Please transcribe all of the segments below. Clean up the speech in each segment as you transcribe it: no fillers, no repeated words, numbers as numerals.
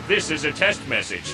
This is a test message.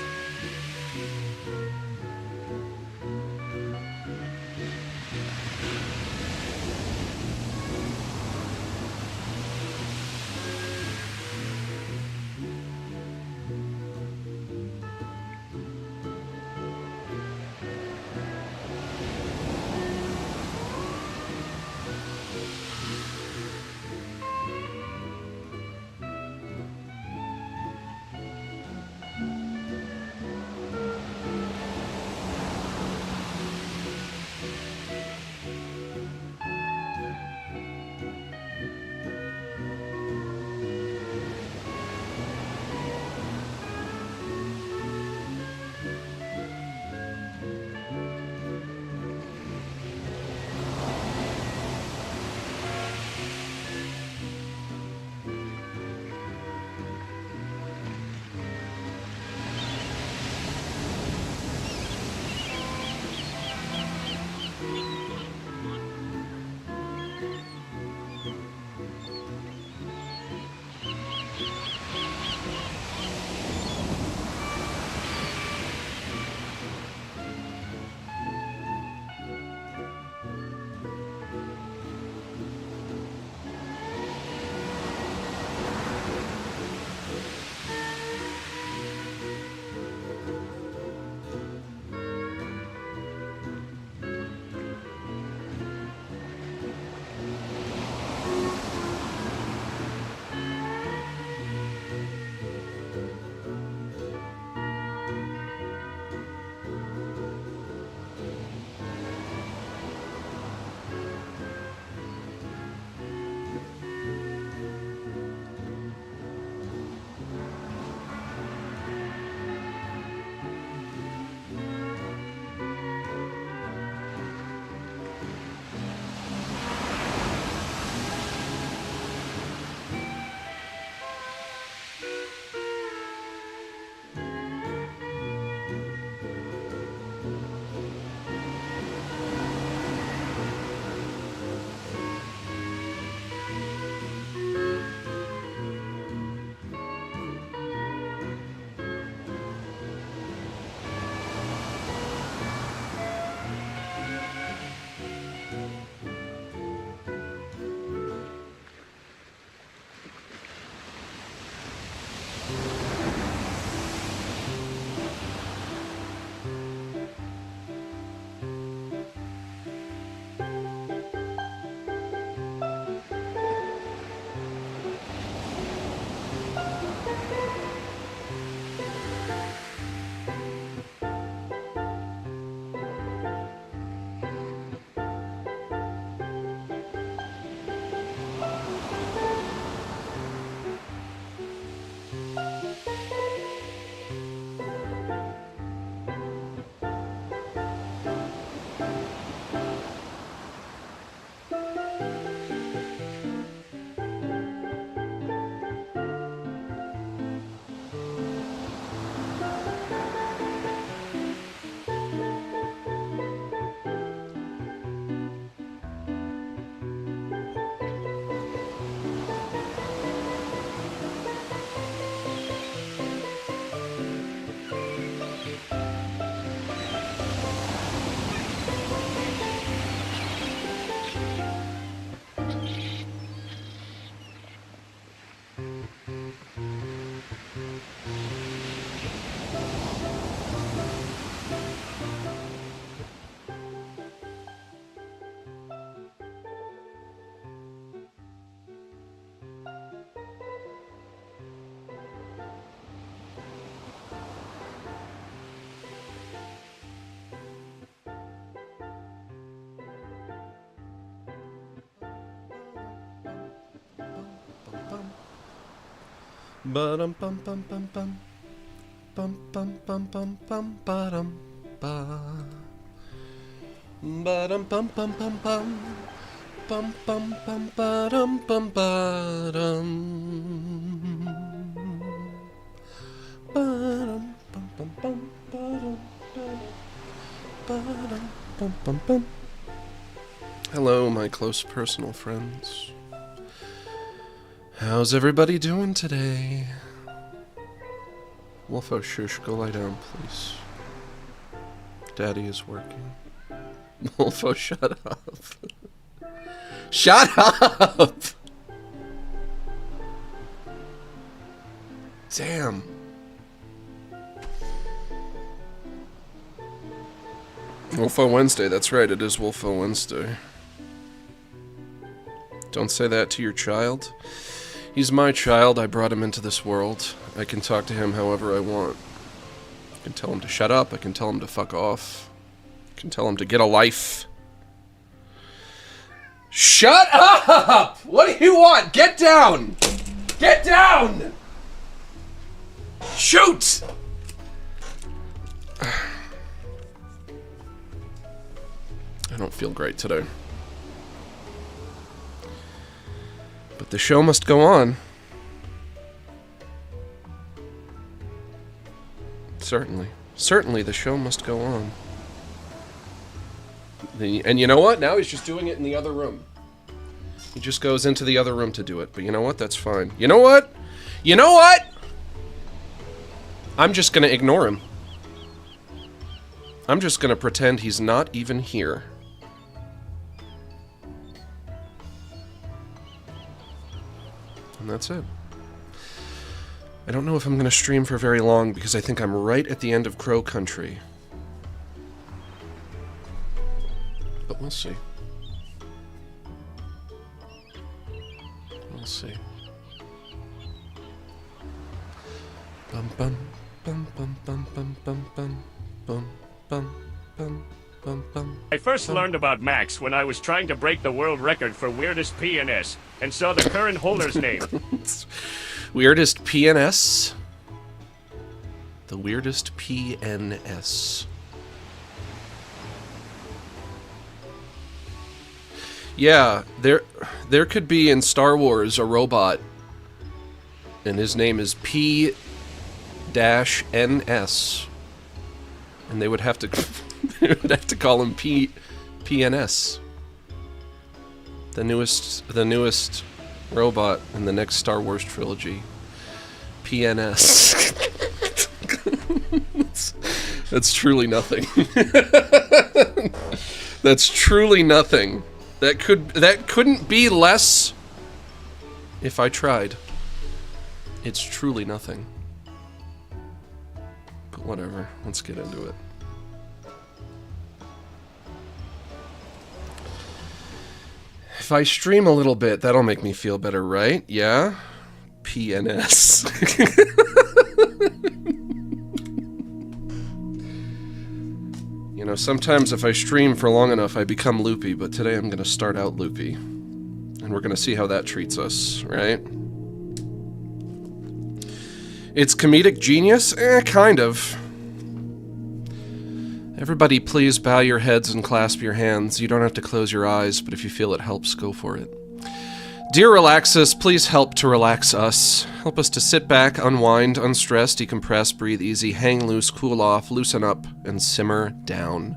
Ba-dum bum bum bum bum bum bum bum bum bum ba-dum ba ba-dum bum bum bum bum bum bum bum ba-dum bum ba-dum ba-dum bum bum bum ba-dum ba-dum bum bum bum. Hello, my close personal friends. How's everybody doing today? Wolfo, shush, go lie down, please. Daddy is working. Wolfo, shut up. Shut up! Damn. Wolfo Wednesday, that's right, it is Wolfo Wednesday. Don't say that to your child. He's my child, I brought him into this world. I can talk to him however I want. I can tell him to shut up, I can tell him to fuck off. I can tell him to get a life. Shut up! What do you want? Get down! Get down! Shoot! I don't feel great today. But the show must go on. Certainly. Certainly the show must go on. And you know what? Now he's just doing it in the other room. He just goes into the other room to do it. But you know what? That's fine. You know what? You know what? I'm just gonna ignore him. I'm just gonna pretend he's not even here. And that's it. I don't know if I'm gonna stream for very long because I think I'm right at the end of Crow Country. But we'll see. We'll see. Bum bum bum bum bum bum bum bum bum bum bum bum bum. I first learned about Max when I was trying to break the world record for weirdest PNS and saw the current holder's name. Weirdest PNS? The weirdest PNS. Yeah, there could be in Star Wars a robot, and his name is P-NS, and they would have to call him PNS. The newest robot in the next Star Wars trilogy. PNS. That's truly nothing. That's truly nothing. That couldn't be less if I tried. It's truly nothing. But whatever, let's get into it. If I stream a little bit, that'll make me feel better, right? Yeah? PNS. You know, sometimes if I stream for long enough, I become loopy, but today I'm gonna start out loopy. And we're gonna see how that treats us, right? It's comedic genius? Kind of. Everybody please bow your heads and clasp your hands. You don't have to close your eyes, but if you feel it helps, go for it. Dear Relaxus, please help to relax us. Help us to sit back, unwind, unstress, decompress, breathe easy, hang loose, cool off, loosen up, and simmer down.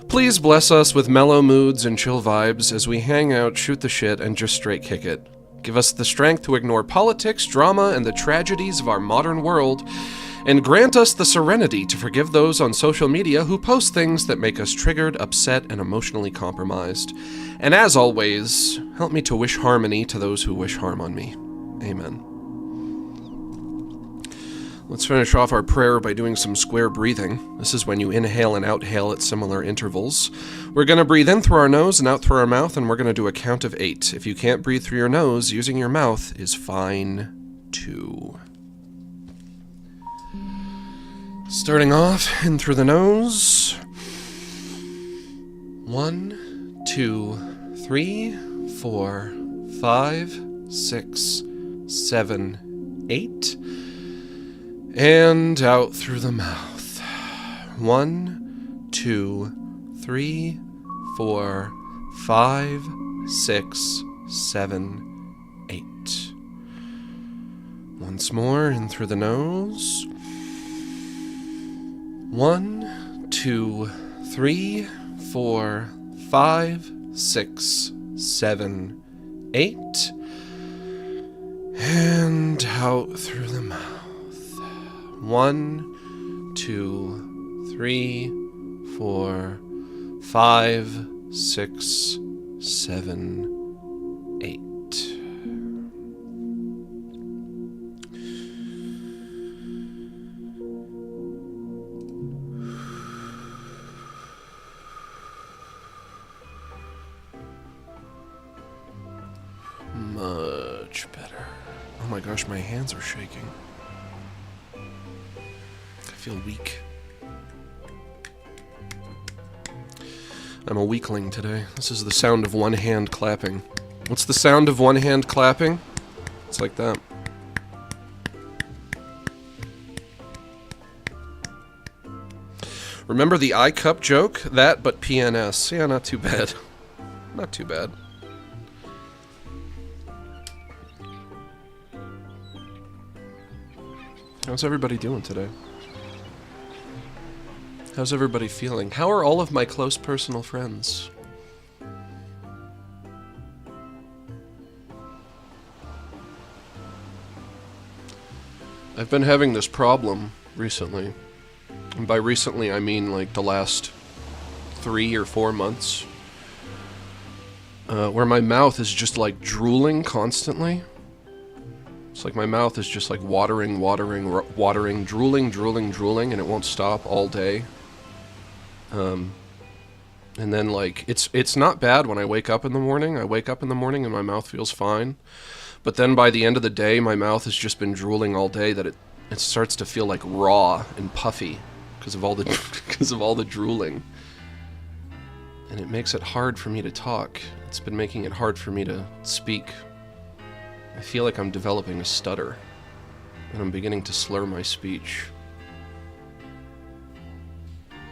Please bless us with mellow moods and chill vibes as we hang out, shoot the shit, and just straight kick it. Give us the strength to ignore politics, drama, and the tragedies of our modern world, and grant us the serenity to forgive those on social media who post things that make us triggered, upset, and emotionally compromised. And as always, help me to wish harmony to those who wish harm on me. Amen. Let's finish off our prayer by doing some square breathing. This is when you inhale and outhale at similar intervals. We're going to breathe in through our nose and out through our mouth, and we're going to do a count of 8. If you can't breathe through your nose, using your mouth is fine too. Starting off, in through the nose. 1, 2, 3, 4, 5, 6, 7, 8. And out through the mouth. 1, 2, 3, 4, 5, 6, 7, 8. Once more, in through the nose. 1, 2, 3, 4, 5, 6, 7, 8. And out through the mouth. 1, 2, 3, 4, 5, 6, 7, 8. Much better. Oh my gosh, my hands are shaking. I feel weak. I'm a weakling today. This is the sound of one hand clapping. What's the sound of one hand clapping? It's like that. Remember the I cup joke? That, but PNS. Yeah, not too bad. Not too bad. How's everybody doing today? How's everybody feeling? How are all of my close personal friends? I've been having this problem recently. And by recently, I mean like the last 3 or 4 months. Where my mouth is just like drooling constantly. It's like my mouth is just like watering, drooling, and it won't stop all day. And then like, it's not bad when I wake up in the morning. I wake up in the morning and my mouth feels fine. But then by the end of the day, my mouth has just been drooling all day that it starts to feel like raw and puffy because of all the drooling. And it makes it hard for me to talk. It's been making it hard for me to speak. I feel like I'm developing a stutter, and I'm beginning to slur my speech.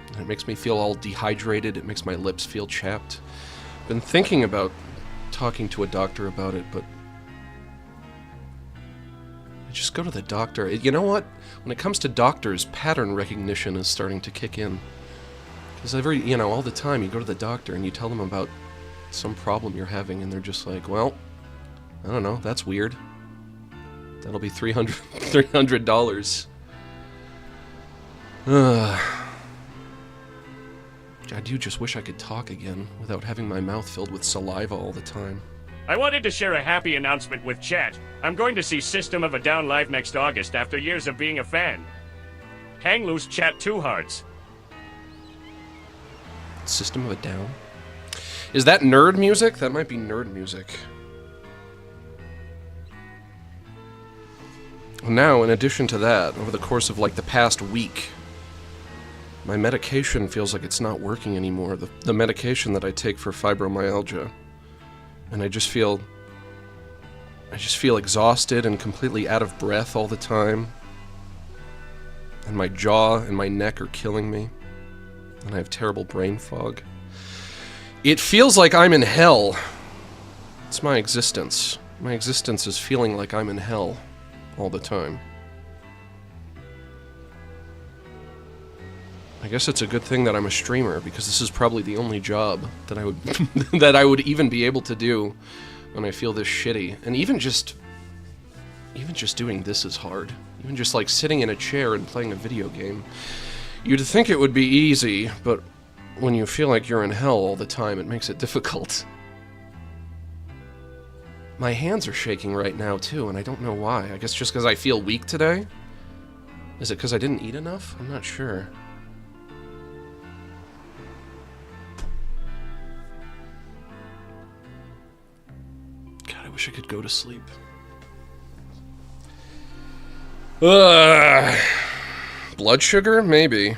And it makes me feel all dehydrated, it makes my lips feel chapped. I've been thinking about talking to a doctor about it, but I just go to the doctor. You know what? When it comes to doctors, pattern recognition is starting to kick in. Because all the time you go to the doctor and you tell them about some problem you're having, and they're just like, well, I don't know, that's weird. That'll be $300. I do just wish I could talk again without having my mouth filled with saliva all the time. I wanted to share a happy announcement with chat. I'm going to see System of a Down live next August after years of being a fan. Hang loose, chat 2 hearts. System of a Down? Is that nerd music? That might be nerd music. Now, in addition to that, over the course of like the past week, my medication feels like it's not working anymore. The medication that I take for fibromyalgia. And I just feel exhausted and completely out of breath all the time. And my jaw and my neck are killing me. And I have terrible brain fog. It feels like I'm in hell. It's my existence. My existence is feeling like I'm in hell all the time. I guess it's a good thing that I'm a streamer, because this is probably the only job that I would that I would even be able to do when I feel this shitty. And even just doing this is hard. Even just like sitting in a chair and playing a video game. You'd think it would be easy, but when you feel like you're in hell all the time, it makes it difficult. My hands are shaking right now, too, and I don't know why. I guess just because I feel weak today? Is it because I didn't eat enough? I'm not sure. God, I wish I could go to sleep. Blood sugar? Maybe.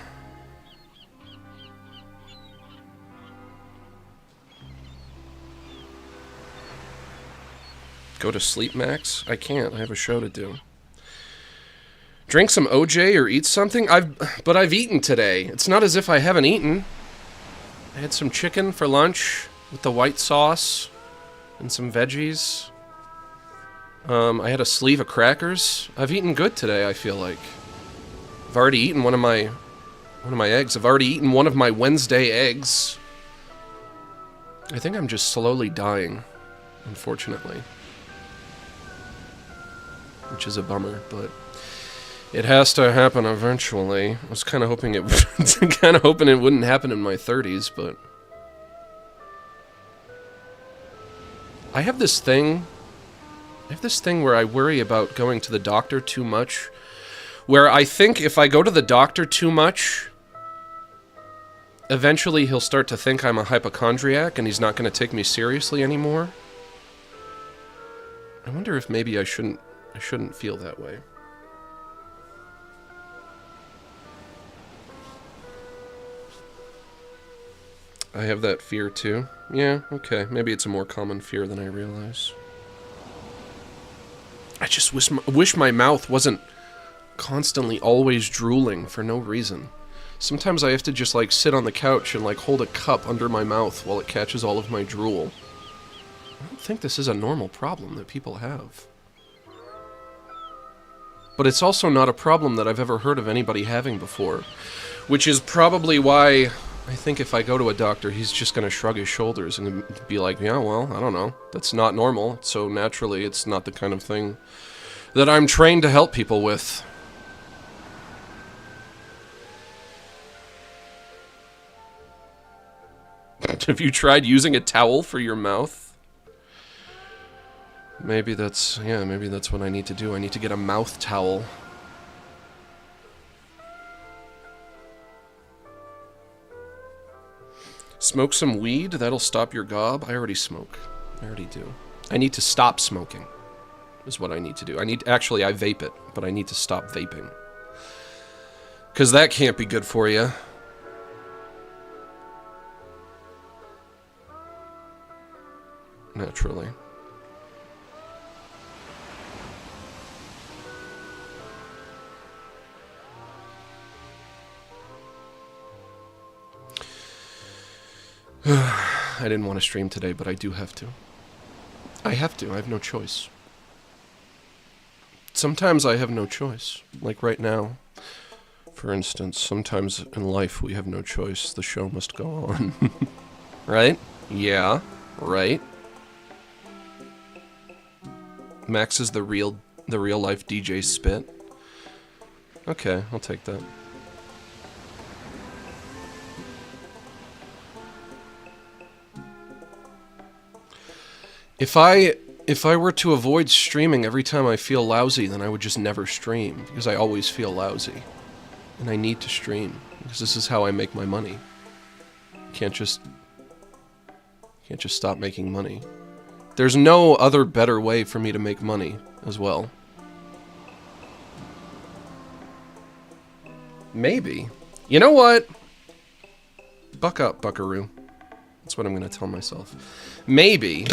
Go to sleep, Max? I can't. I have a show to do. Drink some OJ or eat something? But I've eaten today. It's not as if I haven't eaten. I had some chicken for lunch with the white sauce and some veggies. I had a sleeve of crackers. I've eaten good today, I feel like. I've already eaten one of my eggs. I've already eaten one of my Wednesday eggs. I think I'm just slowly dying, unfortunately. Which is a bummer, but It has to happen eventually. I was kind of hoping it wouldn't happen in my 30s, but I have this thing where I worry about going to the doctor too much, where I think if I go to the doctor too much, eventually he'll start to think I'm a hypochondriac and he's not going to take me seriously anymore. I wonder if maybe I shouldn't feel that way. I have that fear too. Yeah, okay. Maybe it's a more common fear than I realize. I just wish my mouth wasn't constantly always drooling for no reason. Sometimes I have to just like sit on the couch and like hold a cup under my mouth while it catches all of my drool. I don't think this is a normal problem that people have. But it's also not a problem that I've ever heard of anybody having before, which is probably why I think if I go to a doctor, he's just going to shrug his shoulders and be like, yeah, well, I don't know. That's not normal, so naturally it's not the kind of thing that I'm trained to help people with. Have you tried using a towel for your mouth? Maybe that's what I need to do. I need to get a mouth towel. Smoke some weed, that'll stop your gob. I already smoke. I already do. I need to stop smoking, is what I need to do. Actually, I vape it, but I need to stop vaping. Because that can't be good for you. Naturally. I didn't want to stream today, but I do have to. I have to. I have no choice. Sometimes I have no choice. Like right now, for instance, sometimes in life we have no choice. The show must go on. Right? Yeah. Right? Max is the real life DJ Spit. Okay, I'll take that. If I were to avoid streaming every time I feel lousy, then I would just never stream, because I always feel lousy. And I need to stream, because this is how I make my money. Can't just stop making money. There's no other better way for me to make money as well. Maybe. You know what? Buck up, buckaroo. That's what I'm going to tell myself. Maybe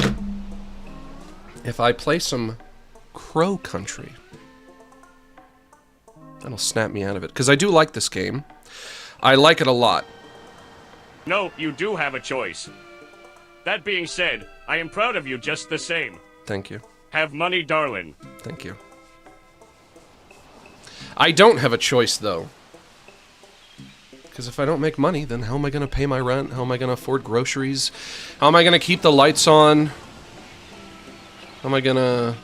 if I play some Crow Country, that'll snap me out of it. Because I do like this game. I like it a lot. No, you do have a choice. That being said, I am proud of you just the same. Thank you. Have money, darling. Thank you. I don't have a choice, though. Because if I don't make money, then how am I going to pay my rent? How am I going to afford groceries? How am I going to keep the lights on? How am I going to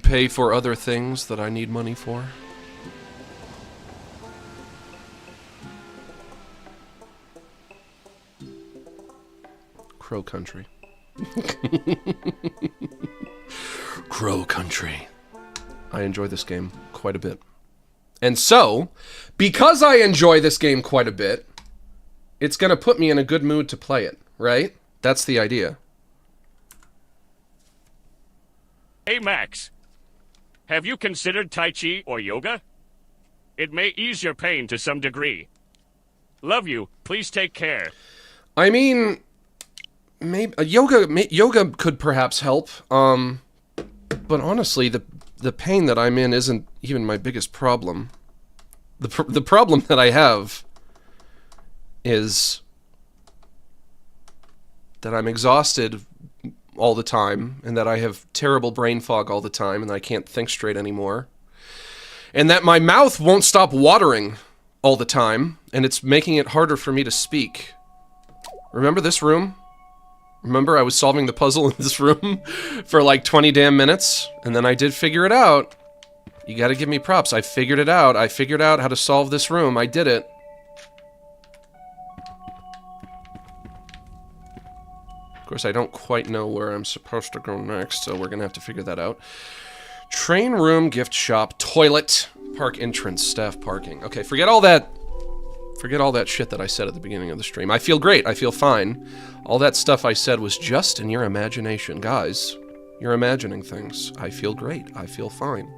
pay for other things that I need money for? Crow Country. Crow Country. I enjoy this game quite a bit. And so, because I enjoy this game quite a bit, it's going to put me in a good mood to play it, right? That's the idea. Hey, Max. Have you considered Tai Chi or yoga? It may ease your pain to some degree. Love you. Please take care. I mean, maybe yoga could perhaps help. But honestly, the pain that I'm in isn't even my biggest problem. The problem that I have is that I'm exhausted all the time, and that I have terrible brain fog all the time, and I can't think straight anymore. And that my mouth won't stop watering all the time, and it's making it harder for me to speak. Remember this room? Remember, I was solving the puzzle in this room for like 20 damn minutes, and then I did figure it out. You gotta give me props. I figured it out. I figured out how to solve this room. I did it. Of course, I don't quite know where I'm supposed to go next, so we're gonna have to figure that out. Train room, gift shop, toilet, park entrance, staff parking. Okay, forget all that shit that I said at the beginning of the stream. I feel great. I feel fine. All that stuff I said was just in your imagination. Guys, you're imagining things. I feel great. I feel fine.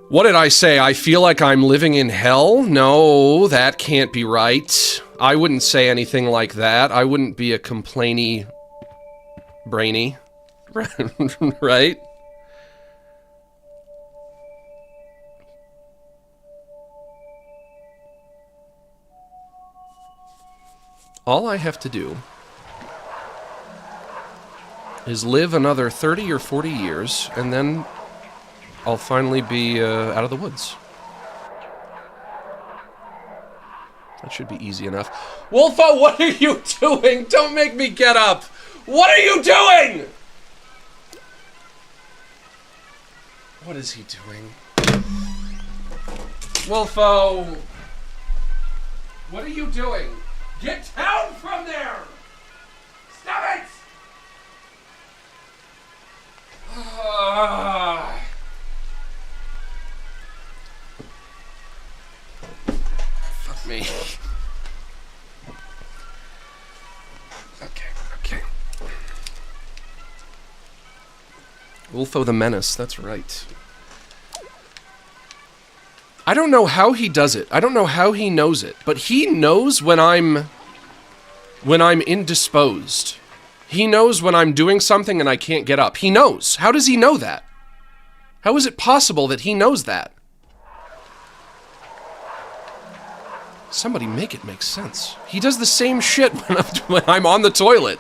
What did I say? I feel like I'm living in hell? No, that can't be right. I wouldn't say anything like that. I wouldn't be a complainy brainy. Right? All I have to do is live another 30 or 40 years, and then I'll finally be out of the woods. That should be easy enough. Wolfo, what are you doing? Don't make me get up! What are you doing? What is he doing? Wolfo! What are you doing? Get down from there! Stop it! Fuck me. Okay. Wolfo the Menace, that's right. I don't know how he does it. I don't know how he knows it, but he knows when I'm indisposed. He knows when I'm doing something and I can't get up. He knows. How does he know that? How is it possible that he knows that? Somebody make it make sense. He does the same shit when I'm on the toilet.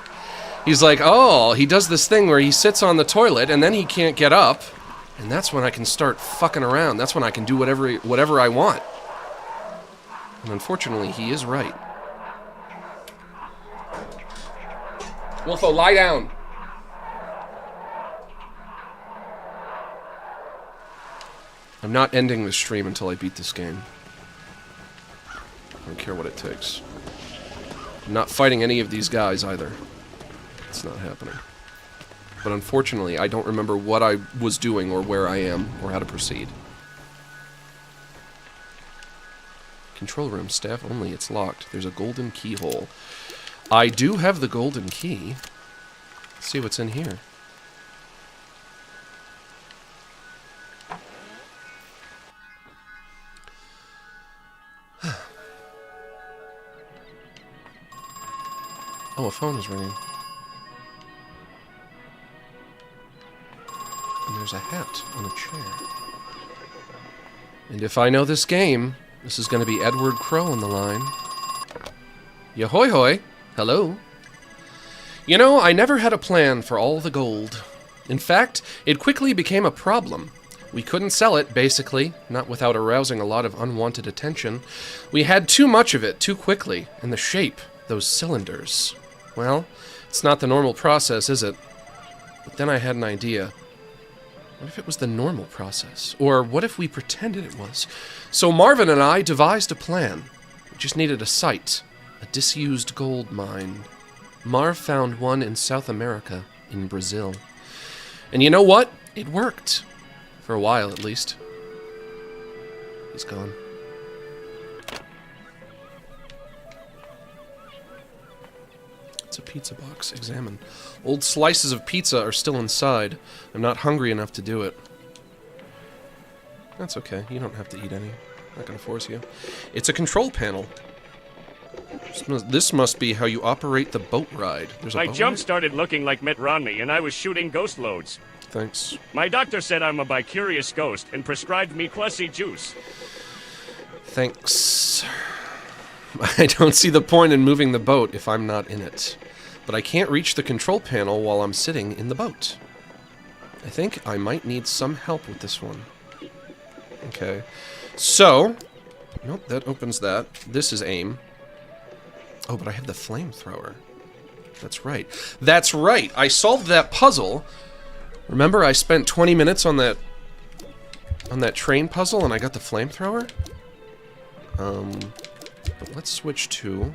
He's like, oh, he does this thing where he sits on the toilet and then he can't get up. And that's when I can start fucking around. That's when I can do whatever I want. And unfortunately, he is right. Wolfo, lie down. I'm not ending this stream until I beat this game. I don't care what it takes. I'm not fighting any of these guys either. It's not happening. But unfortunately, I don't remember what I was doing or where I am or how to proceed. Control room, staff only, it's locked. There's a golden keyhole. I do have the golden key. Let's see what's in here. Oh, a phone is ringing. And there's a hat on a chair. And if I know this game, this is going to be Edward Crow on the line. Yahoy hoy! Hello? You know, I never had a plan for all the gold. In fact, it quickly became a problem. We couldn't sell it, basically, not without arousing a lot of unwanted attention. We had too much of it, too quickly, and the shape, those cylinders. Well, it's not the normal process, is it? But then I had an idea. What if it was the normal process? Or what if we pretended it was? So Marvin and I devised a plan. We just needed a site, a disused gold mine. Marv found one in South America, in Brazil. And you know what? It worked. For a while, at least. He's gone. It's a pizza box. Examine. Old slices of pizza are still inside. I'm not hungry enough to do it. That's okay. You don't have to eat any. I'm not gonna force you. It's a control panel. This must be how you operate the boat ride. There's a My boat jump ride? started looking like Mitt Romney, and I was shooting ghost loads. Thanks. My doctor said I'm a bicurious ghost and prescribed me Quessy juice. Thanks. I don't see the point in moving the boat if I'm not in it. But I can't reach the control panel while I'm sitting in the boat. I think I might need some help with this one. Okay. So, nope, that opens that. This is aim. Oh, but I have the flamethrower. That's right. That's right! I solved that puzzle! Remember, I spent 20 minutes on that train puzzle and I got the flamethrower? But let's switch to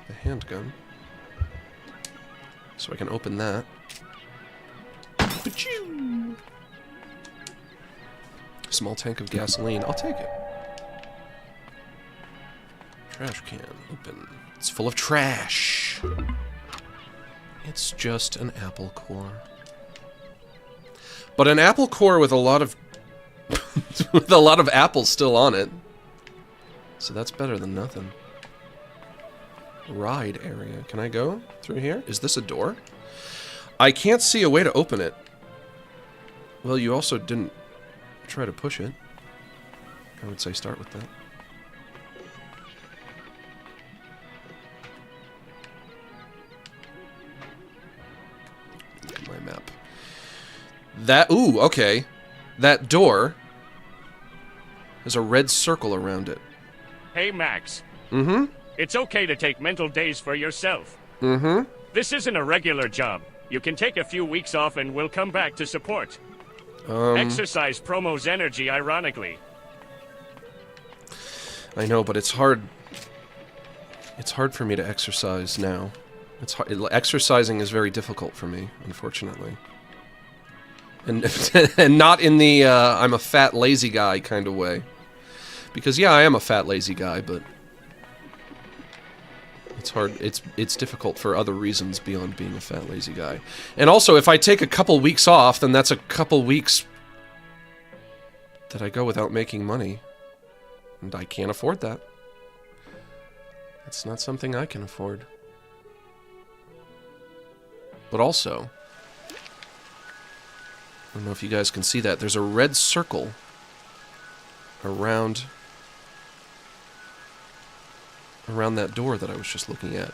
the handgun. So I can open that. Achoo! Small tank of gasoline. I'll take it. Trash can. Open. It's full of trash. It's just an apple core. But an apple core with a lot of with a lot of apples still on it. So that's better than nothing. Ride area. Can I go through here? Is this a door? I can't see a way to open it. Well, you also didn't try to push it. I would say start with that. Look at my map. That, ooh, okay. That door has a red circle around it. Hey, Max. Mm-hmm. It's okay to take mental days for yourself. Mm-hmm. This isn't a regular job. You can take a few weeks off and we'll come back to support. Exercise promos energy, ironically. I know, but it's hard. It's hard for me to exercise now. It's hard. Exercising is very difficult for me, unfortunately. And and not in the I'm a fat lazy guy kind of way. Because yeah, I am a fat lazy guy, but it's hard. It's difficult for other reasons beyond being a fat lazy guy. And also, if I take a couple weeks off, then that's a couple weeks that I go without making money. And I can't afford that. That's not something I can afford. But also, I don't know if you guys can see that. There's a red circle around that door that I was just looking at.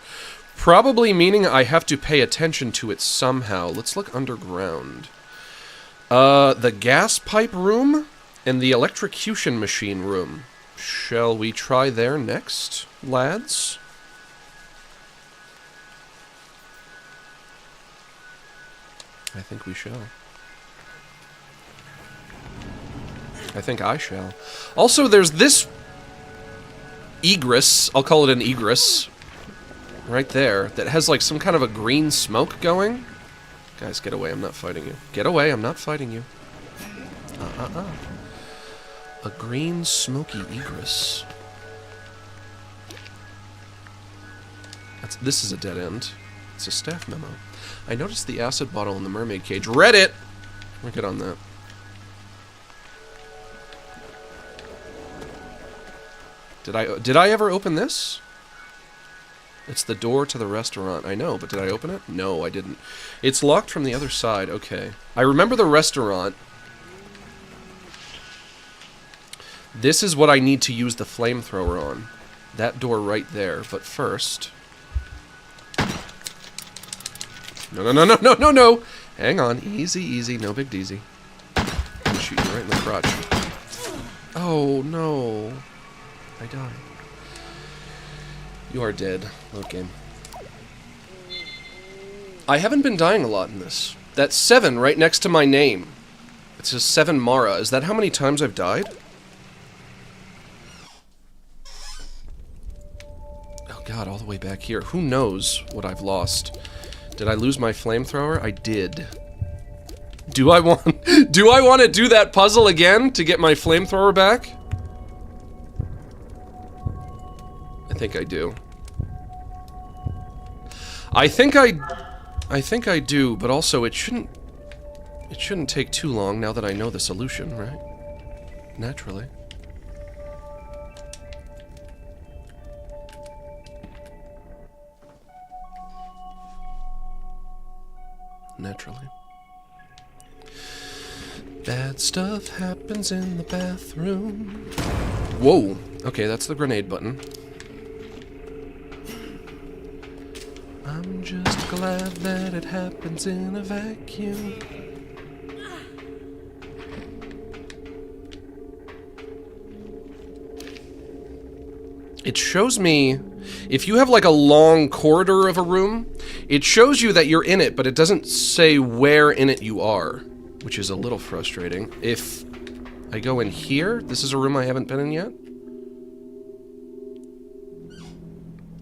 Probably meaning I have to pay attention to it somehow. Let's look underground. The gas pipe room and the electrocution machine room. Shall we try there next, lads? I think we shall. I think I shall. Also, there's this egress, I'll call it an egress, right there, that has like some kind of a green smoke going. Guys, get away, I'm not fighting you. Get away, I'm not fighting you. A green smoky egress. This is a dead end. It's a staff memo. I noticed the acid bottle in the mermaid cage. Read it! We'll get on that. Did I ever open this? It's the door to the restaurant. I know, but did I open it? No, I didn't. It's locked from the other side. Okay. I remember the restaurant. This is what I need to use the flamethrower on. That door right there. But first... No. Hang on. Easy, easy. No big deezy. I'm gonna shoot you right in the crotch. Oh, no. I died. You are dead. Okay. I haven't been dying a lot in this. That's 7 right next to my name. It says 7 Mara. Is that how many times I've died? Oh god, all the way back here. Who knows what I've lost? Did I lose my flamethrower? I did. Do I want to do that puzzle again to get my flamethrower back? I think I do. I think I do, but also it shouldn't take too long now that I know the solution, right? Naturally. Naturally. Bad stuff happens in the bathroom. Whoa! Okay, that's the grenade button. I'm just glad that it happens in a vacuum. It shows me, if you have like a long corridor of a room, it shows you that you're in it, but it doesn't say where in it you are, which is a little frustrating. If I go in here, this is a room I haven't been in yet.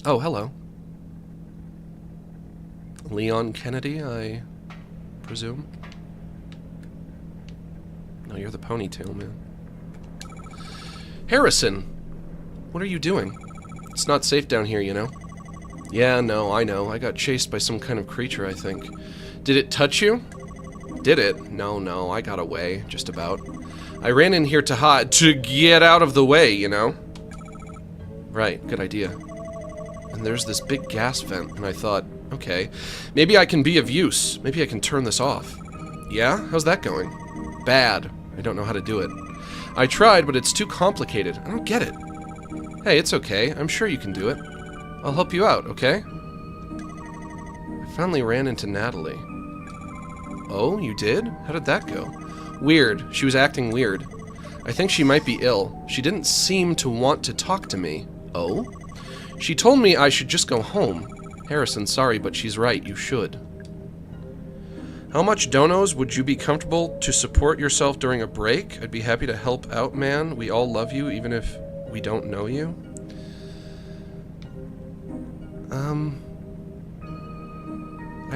Oh, hello. Leon Kennedy, I presume. No, you're the ponytail man. Harrison, what are you doing? It's not safe down here, you know? Yeah, no, I know. I got chased by some kind of creature, I think. Did it touch you? Did it? No, I got away, just about. I ran in here to hide, to get out of the way, you know? Right, good idea. And there's this big gas vent, and I thought, okay, maybe I can be of use. Maybe I can turn this off. Yeah? How's that going? Bad. I don't know how to do it. I tried, but it's too complicated. I don't get it. Hey, it's okay. I'm sure you can do it. I'll help you out, okay? I finally ran into Natalie. Oh, you did? How did that go? Weird. She was acting weird. I think she might be ill. She didn't seem to want to talk to me. Oh? She told me I should just go home. Harrison, sorry, but she's right. You should. How much donos would you be comfortable to support yourself during a break? I'd be happy to help out, man. We all love you, even if we don't know you. I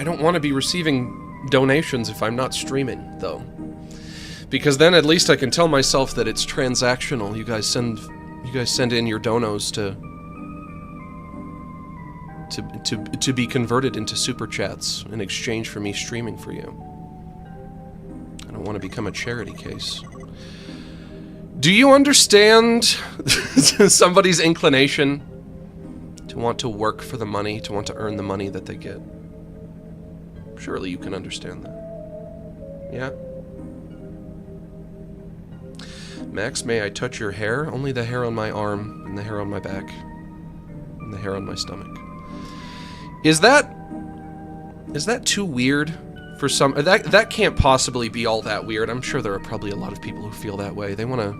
don't want to be receiving donations if I'm not streaming, though. Because then at least I can tell myself that it's transactional. You guys send in your donos to be converted into super chats in exchange for me streaming for you. I don't want to become a charity case. Do you understand somebody's inclination to want to work for the money, to want to earn the money that they get? Surely you can understand that. Yeah? Max, may I touch your hair? Only the hair on my arm, and the hair on my back, and the hair on my stomach. Is that too weird for some? That can't possibly be all that weird. I'm sure there are probably a lot of people who feel that way. They want to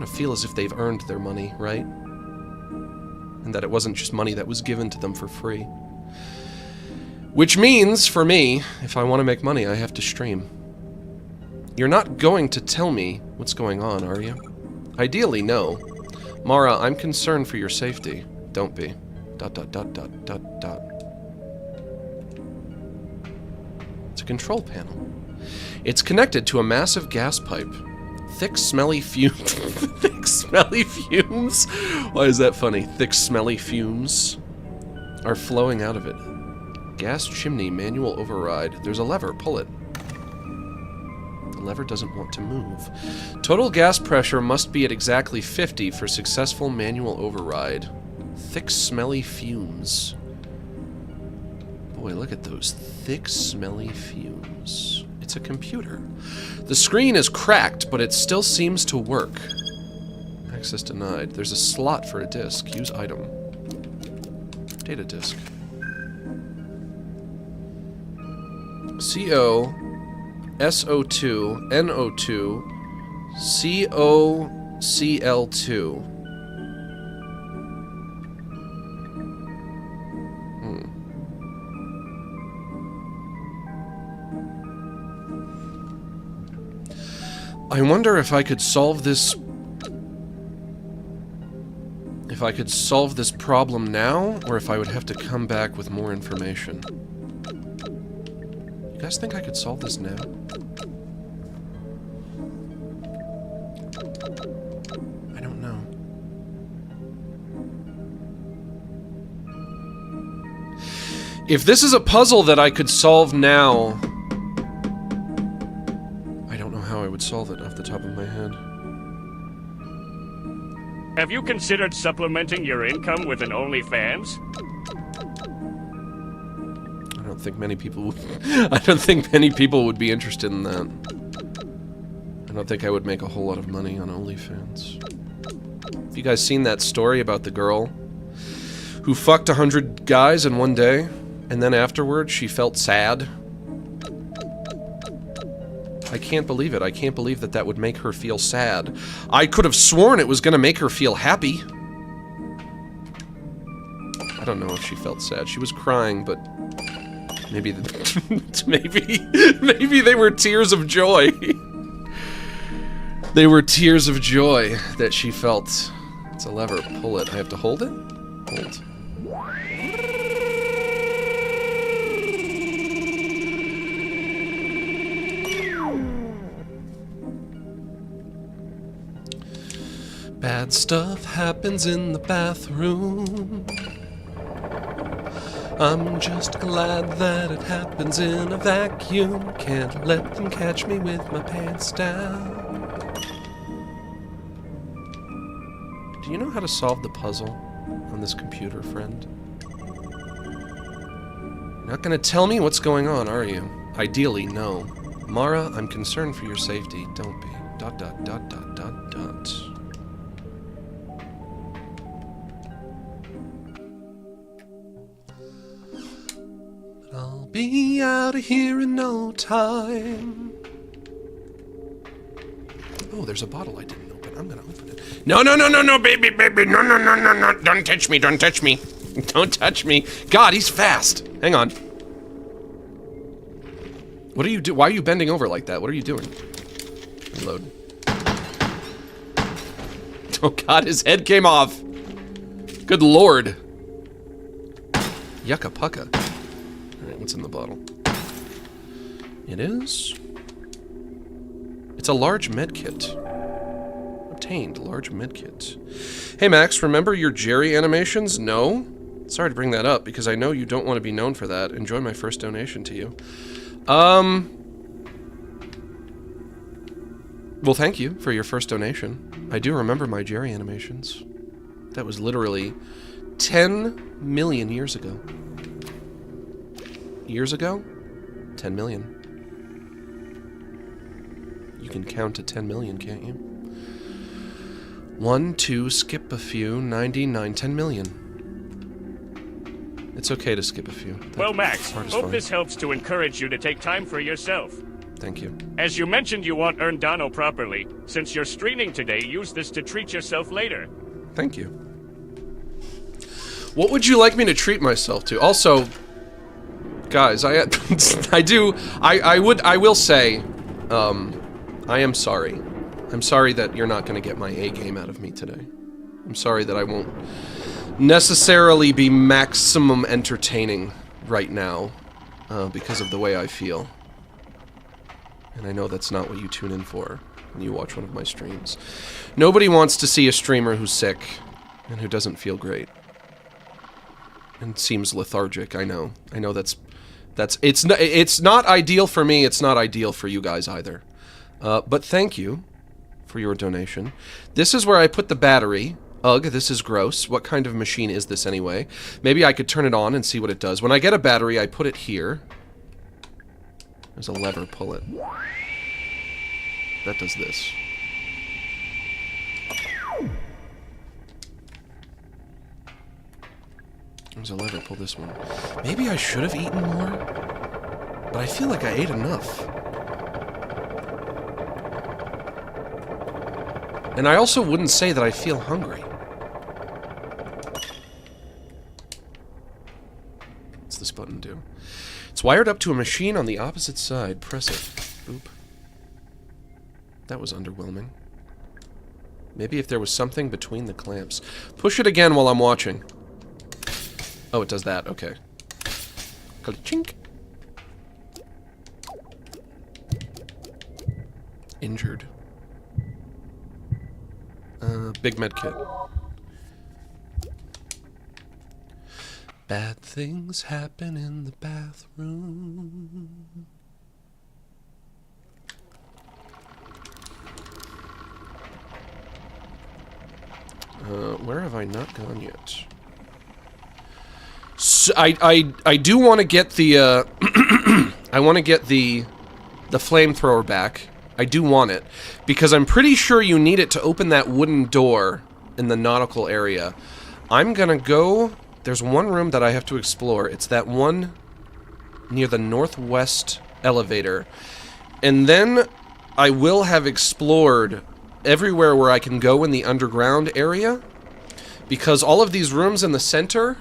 feel as if they've earned their money, right? And that it wasn't just money that was given to them for free. Which means, for me, if I want to make money, I have to stream. You're not going to tell me what's going on, are you? Ideally, no. Mara, I'm concerned for your safety. Don't be. ... It's a control panel. It's connected to a massive gas pipe. Thick, smelly fumes. Thick, smelly fumes? Why is that funny? Thick, smelly fumes are flowing out of it. Gas chimney, manual override. There's a lever, pull it. The lever doesn't want to move. Total gas pressure must be at exactly 50 for successful manual override. Thick, smelly fumes. Boy, look at those thick, smelly fumes. It's a computer. The screen is cracked, but it still seems to work. Access denied. There's a slot for a disk. Use item. Data disk. CO, SO2, NO2, COCL2. I wonder if I could solve this... If I could solve this problem now, or if I would have to come back with more information. You guys think I could solve this now? I don't know. If this is a puzzle that I could solve now... I don't know how I would solve it off the top of my head. Have you considered supplementing your income with an OnlyFans? I don't think many people would... I don't think many people would be interested in that. I don't think I would make a whole lot of money on OnlyFans. Have you guys seen that story about the girl who fucked 100 guys in one day, and then afterwards she felt sad? I can't believe it. I can't believe that that would make her feel sad. I could have sworn it was going to make her feel happy. I don't know if she felt sad. She was crying, but maybe maybe they were tears of joy. They were tears of joy that she felt. It's a lever. Pull it. I have to hold it? Hold. Bad stuff happens in the bathroom. I'm just glad that it happens in a vacuum. Can't let them catch me with my pants down. Do you know how to solve the puzzle on this computer, friend? You're not gonna tell me what's going on, are you? Ideally, no. Mara, I'm concerned for your safety. Don't be. ... I'll be out of here in no time. Oh, there's a bottle I didn't open. I'm gonna open it. No, baby, no. Don't touch me, don't touch me. Don't touch me. God, he's fast. Hang on. What are you doing? Why are you bending over like that? What are you doing? Reload. Oh God, his head came off. Good Lord. Yucca pucka. Alright, what's in the bottle? It is... It's a large medkit. Obtained, large medkit. Hey Max, remember your Jerry animations? No? Sorry to bring that up, because I know you don't want to be known for that. Enjoy my first donation to you. Well, thank you for your first donation. I do remember my Jerry animations. That was literally 10 million years ago. Years ago? 10 million. You can count to 10 million, can't you? 1, 2, skip a few, 99, 10 million. It's okay to skip a few. Well, Max, hope this helps to encourage you to take time for yourself. Thank you. As you mentioned you want earned Dano properly, since you're streaming today, use this to treat yourself later. Thank you. What would you like me to treat myself to? Also, guys, I will say, I am sorry. I'm sorry that you're not going to get my A game out of me today. I'm sorry that I won't necessarily be maximum entertaining right now, because of the way I feel. And I know that's not what you tune in for when you watch one of my streams. Nobody wants to see a streamer who's sick and who doesn't feel great. And seems lethargic, I know. I know it's not ideal for me, it's not ideal for you guys either. But thank you for your donation. This is where I put the battery. Ugh, this is gross. What kind of machine is this anyway? Maybe I could turn it on and see what it does. When I get a battery, I put it here. There's a lever, pull it. That does this. There's a lever, pull this one. Maybe I should have eaten more, but I feel like I ate enough. And I also wouldn't say that I feel hungry. What's this button do? It's wired up to a machine on the opposite side. Press it. Oop. That was underwhelming. Maybe if there was something between the clamps. Push it again while I'm watching. Oh, it does that. Okay. Chink. Injured. Big med kit. Bad things happen in the bathroom. Where have I not gone yet? So I do want to get the I want to get the flamethrower back. I do want it because I'm pretty sure you need it to open that wooden door in the nautical area. I'm gonna go. There's one room that I have to explore. It's that one near the northwest elevator. And then I will have explored everywhere where I can go in the underground area. Because all of these rooms in the center,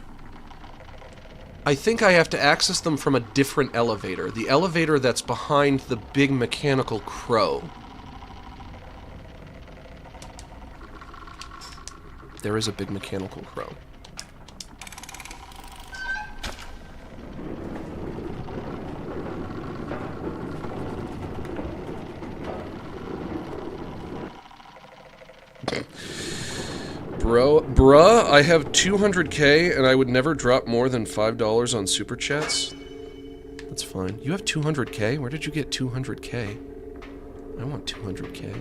I think I have to access them from a different elevator. The elevator that's behind the big mechanical crow. There is a big mechanical crow. Bruh, I have 200k and I would never drop more than $5 on super chats. That's fine. You have 200k? Where did you get 200k? I want 200k.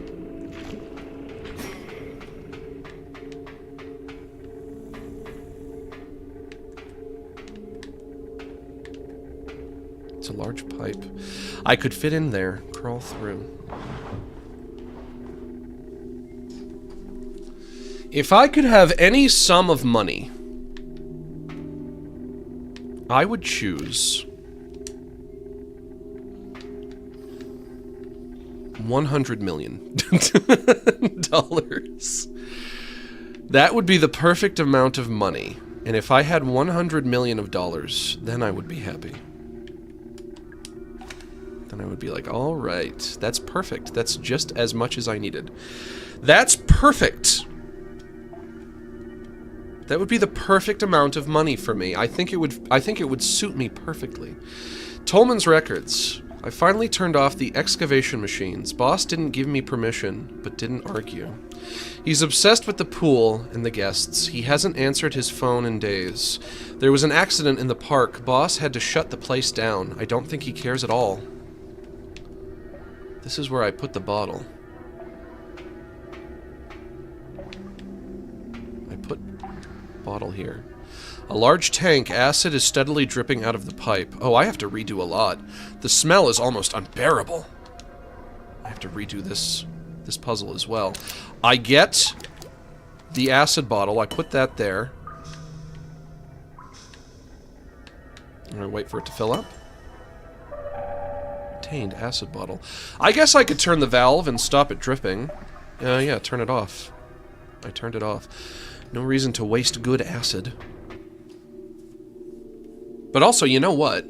It's a large pipe. I could fit in there, crawl through. If I could have any sum of money, I would choose $100 million. That would be the perfect amount of money. And if I had $100 million, then I would be happy. Then I would be like, all right, that's perfect. That's just as much as I needed. That's perfect. That would be the perfect amount of money for me. I think it would suit me perfectly. Tolman's Records. I finally turned off the excavation machines. Boss didn't give me permission, but didn't argue. He's obsessed with the pool and the guests. He hasn't answered his phone in days. There was an accident in the park. Boss had to shut the place down. I don't think he cares at all. This is where I put the bottle. I put bottle here. A large tank. Acid is steadily dripping out of the pipe. Oh, I have to redo a lot. The smell is almost unbearable. I have to redo this puzzle as well. I get the acid bottle. I put that there. I'm gonna wait for it to fill up. Contained acid bottle. I guess I could turn the valve and stop it dripping. Yeah, turn it off. I turned it off. No reason to waste good acid. But also, you know what?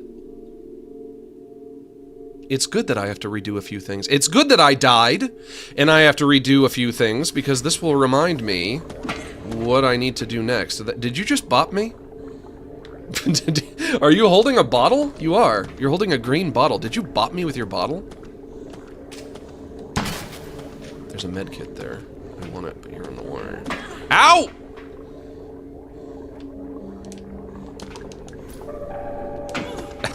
It's good that I have to redo a few things. It's good that I died, and I have to redo a few things, because this will remind me what I need to do next. Did you just bop me? Are you holding a bottle? You are. You're holding a green bottle. Did you bop me with your bottle? There's a med kit there. I want it, but you're on the wire. Ow!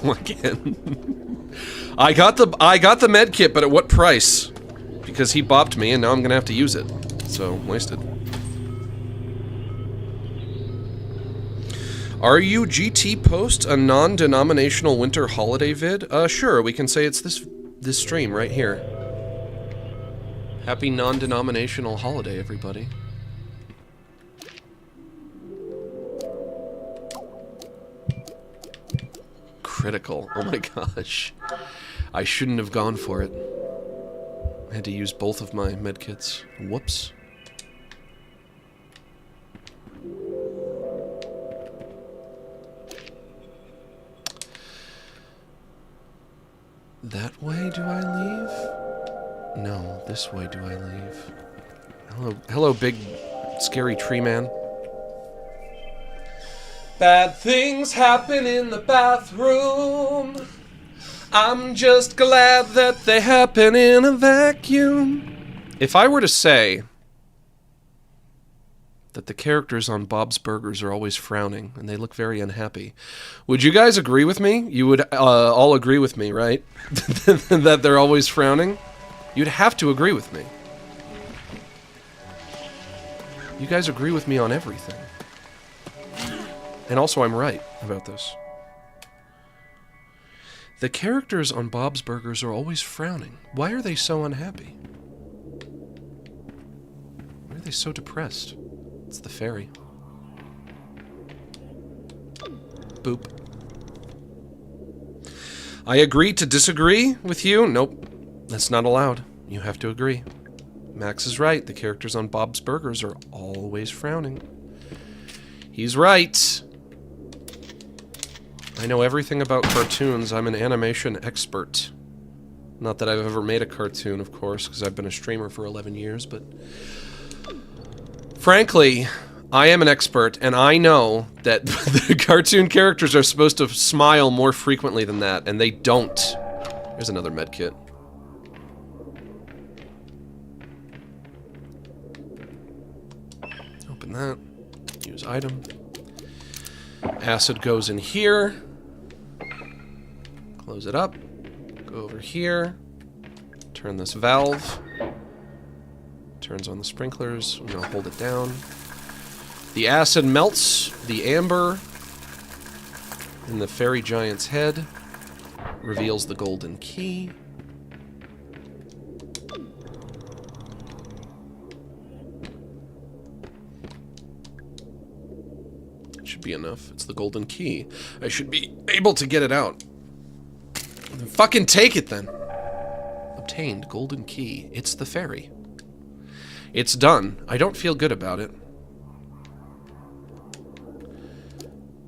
Again. I got the med kit, but at what price? Because he bopped me, and now I'm gonna have to use it. So, wasted. Are you GT Post a non-denominational winter holiday vid? Sure, we can say it's this stream right here. Happy non-denominational holiday, everybody. Critical. Oh my gosh. I shouldn't have gone for it. I had to use both of my medkits. Whoops. That way do I leave? No, this way do I leave. Hello, big scary tree man. Bad things happen in the bathroom. I'm just glad that they happen in a vacuum. If I were to say that the characters on Bob's Burgers are always frowning and they look very unhappy, would you guys agree with me? You would all agree with me, right? That they're always frowning? You'd have to agree with me. You guys agree with me on everything. And also, I'm right about this. The characters on Bob's Burgers are always frowning. Why are they so unhappy? Why are they so depressed? It's the fairy. Boop. I agree to disagree with you? Nope. That's not allowed. You have to agree. Max is right. The characters on Bob's Burgers are always frowning. He's right. I know everything about cartoons. I'm an animation expert. Not that I've ever made a cartoon, of course, because I've been a streamer for 11 years, but... Frankly, I am an expert, and I know that the cartoon characters are supposed to smile more frequently than that, and they don't. There's another medkit. Open that. Use item. Acid goes in here. Close it up. Go over here. Turn this valve. Turns on the sprinklers. I'm gonna hold it down. The acid melts the amber in the fairy giant's head. Reveals the golden key. It should be enough. It's the golden key. I should be able to get it out. Fucking take it then. Obtained golden key. It's the fairy. It's done. I don't feel good about it.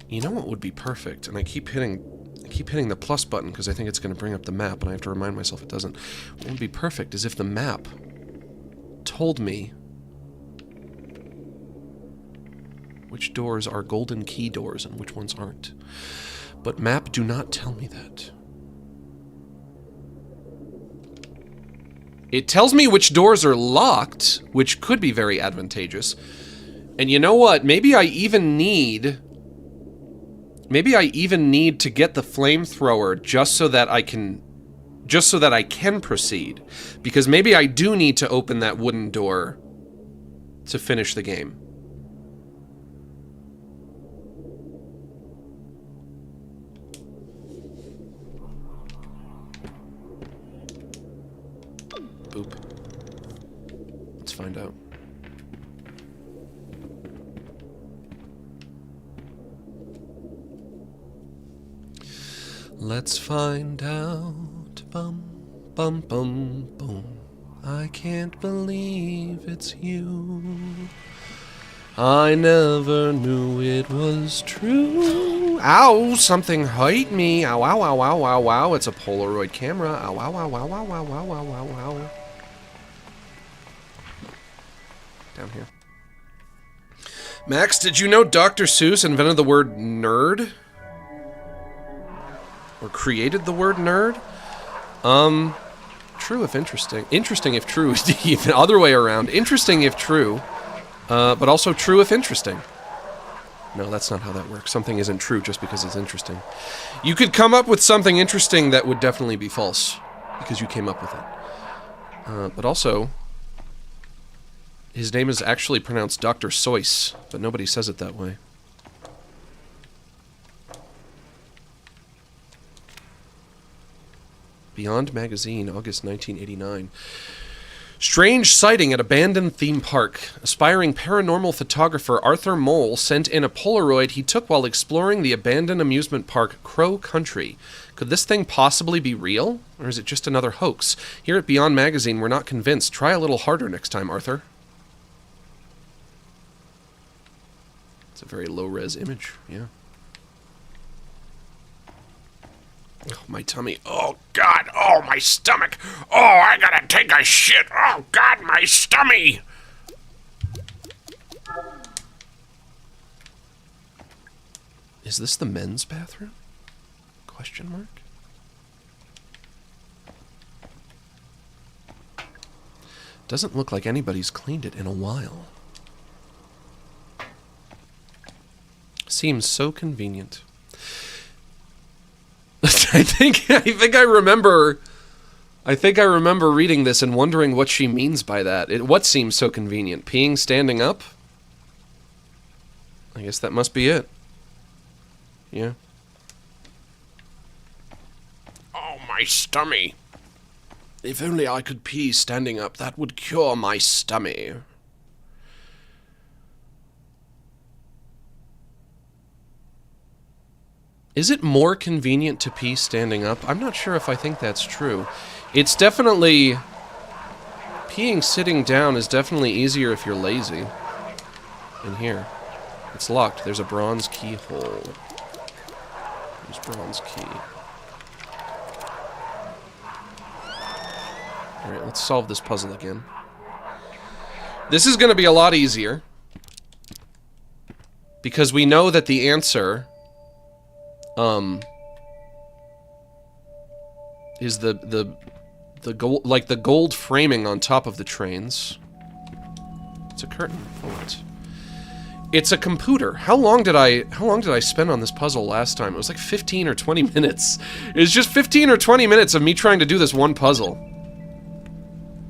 You know what would be perfect? And I keep hitting the plus button because I think it's going to bring up the map, and I have to remind myself it doesn't. What would be perfect is if the map told me which doors are golden key doors and which ones aren't. But map do not tell me that. It tells me which doors are locked, which could be very advantageous. And you know what? Maybe I even need to get the flamethrower just so that I can proceed. Because maybe I do need to open that wooden door to finish the game. Boop. Let's find out. Let's find out. Bum, bum, bum, boom. I can't believe it's you. I never knew it was true. Ow, something hit me. Ow, ow, ow, ow, ow, ow. It's a Polaroid camera. Ow, ow, ow, ow, ow, ow, ow, ow, ow, ow. Down here. Max, did you know Dr. Seuss invented the word nerd? Or created the word nerd? True if interesting. Interesting if true. Even other way around. Interesting if true. But also true if interesting. No, that's not how that works. Something isn't true just because it's interesting. You could come up with something interesting that would definitely be false. Because you came up with it. But also... his name is actually pronounced Dr. Seuss, but nobody says it that way. Beyond Magazine, August 1989. Strange sighting at abandoned theme park. Aspiring paranormal photographer Arthur Mole sent in a Polaroid he took while exploring the abandoned amusement park Crow Country. Could this thing possibly be real? Or is it just another hoax? Here at Beyond Magazine, we're not convinced. Try a little harder next time, Arthur. It's a very low-res image, yeah. Oh, my tummy. Oh, God. Oh, my stomach. Oh, I gotta take a shit. Oh, God, my stomach. Is this the men's bathroom? Question mark? Doesn't look like anybody's cleaned it in a while. Seems so convenient. I think I remember reading this and wondering what she means by that. What seems so convenient? Peeing standing up? I guess that must be it. Yeah. Oh, my stomach. If only I could pee standing up, that would cure my stomach. Is it more convenient to pee standing up? I'm not sure if I think that's true. It's definitely... Peeing sitting down is definitely easier if you're lazy. In here. It's locked. There's a bronze keyhole. There's bronze key. Alright, let's solve this puzzle again. This is going to be a lot easier. Because we know that the answer... is the gold, like the gold framing on top of the trains. It's a curtain. What? It's a computer. How long did I spend on this puzzle last time? It was like 15 or 20 minutes. It was just 15 or 20 minutes of me trying to do this one puzzle.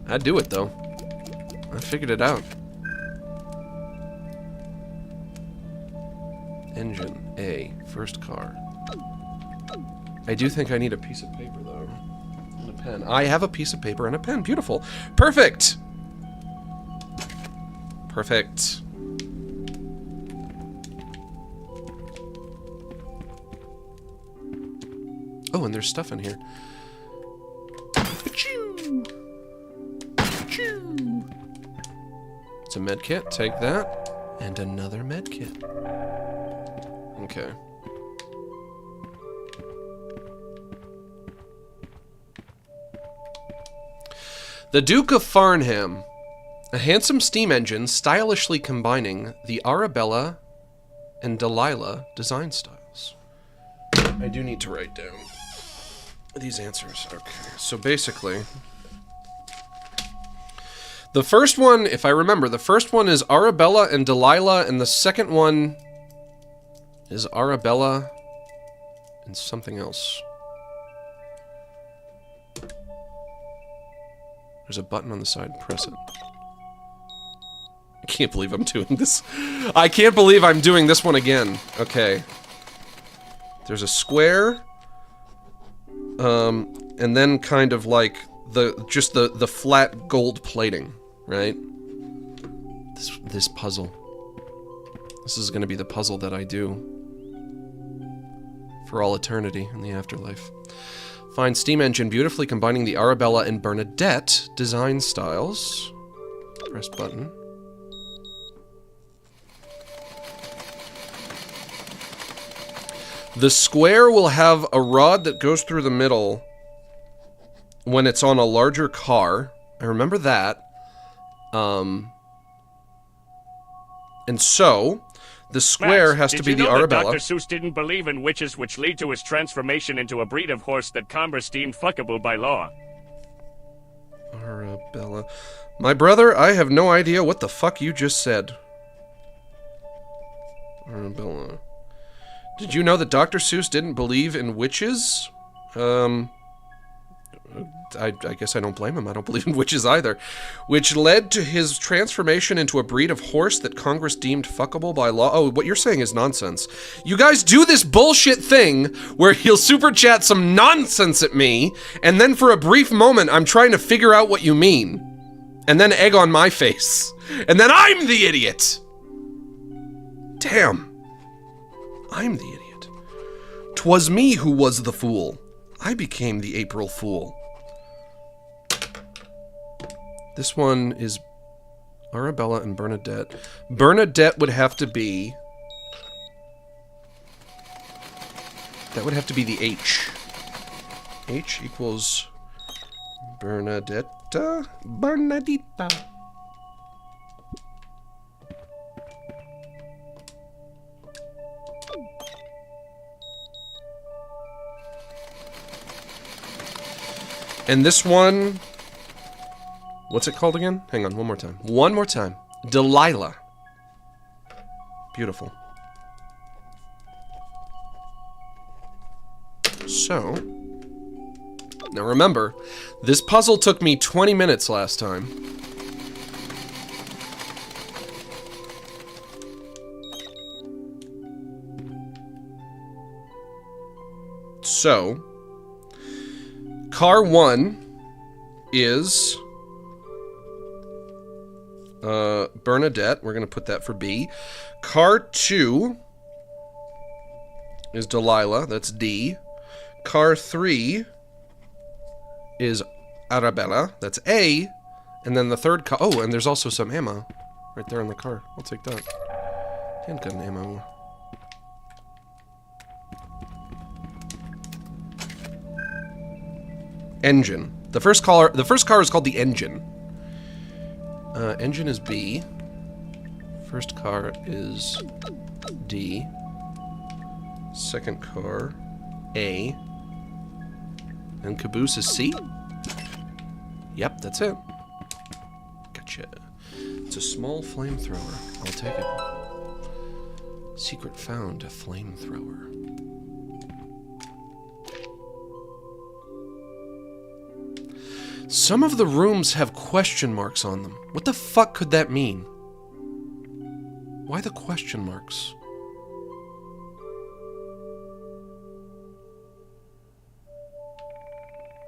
I'd do it though. I figured it out. Engine A, first car. I do think I need a piece of paper though. And a pen. I have a piece of paper and a pen. Beautiful. Perfect! Perfect. Oh, and there's stuff in here. It's a med kit. Take that. And another med kit. Okay. The Duke of Farnham. A handsome steam engine stylishly combining the Arabella and Delilah design styles. I do need to write down these answers. Okay, so basically... The first one, if I remember, the first one is Arabella and Delilah, and the second one is Arabella and something else. There's a button on the side, press it. I can't believe I'm doing this. I can't believe I'm doing this one again. Okay. There's a square. And then kind of like just the flat gold plating, right? This puzzle. This is gonna be the puzzle that I do for all eternity in the afterlife. Find steam engine beautifully combining the Arabella and Bernadette design styles. Press button. The square will have a rod that goes through the middle when it's on a larger car. I remember that. And so, the square Max, has to be the Did you know that Arabella. Dr. Seuss didn't believe in witches which lead to his transformation into a breed of horse that Congress deemed fuckable by law? Arabella. My brother, I have no idea what the fuck you just said. Arabella. Did you know that Dr. Seuss didn't believe in witches? I guess I don't blame him. I don't believe in witches either. Which led to his transformation into a breed of horse that Congress deemed fuckable by law. Oh, what you're saying is nonsense. You guys do this bullshit thing where he'll super chat some nonsense at me, and then for a brief moment I'm trying to figure out what you mean. And then egg on my face. And then I'm the idiot! Damn. I'm the idiot. 'Twas me who was the fool. I became the April Fool. This one is Arabella and Bernadette. Bernadette would have to be... That would have to be the H. H equals... Bernadetta? Bernadita. And this one... What's it called again? Hang on, one more time. One more time. Delilah. Beautiful. So... Now remember, this puzzle took me 20 minutes last time. So... Car 1 is Bernadette. We're going to put that for B. Car 2 is Delilah. That's D. Car 3 is Arabella. That's A. And then the third car... Oh, and there's also some ammo right there in the car. I'll take that. Handgun ammo. Engine. The first car is called the engine. Engine is B. First car is D. Second car, A. And caboose is C? Yep, that's it. Gotcha. It's a small flamethrower. I'll take it. Secret found, a flamethrower. Some of the rooms have question marks on them. What the fuck could that mean? Why the question marks?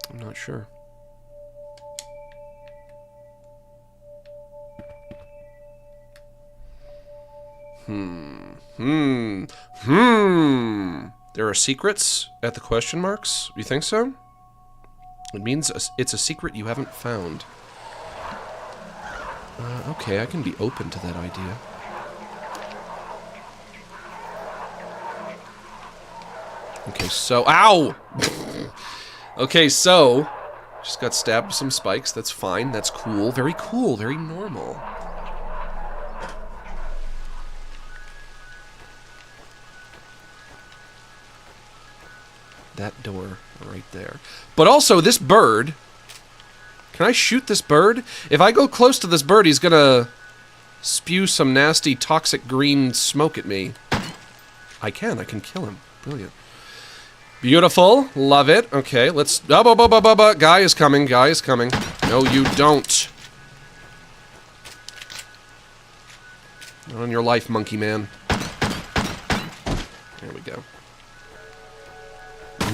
I'm not sure. There are secrets at the question marks? You think so? It means it's a secret you haven't found. Okay, I can be open to that idea. Okay, so... Ow! Okay, so... Just got stabbed with some spikes. That's fine. That's cool. Very cool. Very normal. That door right there. But also, this bird... Can I shoot this bird? If I go close to this bird, he's gonna spew some nasty, toxic green smoke at me. I can kill him. Brilliant. Beautiful. Love it. Okay, let's... Guy is coming. Guy is coming. No, you don't. Not on your life, monkey man. There we go.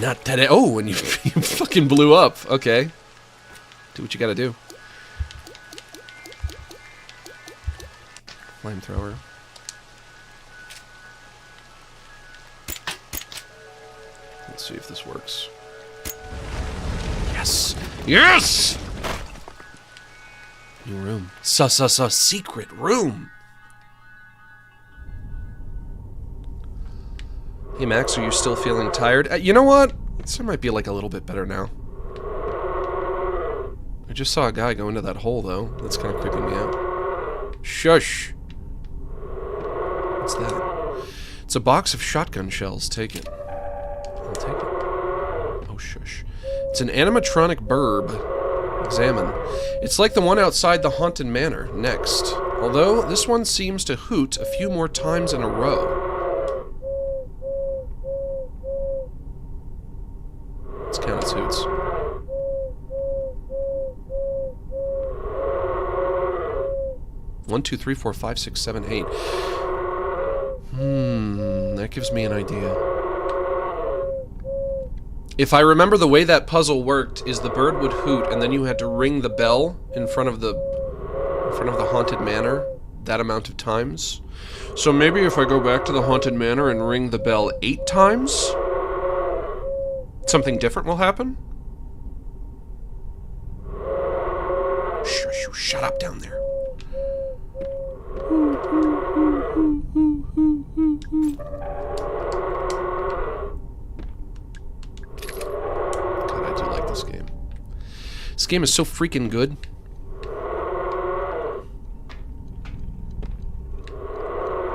Not today. Oh, and you fucking blew up. Okay. Do what you gotta do. Flamethrower. Let's see if this works. Yes! Yes! New room. Secret room! Hey Max, are you still feeling tired? You know what? This might be like a little bit better now. I just saw a guy go into that hole though. That's kind of creeping me out. Shush! What's that? It's a box of shotgun shells. Take it. I'll take it. Oh, shush. It's an animatronic burb. Examine. It's like the one outside the haunted manor. Next. Although, this one seems to hoot a few more times in a row. Let's count its hoots. One, two, three, four, five, six, seven, eight. That gives me an idea. If I remember the way that puzzle worked, is the bird would hoot, and then you had to ring the bell in front of the haunted manor that amount of times. So maybe if I go back to the haunted manor and ring the bell 8 times, something different will happen? Shush, you shut up down there. God, I do like this game. This game is so freaking good.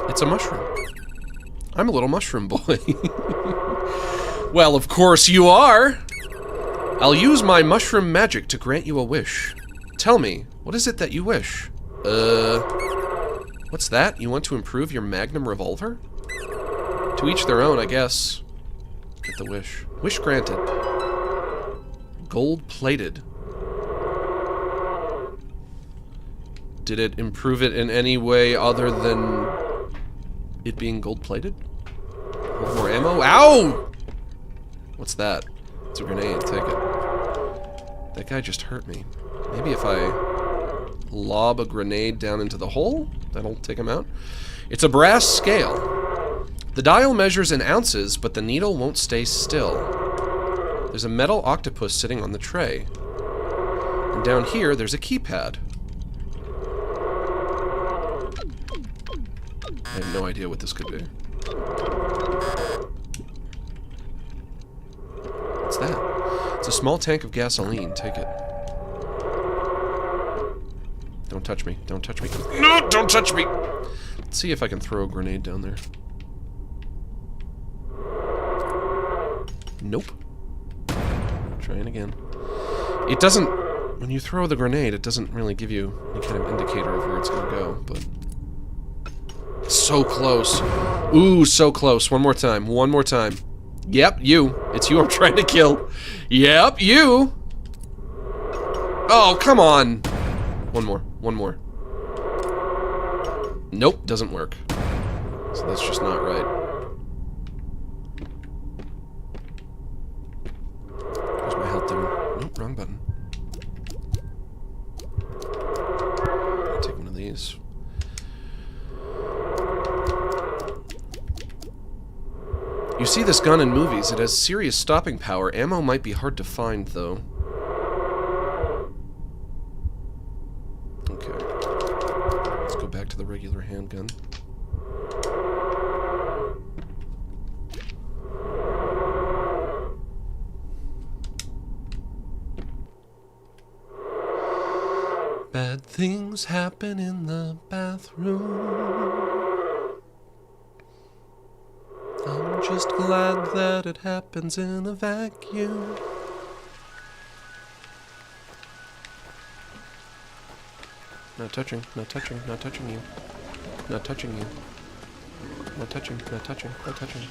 It's a mushroom. I'm a little mushroom boy. Well, of course you are! I'll use my mushroom magic to grant you a wish. Tell me, what is it that you wish? What's that? You want to improve your magnum revolver? To each their own, I guess. Get the wish. Wish granted. Gold-plated. Did it improve it in any way other than it being gold-plated? More ammo? Ow! What's that? It's a grenade. Take it. That guy just hurt me. Maybe if I lob a grenade down into the hole, that'll take him out. It's a brass scale. The dial measures in ounces, but the needle won't stay still. There's a metal octopus sitting on the tray. And down here, there's a keypad. I have no idea what this could be. What's that? It's a small tank of gasoline. Take it. Don't touch me. Don't touch me. No, don't touch me! Let's see if I can throw a grenade down there. Nope. Trying again. It doesn't... When you throw the grenade, it doesn't really give you any kind of indicator of where it's gonna go, but... So close. Ooh, so close. One more time. One more time. Yep, you. It's you I'm trying to kill. Yep, you! Oh, come on! One more. One more. Nope, doesn't work. So that's just not right. Where's my health doing? Nope, wrong button. I'll take one of these. You see this gun in movies. It has serious stopping power. Ammo might be hard to find, though. Okay. Let's go back to the regular handgun. Bad things happen in the bathroom. I'm just glad that it happens in a vacuum. Not touching, not touching, not touching you. Not touching you. Not touching, not touching, not touching.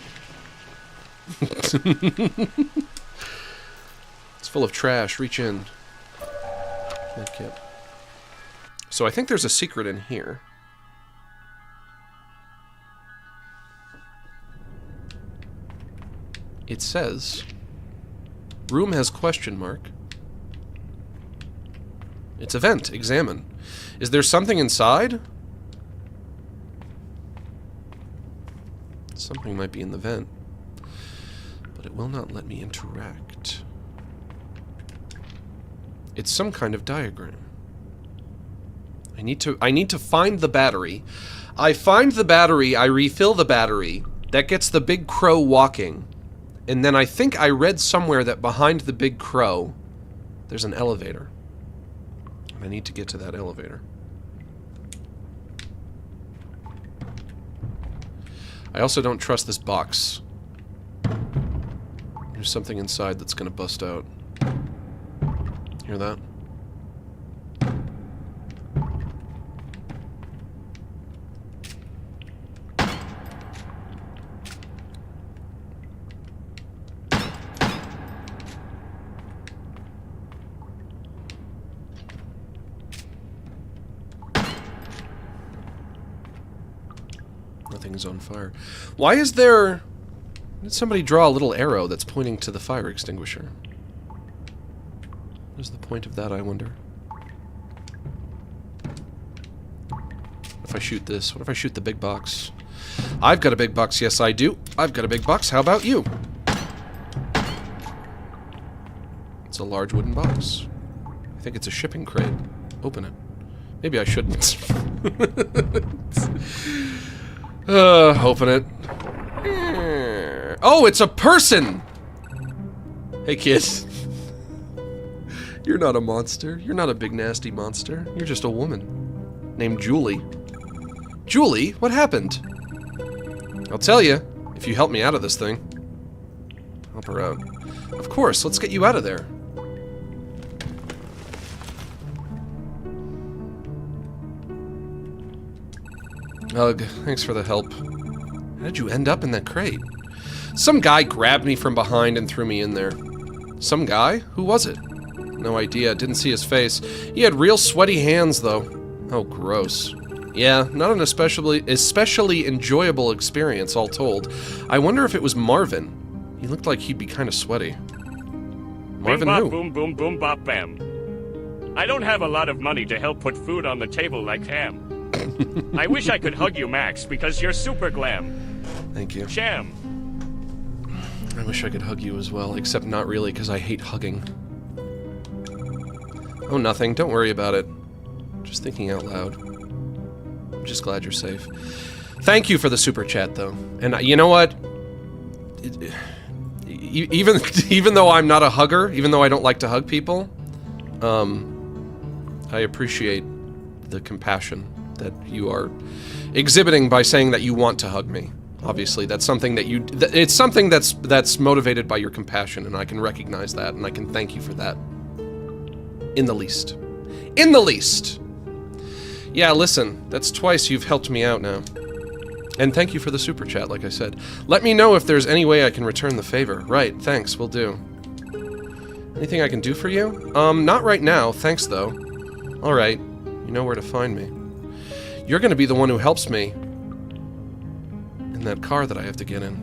It's full of trash, reach in. Okay. So I think there's a secret in here. It says, room has question mark. It's a vent, examine. Is there something inside? Something might be in the vent, but it will not let me interact. It's some kind of diagram. I need to find the battery. I find the battery, I refill the battery. That gets the big crow walking. And then I think I read somewhere that behind the big crow, there's an elevator. I need to get to that elevator. I also don't trust this box. There's something inside that's gonna bust out. Hear that? Nothing's on fire. Why is there... Did somebody draw a little arrow that's pointing to the fire extinguisher? What is the point of that, I wonder? What if I shoot this? What if I shoot the big box? I've got a big box, yes I do. I've got a big box, how about you? It's a large wooden box. I think it's a shipping crate. Open it. Maybe I shouldn't. Open it. Oh, it's a person! Hey, kid. You're not a monster. You're not a big, nasty monster. You're just a woman. Named Julie. Julie? What happened? I'll tell you, if you help me out of this thing. Help her out. Of course, let's get you out of there. Ugh, thanks for the help. How did you end up in that crate? Some guy grabbed me from behind and threw me in there. Some guy? Who was it? No idea, didn't see his face. He had real sweaty hands, though. Oh, gross. Yeah, not an especially enjoyable experience, all told. I wonder if it was Marvin. He looked like he'd be kind of sweaty. Marvin bing, bop, who? boom, boom, boom, bop, bam. I don't have a lot of money to help put food on the table like Ham. I wish I could hug you, Max, because you're super glam. Thank you. Sham. I wish I could hug you as well, except not really, because I hate hugging. Oh, nothing. Don't worry about it. Just thinking out loud. I'm just glad you're safe. Thank you for the super chat, though. And you know what? Even though I'm not a hugger, even though I don't like to hug people, I appreciate the compassion that you are exhibiting by saying that you want to hug me. Obviously, that's something that it's something that's motivated by your compassion, and I can recognize that, and I can thank you for that. In the least. In the least! Yeah, listen, that's twice you've helped me out now. And thank you for the super chat, like I said. Let me know if there's any way I can return the favor. Right, thanks, will do. Anything I can do for you? Not right now, thanks though. Alright, you know where to find me. You're gonna be the one who helps me in that car that I have to get in.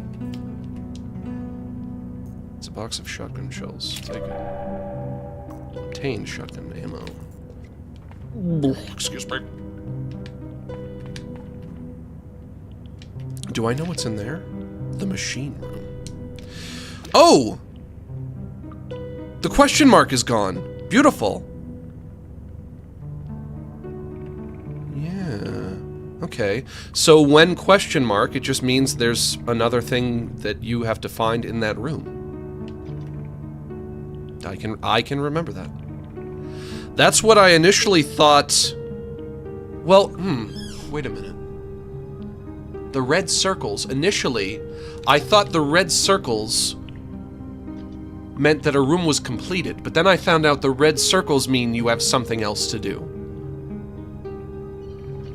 It's a box of shotgun shells. Take it. Obtain shotgun ammo. Excuse me. Do I know what's in there? The machine room. Oh! The question mark is gone. Beautiful. Yeah. Okay. So when question mark, it just means there's another thing that you have to find in that room. I can remember that. That's what I initially thought. Well, wait a minute. The red circles. Initially, I thought the red circles meant that a room was completed, but then I found out the red circles mean you have something else to do.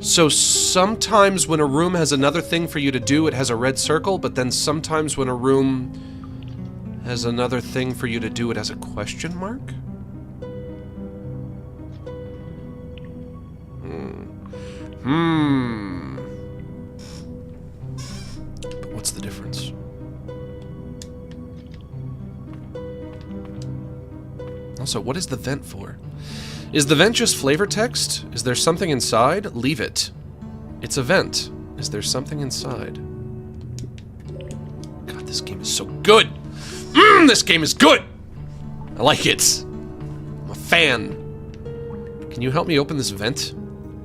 So sometimes when a room has another thing for you to do, it has a red circle, but then sometimes when a room has another thing for you to do, it has a question mark? But what's the difference? Also, what is the vent for? Is the vent just flavor text? Is there something inside? Leave it. It's a vent. Is there something inside? God, this game is so good! This game is good! I like it. I'm a fan. Can you help me open this vent?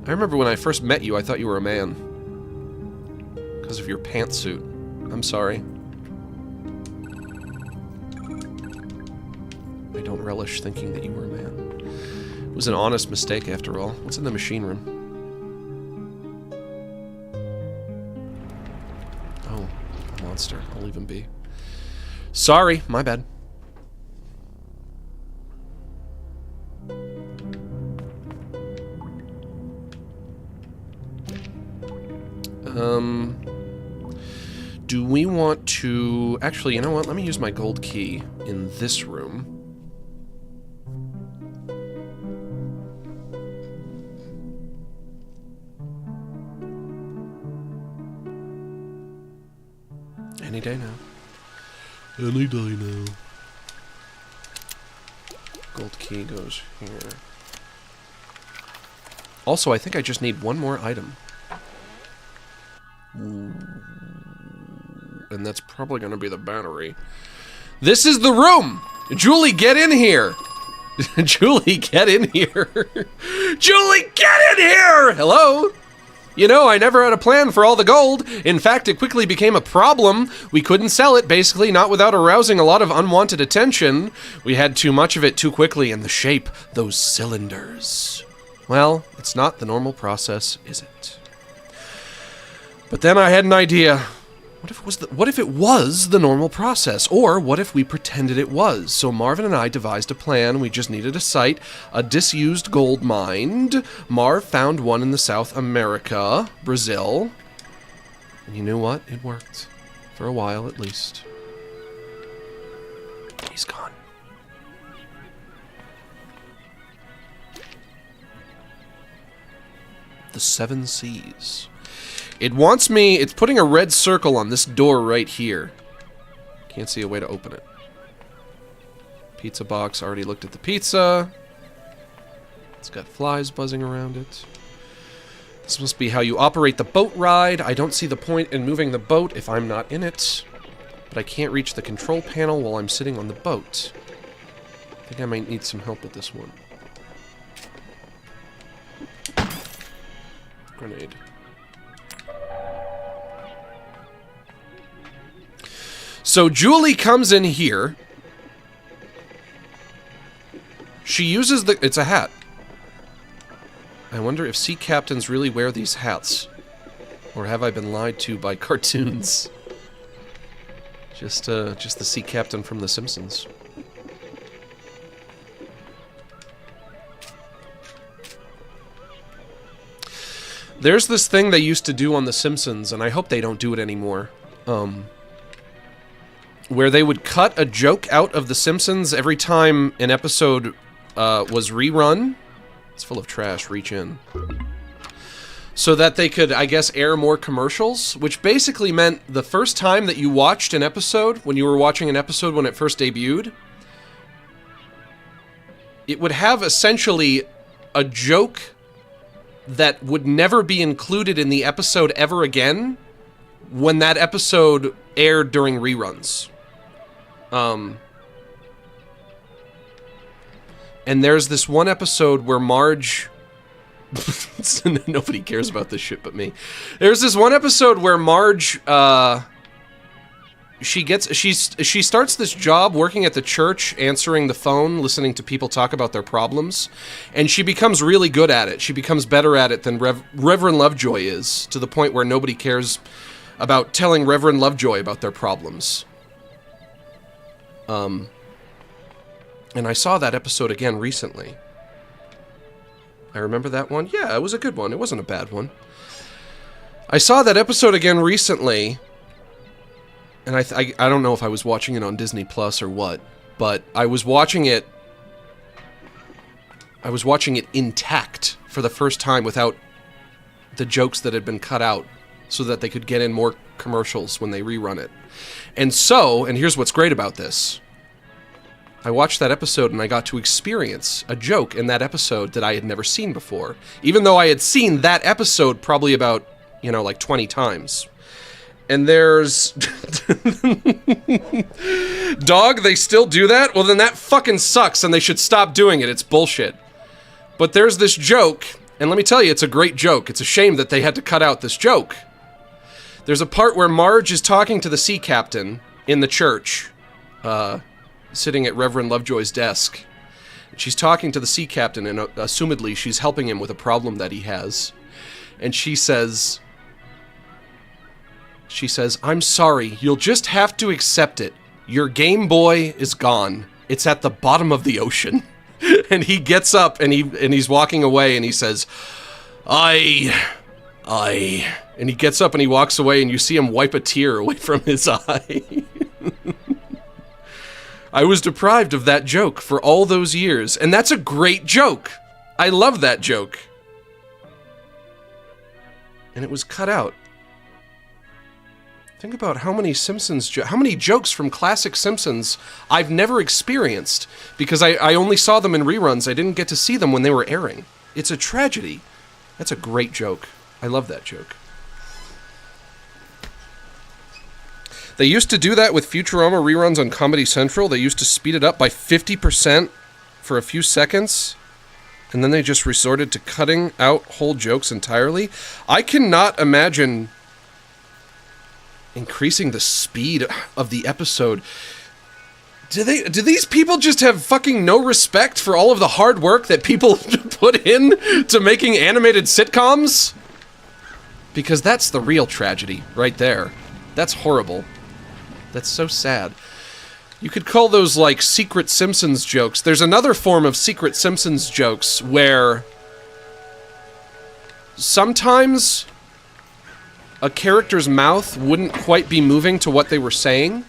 I remember when I first met you, I thought you were a man. Because of your pantsuit. I'm sorry. I don't relish thinking that you were a man. It was an honest mistake, after all. What's in the machine room? Oh, a monster. I'll leave him be. Sorry, my bad. Do we want to... Actually, you know what? Let me use my gold key in this room. Any day now. Any day now. Gold key goes here. Also, I think I just need one more item. And that's probably gonna be the battery. This is the room! Julie, get in here! Julie, get in here! Julie, get in here! Hello? You know, I never had a plan for all the gold. In fact, it quickly became a problem. We couldn't sell it, basically, not without arousing a lot of unwanted attention. We had too much of it too quickly, and the shape, those cylinders. Well, it's not the normal process, is it? But then I had an idea. What if it was the normal process? Or what if we pretended it was? So Marvin and I devised a plan. We just needed a site, a disused gold mine. Marv found one in the South America, Brazil. And you know what? It worked. For a while, at least. He's gone. The Seven Seas. It wants me... It's putting a red circle on this door right here. Can't see a way to open it. Pizza box. Already looked at the pizza. It's got flies buzzing around it. This must be how you operate the boat ride. I don't see the point in moving the boat if I'm not in it. But I can't reach the control panel while I'm sitting on the boat. I think I might need some help with this one. Grenade. So Julie comes in here. She uses the... It's a hat. I wonder if sea captains really wear these hats. Or have I been lied to by cartoons? Just the sea captain from The Simpsons. There's this thing they used to do on The Simpsons, and I hope they don't do it anymore. Where they would cut a joke out of The Simpsons every time an episode was rerun. It's full of trash, reach in. So that they could, I guess, air more commercials, which basically meant the first time that you watched an episode, when you were watching an episode when it first debuted, it would have essentially a joke that would never be included in the episode ever again when that episode aired during reruns. And there's this one episode where Marge... Nobody cares about this shit but me. There's this one episode where Marge, she starts this job working at the church, answering the phone, listening to people talk about their problems, and she becomes really good at it. She becomes better at it than Reverend Lovejoy is, to the point where nobody cares about telling Reverend Lovejoy about their problems. And I saw that episode again recently. I remember that one. Yeah, it was a good one. It wasn't a bad one. I saw that episode again recently, and I don't know if I was watching it on Disney Plus or what, but I was watching it intact for the first time without the jokes that had been cut out, so that they could get in more commercials when they rerun it. And here's what's great about this. I watched that episode and I got to experience a joke in that episode that I had never seen before. Even though I had seen that episode probably about, like 20 times. And there's... Dog, they still do that? Well, then that fucking sucks and they should stop doing it. It's bullshit. But there's this joke, and let me tell you, it's a great joke. It's a shame that they had to cut out this joke. There's a part where Marge is talking to the sea captain in the church, sitting at Reverend Lovejoy's desk. She's talking to the sea captain, and assumedly she's helping him with a problem that he has. And she says, "I'm sorry, you'll just have to accept it. Your Game Boy is gone. It's at the bottom of the ocean." And he gets up, and he's walking away, and he says, I... And he gets up and he walks away, and you see him wipe a tear away from his eye. I was deprived of that joke for all those years, and that's a great joke. I love that joke. And it was cut out. Think about how many how many jokes from classic Simpsons I've never experienced, because I only saw them in reruns. I didn't get to see them when they were airing. It's a tragedy. That's a great joke. I love that joke. They used to do that with Futurama reruns on Comedy Central. They used to speed it up by 50% for a few seconds, and then they just resorted to cutting out whole jokes entirely. I cannot imagine increasing the speed of the episode. Do these people just have fucking no respect for all of the hard work that people put in to making animated sitcoms? Because that's the real tragedy right there. That's horrible. That's so sad. You could call those like Secret Simpsons jokes. There's another form of Secret Simpsons jokes where sometimes a character's mouth wouldn't quite be moving to what they were saying.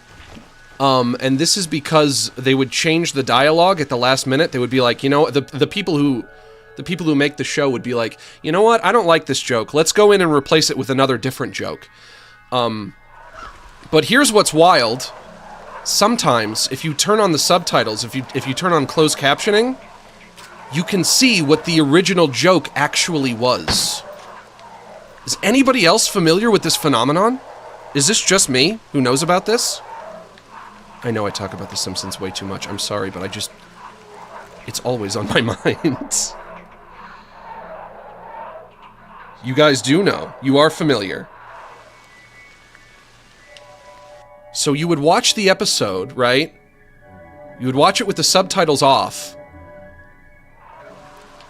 And this is because they would change the dialogue at the last minute. They would be like, the people who make the show would be like, you know what? I don't like this joke. Let's go in and replace it with another different joke. But here's what's wild. Sometimes, if you turn on the subtitles, if you turn on closed captioning, you can see what the original joke actually was. Is anybody else familiar with this phenomenon? Is this just me who knows about this? I know I talk about The Simpsons way too much. I'm sorry, but it's always on my mind. You guys do know. You are familiar. So you would watch the episode, right? You would watch it with the subtitles off.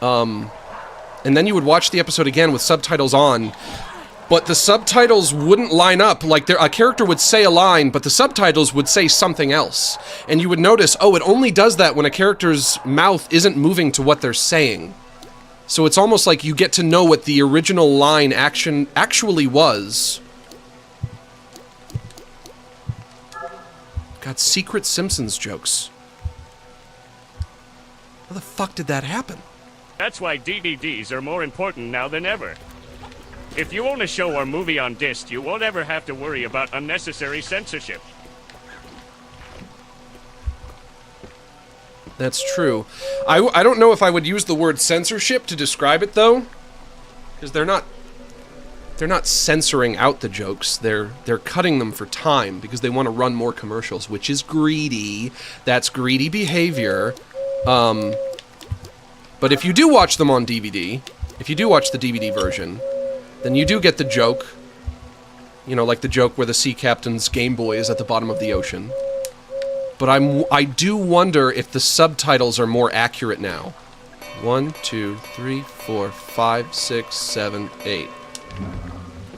And then you would watch the episode again with subtitles on. But the subtitles wouldn't line up. Like, a character would say a line, but the subtitles would say something else. And you would notice, oh, it only does that when a character's mouth isn't moving to what they're saying. So it's almost like you get to know what the original line actually was. God, secret Simpsons jokes. How the fuck did that happen? That's why DVDs are more important now than ever. If you own a show or movie on disc, you won't ever have to worry about unnecessary censorship. That's true. I don't know if I would use the word censorship to describe it, though. Because they're not censoring out the jokes. They're cutting them for time because they want to run more commercials, which is greedy. That's greedy behavior. But if you do watch them on DVD, if you do watch the DVD version, then you do get the joke. You know, like the joke where the sea captain's Game Boy is at the bottom of the ocean. But I do wonder if the subtitles are more accurate now. 1, 2, 3, 4, 5, 6, 7, 8.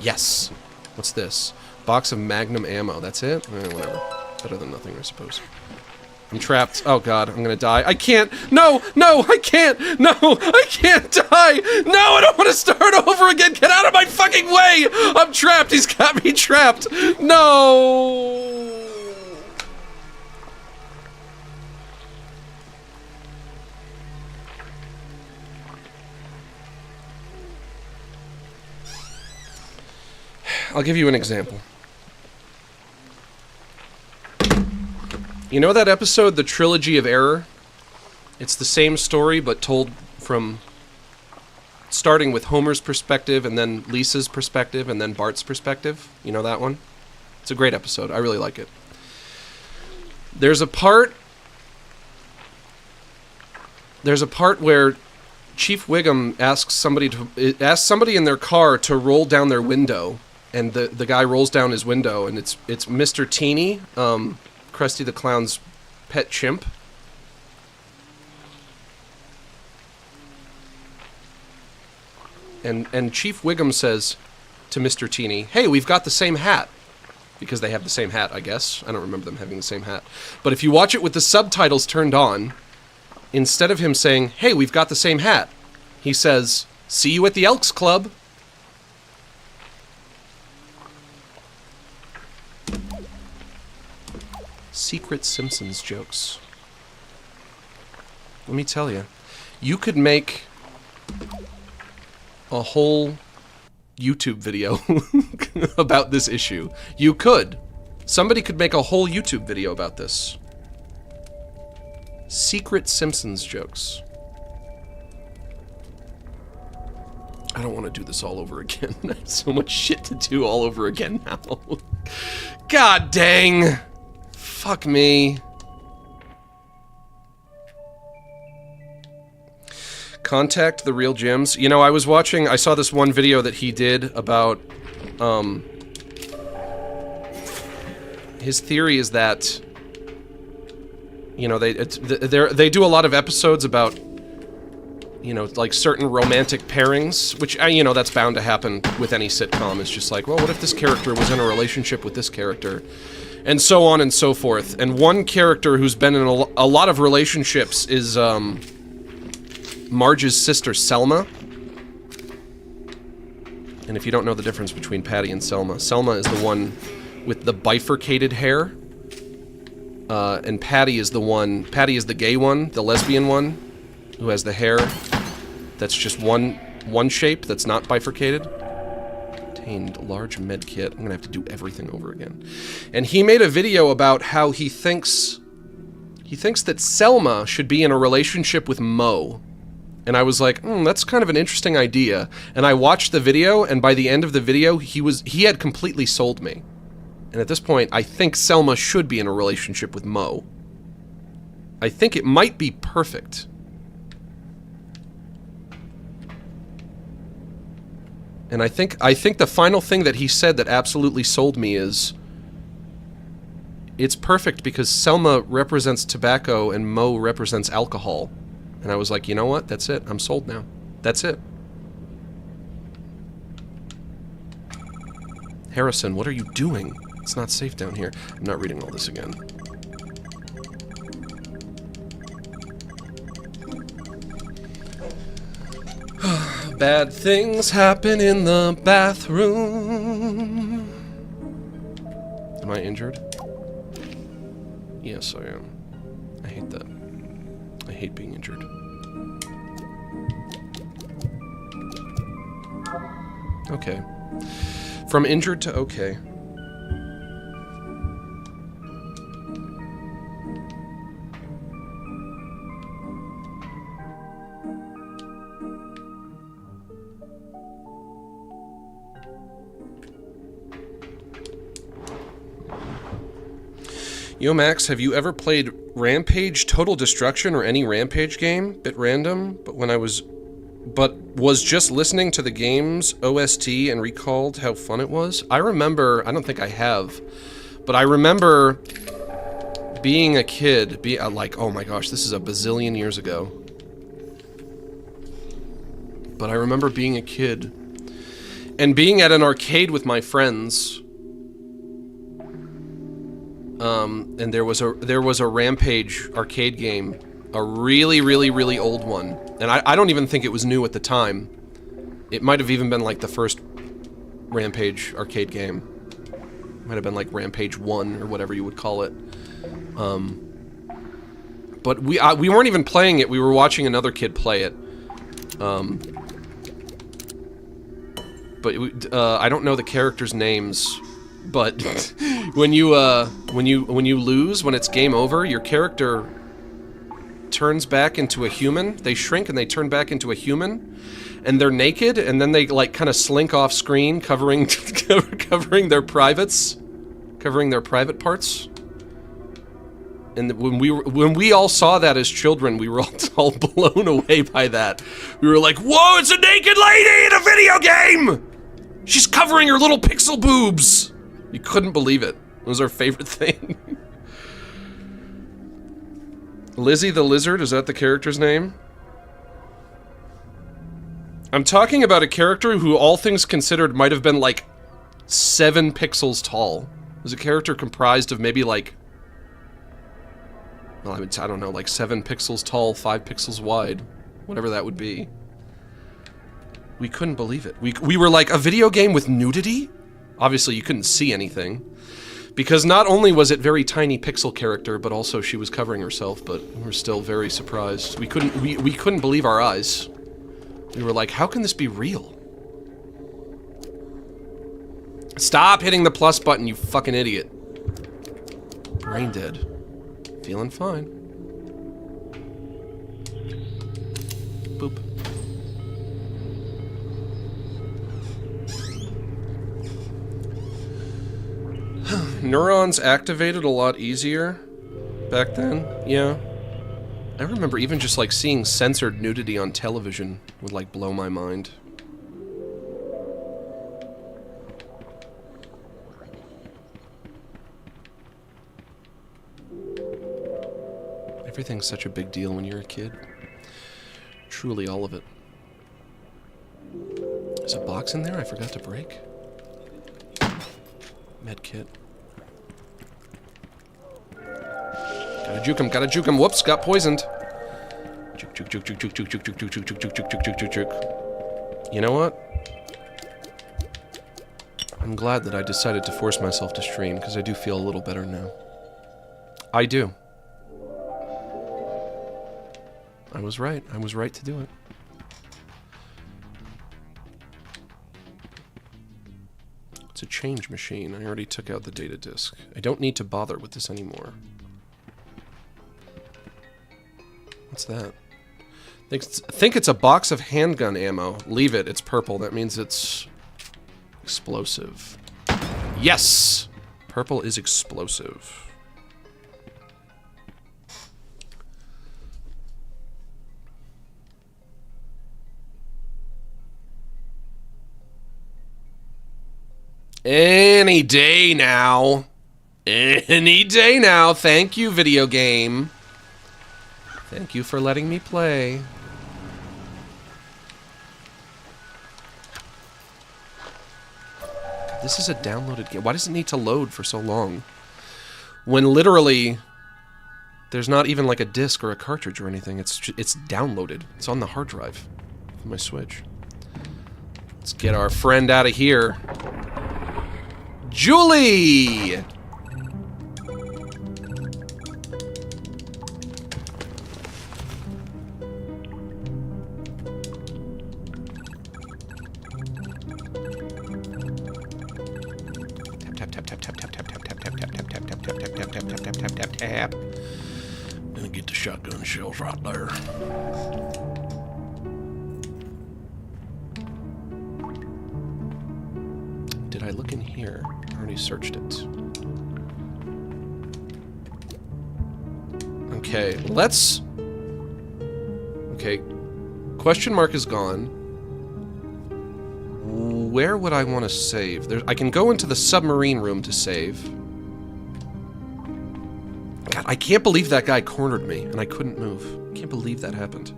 Yes. What's this? Box of Magnum ammo. That's it? Whatever. Better than nothing, I suppose. I'm trapped. Oh god, I'm gonna die. I can't! No! No! I can't! No! I can't die! No! I don't want to start over again! Get out of my fucking way! I'm trapped! He's got me trapped! No! I'll give you an example. You know that episode, The Trilogy of Error? It's the same story, but told from... starting with Homer's perspective, and then Lisa's perspective, and then Bart's perspective. You know that one? It's a great episode. I really like it. There's a part where Chief Wiggum asks somebody in their car to roll down their window, and the guy rolls down his window, and it's Mr. Teeny, Krusty the Clown's pet chimp. And Chief Wiggum says to Mr. Teeny, "Hey, we've got the same hat." Because they have the same hat, I guess. I don't remember them having the same hat. But if you watch it with the subtitles turned on, instead of him saying, "Hey, we've got the same hat," he says, "See you at the Elks Club." Secret Simpsons jokes. Let me tell you, you could make a whole YouTube video about this issue. You could. Somebody could make a whole YouTube video about this. Secret Simpsons jokes. I don't want to do this all over again. I have so much shit to do all over again now. God dang. Fuck me. Contact the Real Gyms. You know, I saw this one video that he did about, his theory is that, you know, they do a lot of episodes about, you know, like certain romantic pairings, which, you know, that's bound to happen with any sitcom. It's just like, well, what if this character was in a relationship with this character? And so on and so forth. And one character who's been in a lot of relationships is, Marge's sister, Selma. And if you don't know the difference between Patty and Selma, Selma is the one with the bifurcated hair. And Patty is the gay one, the lesbian one, who has the hair that's just one shape that's not bifurcated. Obtained large med kit. I'm gonna have to do everything over again. And he made a video about how he thinks that Selma should be in a relationship with Moe. And I was like, that's kind of an interesting idea. And I watched the video, and by the end of the video, he had completely sold me. And at this point, I think Selma should be in a relationship with Mo. I think it might be perfect. And I think the final thing that he said that absolutely sold me is, it's perfect because Selma represents tobacco and Mo represents alcohol. And I was like, you know what? That's it. I'm sold now. That's it. Harrison, what are you doing? It's not safe down here. I'm not reading all this again. Bad things happen in the bathroom. Am I injured? Yes, I am. I hate that. I hate being injured. Okay. From injured to okay. Yo, Max, have you ever played Rampage Total Destruction or any Rampage game? Bit random, but was just listening to the game's OST and recalled how fun it was. I remember, I don't think I have, but I remember being a kid, like, oh my gosh, this is a bazillion years ago. But I remember being a kid and being at an arcade with my friends. And there was a Rampage arcade game, a really, really, really old one. And I don't even think it was new at the time. It might have even been like the first Rampage arcade game. Might have been like Rampage 1 or whatever you would call it. But we weren't even playing it, we were watching another kid play it. But I don't know the characters' names. But when you lose, when it's game over, your character turns back into a human. They shrink and they turn back into a human, and they're naked, and then they like kind of slink off screen, covering their privates, covering their private parts. And when we all saw that as children, we were all blown away by that. We were like, "Whoa! It's a naked lady in a video game! She's covering her little pixel boobs." You couldn't believe it. It was our favorite thing. Lizzie the Lizard, is that the character's name? I'm talking about a character who, all things considered, might have been like 7 pixels tall. It was a character comprised of maybe like, well, I don't know, like 7 pixels tall, 5 pixels wide. Whatever that would be. We couldn't believe it. We were like, a video game with nudity? Obviously, you couldn't see anything, because not only was it very tiny pixel character, but also she was covering herself. But we're still very surprised. We couldn't believe our eyes. We were like, how can this be real? Stop hitting the plus button, you fucking idiot. Brain dead. Feeling fine. Boop. Neurons activated a lot easier back then, yeah. I remember even just like seeing censored nudity on television would like blow my mind. Everything's such a big deal when you're a kid. Truly all of it. There's a box in there I forgot to break. Med kit. Gotta juke him, whoops, got poisoned. Juke. You know what? I'm glad that I decided to force myself to stream, because I do feel a little better now. I do. I was right to do it. It's a change machine. I already took out the data disk. I don't need to bother with this anymore. What's that? Think it's a box of handgun ammo. Leave it. It's purple. That means it's explosive. Yes! Purple is explosive. Any day now. Any day now. Thank you, video game. Thank you for letting me play. God, this is a downloaded game. Why does it need to load for so long? When literally, there's not even like a disc or a cartridge or anything. It's downloaded. It's on the hard drive of my Switch. Let's get our friend out of here. Julie! Tap. Gonna get the shotgun shells right there. Did I look in here? I already searched it. Okay, let's... Okay, question mark is gone. Where would I want to save? I can go into the submarine room to save. God, I can't believe that guy cornered me and I couldn't move. I can't believe that happened.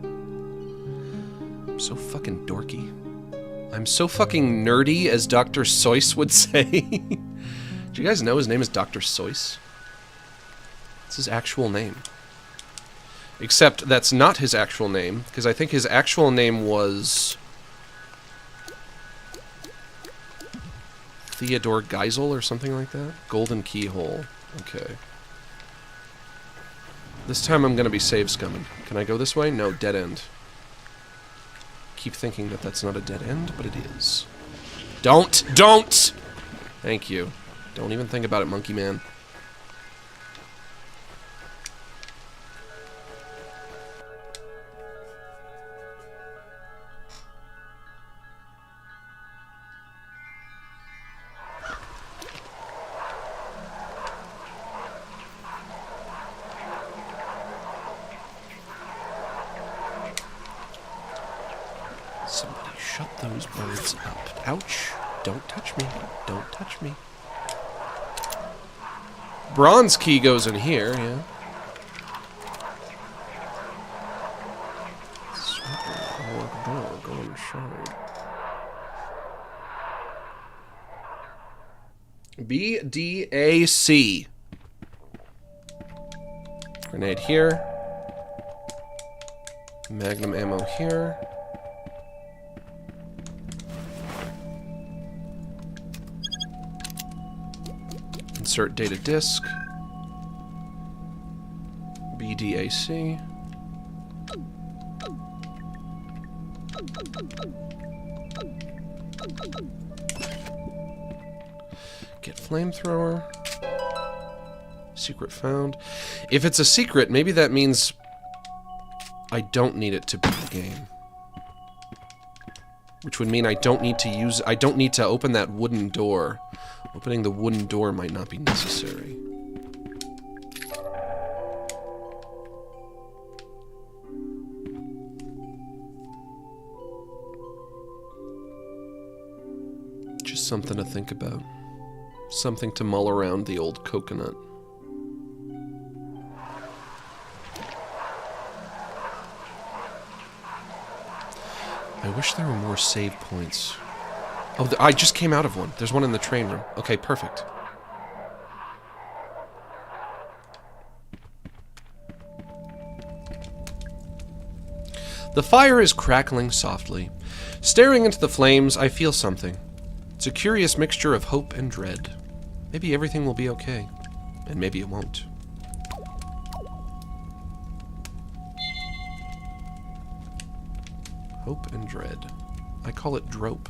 I'm so fucking dorky. I'm so fucking nerdy, as Dr. Seuss would say. Do you guys know his name is Dr. Seuss? It's his actual name. Except that's not his actual name, because I think his actual name was... Theodore Geisel or something like that? Golden Keyhole. Okay. This time I'm gonna be save scumming. Can I go this way? No, dead end. Keep thinking that that's not a dead end, but it is. Don't! Thank you. Don't even think about it, monkey man. Somebody shut those birds up. Ouch. Don't touch me. Don't touch me. Bronze key goes in here, yeah. Go inside. BDAC. Grenade here. Magnum ammo here. Insert data disk. BDAC. Get flamethrower. Secret found. If it's a secret, maybe that means I don't need it to beat the game. Which would mean I don't need to open that wooden door. Opening the wooden door might not be necessary. Just something to think about. Something to mull around the old coconut. I wish there were more save points. Oh, I just came out of one. There's one in the train room. Okay, perfect. The fire is crackling softly. Staring into the flames, I feel something. It's a curious mixture of hope and dread. Maybe everything will be okay, and maybe it won't. Hope and dread. I call it drope.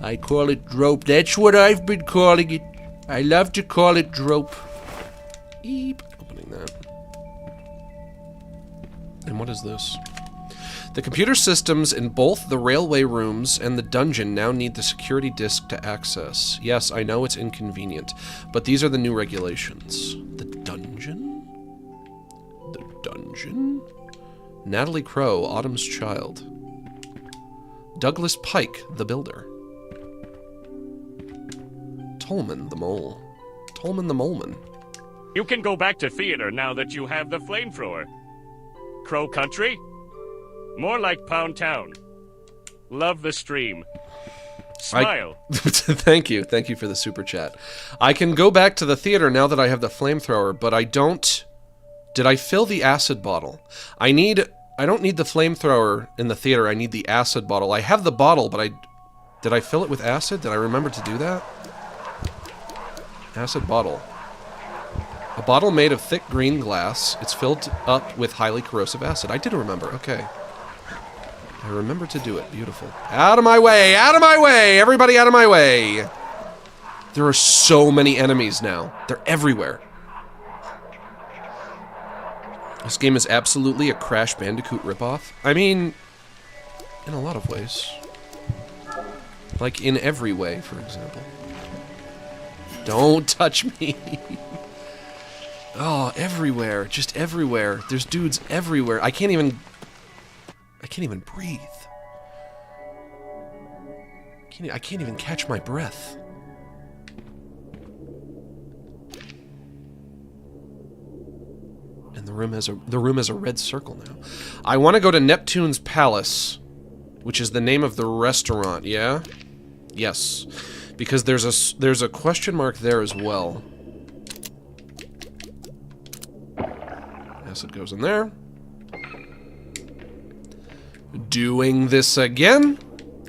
I call it drope. That's what I've been calling it. I love to call it drope. Eep. Opening that. And what is this? The computer systems in both the railway rooms and the dungeon now need the security disk to access. Yes, I know it's inconvenient, but these are the new regulations. The dungeon? The dungeon? Natalie Crow, Autumn's Child. Douglas Pike, the Builder. Tolman the Mole. Tolman the Moleman. You can go back to theater now that you have the flamethrower. Crow Country? More like Pound Town. Love the stream. Smile. Thank you. Thank you for the super chat. I can go back to the theater now that I have the flamethrower, but I don't... Did I fill the acid bottle? I don't need the flamethrower in the theater. I need the acid bottle. I have the bottle, but did I fill it with acid? Did I remember to do that? Acid bottle. A bottle made of thick green glass. It's filled up with highly corrosive acid. I did remember. Okay. I remember to do it. Beautiful. Out of my way! Out of my way! Everybody out of my way! There are so many enemies now. They're everywhere. This game is absolutely a Crash Bandicoot ripoff. I mean, in a lot of ways. Like in every way, for example. Don't touch me! Oh, everywhere. Just everywhere. There's dudes everywhere. I can't even breathe. I can't even catch my breath. And the room has a red circle now. I want to go to Neptune's Palace, which is the name of the restaurant. Yeah? Yes. Because there's a question mark there as well. Acid goes in there. Doing this again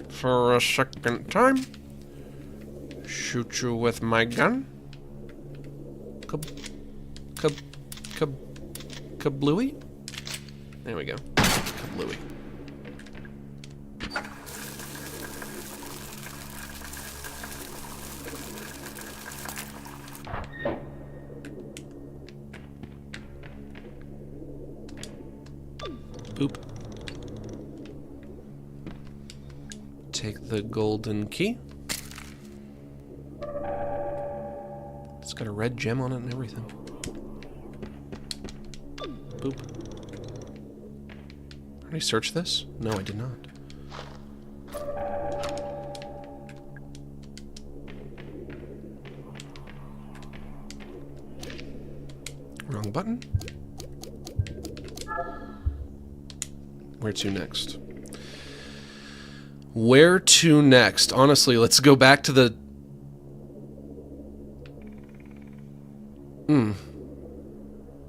for a second time. Shoot you with my gun. Kablooey? There we go. Kablooey. Boop. Take the golden key. It's got a red gem on it and everything. Boop. Did I search this? No, I did not. Wrong button. Where to next? Where to next? Honestly, let's go back to the...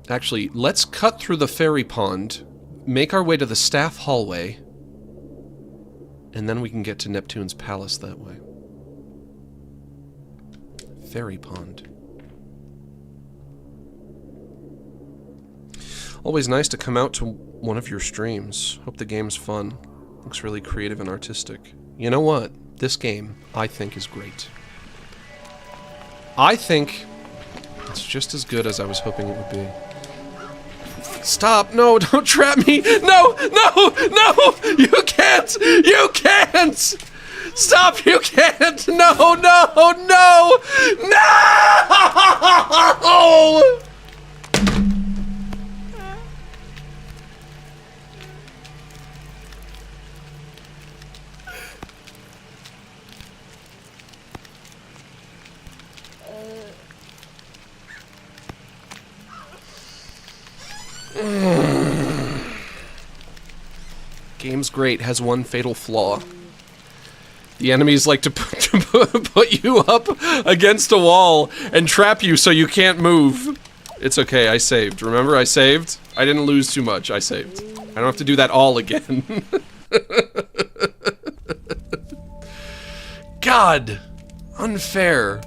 Actually, let's cut through the fairy pond, make our way to the staff hallway, and then we can get to Neptune's palace that way. Fairy pond. Always nice to come out to one of your streams. Hope the game's fun. Looks really creative and artistic. You know what? This game, I think, is great. I think it's just as good as I was hoping it would be. Stop! No, don't trap me! No! No! No! You can't! You can't! Stop! You can't! No! No! No! No! Game's great, has one fatal flaw. The enemies like to put you up against a wall and trap you so you can't move. It's okay, I saved. Remember, I saved? I didn't lose too much, I saved. I don't have to do that all again. God! Unfair.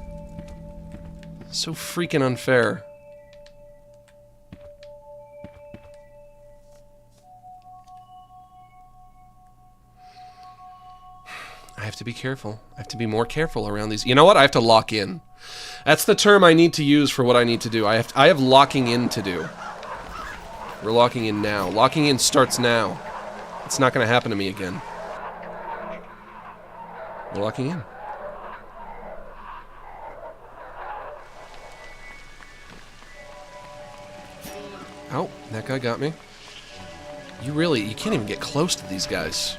So freaking unfair. I have to be careful. I have to be more careful around these. You know what? I have to lock in. That's the term I need to use for what I need to do. I have locking in to do. We're locking in now. Locking in starts now. It's not going to happen to me again. We're locking in. Oh, that guy got me. You can't even get close to these guys.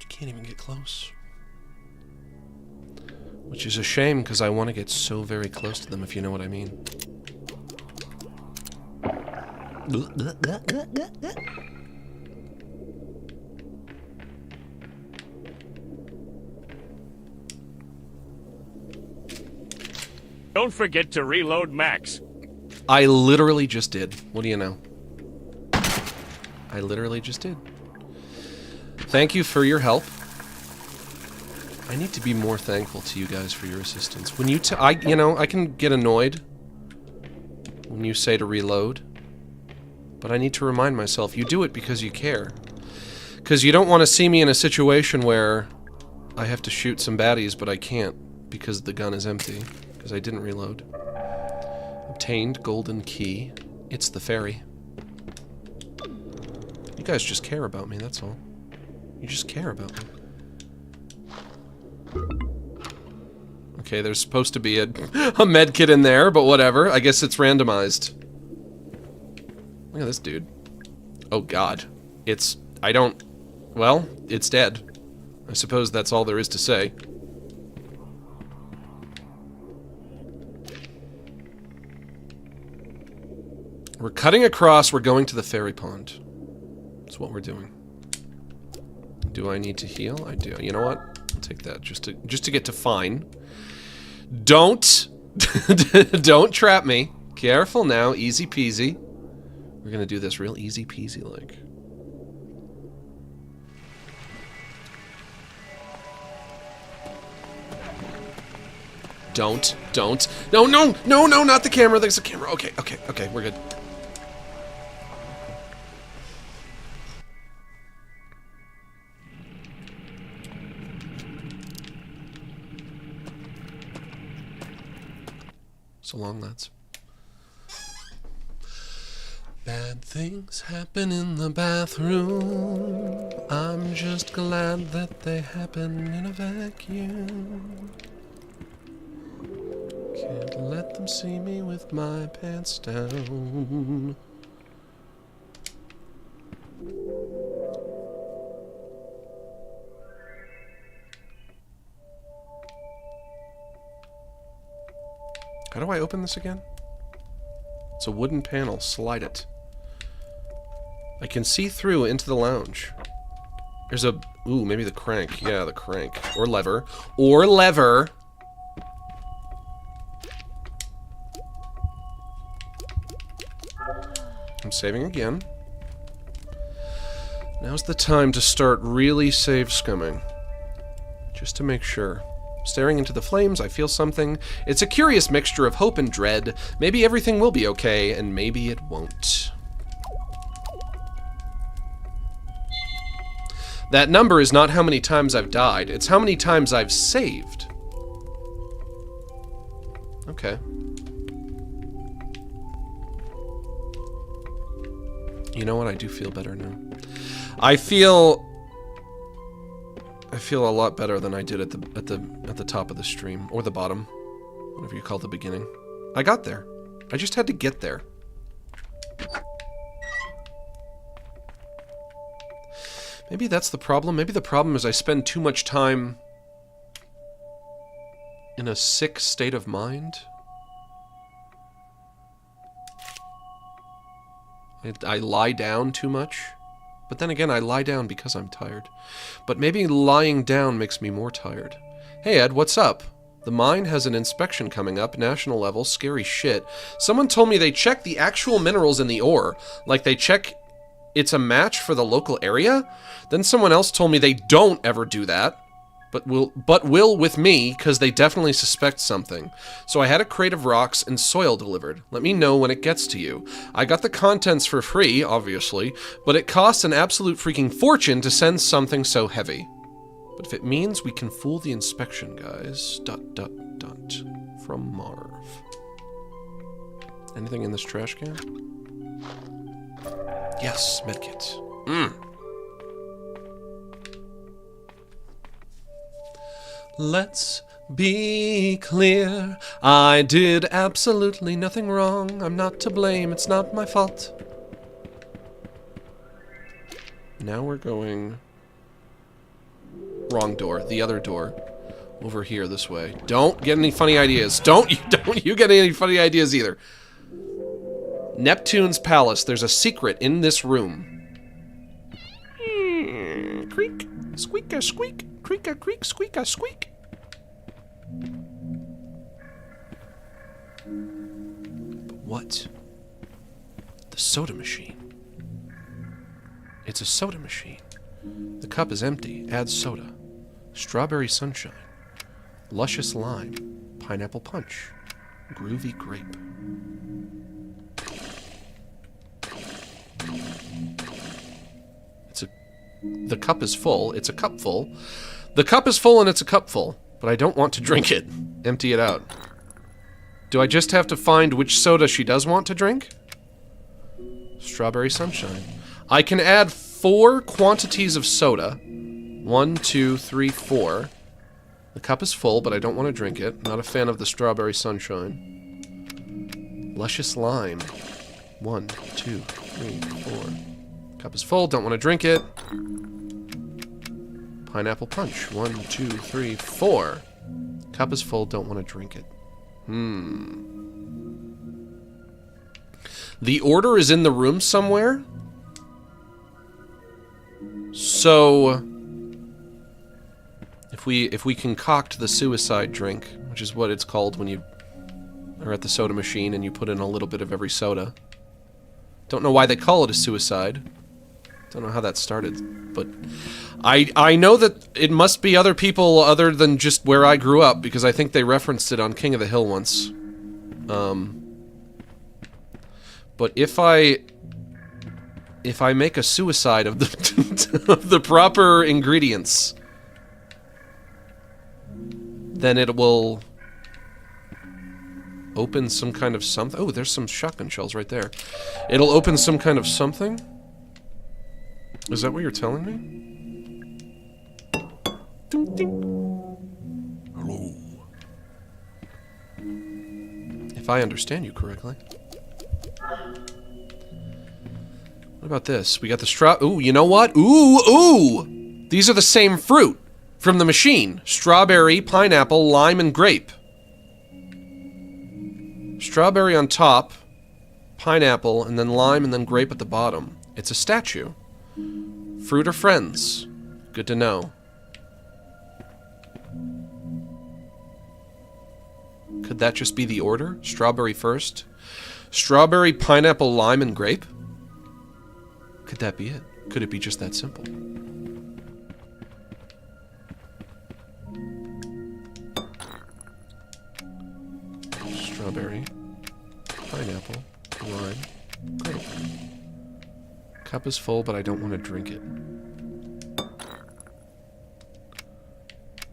You can't even get close. Which is a shame, because I want to get so very close to them, if you know what I mean. Don't forget to reload Max. I literally just did. What do you know? I literally just did. Thank you for your help. I need to be more thankful to you guys for your assistance. When you I can get annoyed when you say to reload, but I need to remind myself you do it because you care. Because you don't want to see me in a situation where I have to shoot some baddies, but I can't because the gun is empty. Because I didn't reload. Obtained golden key. It's the ferry. You guys just care about me, that's all. You just care about me. Okay, there's supposed to be a med kit in there, but whatever. I guess it's randomized. Look at this dude. Oh god. Well, it's dead. I suppose that's all there is to say. We're cutting across, we're going to the fairy pond. That's what we're doing. Do I need to heal? I do. You know what? I'll take that just to get to fine. Don't don't trap me. Careful now, easy peasy. We're gonna do this real easy peasy like. Don't. No, not the camera. There's a camera. Okay, we're good. So long, lads. Bad things happen in the bathroom. I'm just glad that they happen in a vacuum. Can't let them see me with my pants down. How do I open this again? It's a wooden panel. Slide it. I can see through into the lounge. There's a... Ooh, maybe the crank. Yeah, the crank. Or lever. Or lever! I'm saving again. Now's the time to start really save scumming. Just to make sure. Staring into the flames, I feel something. It's a curious mixture of hope and dread. Maybe everything will be okay, and maybe it won't. That number is not how many times I've died, it's how many times I've saved. Okay. You know what? I do feel better now. I feel a lot better than I did at the top of the stream, or the bottom, whatever you call the beginning. I got there. I just had to get there. Maybe that's the problem. Maybe the problem is I spend too much time in a sick state of mind. I lie down too much. But then again, I lie down because I'm tired. But maybe lying down makes me more tired. Hey Ed, what's up? The mine has an inspection coming up, national level, scary shit. Someone told me they check the actual minerals in the ore. Like they check it's a match for the local area? Then someone else told me they don't ever do that. But will with me, because they definitely suspect something. So I had a crate of rocks and soil delivered. Let me know when it gets to you. I got the contents for free, obviously, but it costs an absolute freaking fortune to send something so heavy. But if it means we can fool the inspection guys... ... from Marv. Anything in this trash can? Yes, medkit. Let's be clear. I did absolutely nothing wrong. I'm not to blame. It's not my fault. Now we're going... Wrong door. The other door. Over here, this way. Don't get any funny ideas. Don't you get any funny ideas either. Neptune's palace. There's a secret in this room. Creak. Squeak a squeak. Creak a creak. Squeak a squeak. But what? The soda machine. It's a soda machine. The cup is empty. Add soda. Strawberry sunshine. Luscious lime. Pineapple punch. Groovy grape. The cup is full. It's a cup full. The cup is full and it's a cup full. But I don't want to drink it. Empty it out. Do I just have to find which soda she does want to drink? Strawberry sunshine. I can add 4 quantities of soda. 1, 2, 3, 4. The cup is full, but I don't want to drink it. Not a fan of the strawberry sunshine. Luscious lime. 1, 2, 3, 4. Cup is full, don't want to drink it. Pineapple punch. 1, 2, 3, 4. Cup is full, don't want to drink it. The order is in the room somewhere. So if we concoct the suicide drink, which is what it's called when you are at the soda machine and you put in a little bit of every soda. Don't know why they call it a suicide. Don't know how that started, but I know that it must be other people other than just where I grew up, because I think they referenced it on King of the Hill once. But if I make a suicide of the of the proper ingredients, then it will open some kind of something. Oh, there's some shotgun shells right there. It'll open some kind of something. Is that what you're telling me? Ding, ding. Hello. If I understand you correctly. What about this? We got the straw. Ooh, you know what? Ooh! These are the same fruit from the machine. Strawberry, pineapple, lime, and grape. Strawberry on top, pineapple, and then lime, and then grape at the bottom. It's a statue. Fruit are friends. Good to know. Could that just be the order? Strawberry first? Strawberry, pineapple, lime, and grape? Could that be it? Could it be just that simple? Strawberry, pineapple, lime, grape. Cup is full, but I don't want to drink it.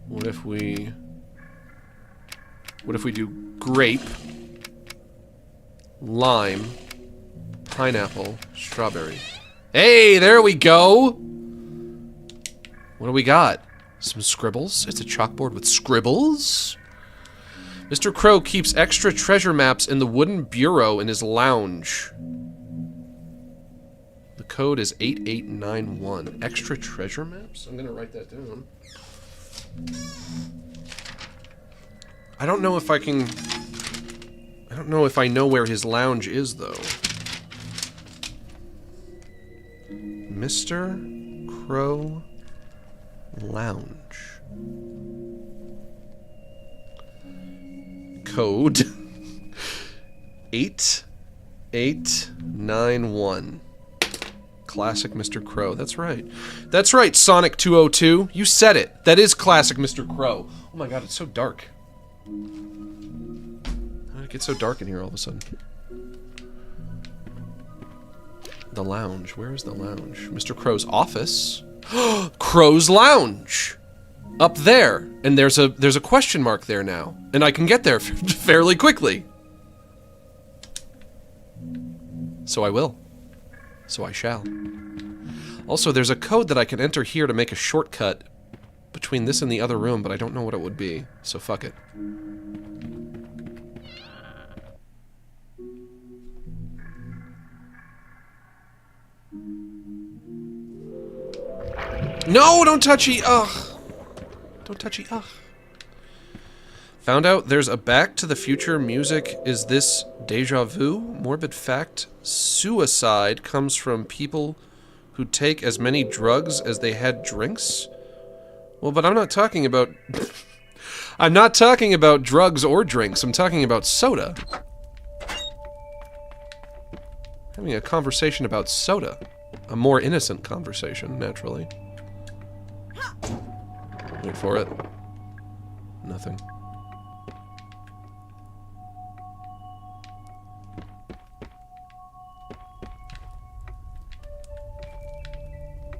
What if we do grape, lime, pineapple, strawberry? Hey, there we go! What do we got? Some scribbles? It's a chalkboard with scribbles? Mr. Crow keeps extra treasure maps in the wooden bureau in his lounge. The code is 8891. Extra treasure maps? I'm gonna write that down. I don't know if I can... I don't know if I know where his lounge is, though. Mr. Crow Lounge. Code 8891. Classic Mr. Crow. That's right. That's right, Sonic 202. You said it. That is classic Mr. Crow. Oh my god, it's so dark. How did it get so dark in here all of a sudden? The lounge. Where is the lounge? Mr. Crow's office. Crow's Lounge! Up there, and there's a question mark there now, and I can get there fairly quickly. So I will. So I shall. Also, there's a code that I can enter here to make a shortcut between this and the other room, but I don't know what it would be, so fuck it. No, don't touchy, ugh. Don't touchy, ugh. Found out there's a Back to the Future music. Is this deja vu? Morbid fact. Suicide comes from people who take as many drugs as they had drinks? Well, but I'm not talking about... I'm not talking about drugs or drinks. I'm talking about soda. Having a conversation about soda. A more innocent conversation, naturally. Wait for it. Nothing.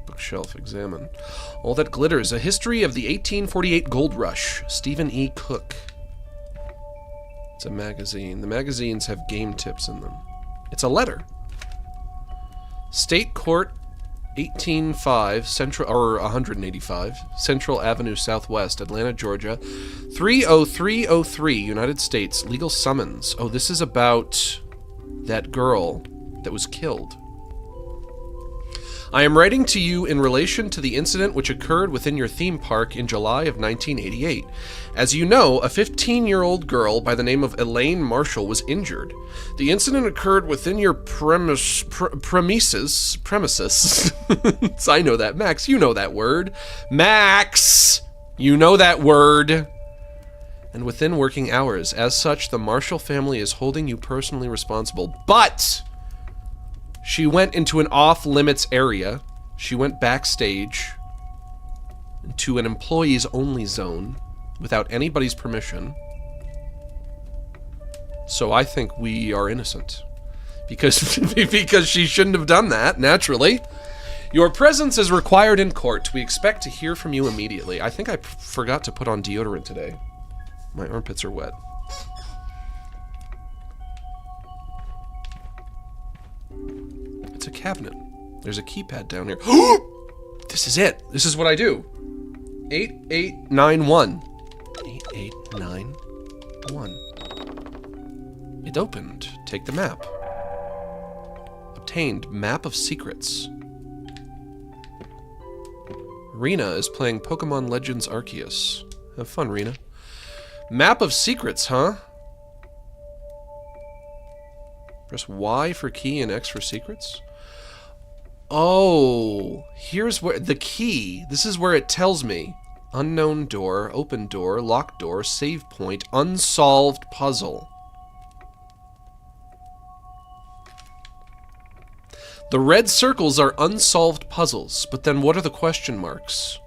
Bookshelf examine. All That Glitters, A History of the 1848 Gold Rush. Stephen E. Cook. It's a magazine. The magazines have game tips in them. It's a letter. State Court 185 Central, or 185 Central Avenue Southwest, Atlanta, Georgia. 30303, United States. Legal summons. Oh, this is about that girl that was killed. I am writing to you in relation to the incident which occurred within your theme park in July of 1988. As you know, a 15-year-old girl by the name of Elaine Marshall was injured. The incident occurred within your premises. I know that. Max, you know that word. Max! You know that word. And within working hours. As such, the Marshall family is holding you personally responsible. But she went into an off-limits area. She went backstage to an employees-only zone without anybody's permission. So I think we are innocent. Because she shouldn't have done that, naturally. Your presence is required in court. We expect to hear from you immediately. I think I forgot to put on deodorant today. My armpits are wet. It's a cabinet. There's a keypad down here. This is it. This is what I do. 8891. 8891. It opened. Take the map. Obtained map of secrets. Rena is playing Pokemon Legends Arceus. Have fun, Rena. Map of secrets, huh? Press Y for key and X for secrets. Oh, here's where the key. This is where it tells me. Unknown door, open door, locked door, save point, unsolved puzzle. The red circles are unsolved puzzles, but then what are the question marks?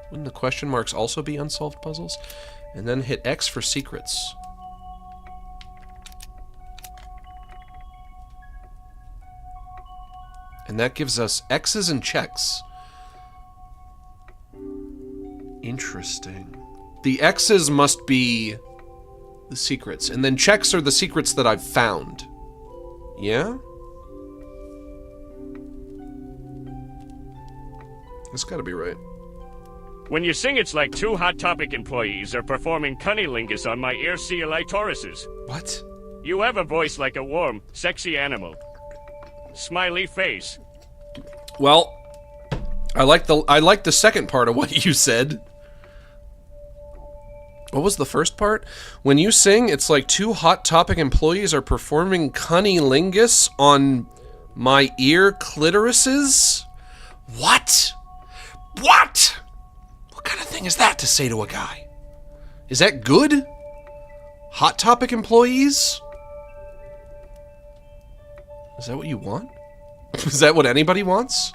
Wouldn't the question marks also be unsolved puzzles? And then hit X for secrets. And that gives us X's and checks. Interesting. The X's must be the secrets, and then checks are the secrets that I've found. Yeah? That's gotta be right. When you sing, it's like two Hot Topic employees are performing cunnilingus on my ear Ceolitoruses. What? You have a voice like a warm, sexy animal. Smiley face. Well, I like the second part of what you said. What was the first part? When you sing, it's like two Hot Topic employees are performing cunnilingus on my ear clitorises? What? What? What kind of thing is that to say to a guy? Is that good? Hot Topic employees? Is that what you want? Is that what anybody wants?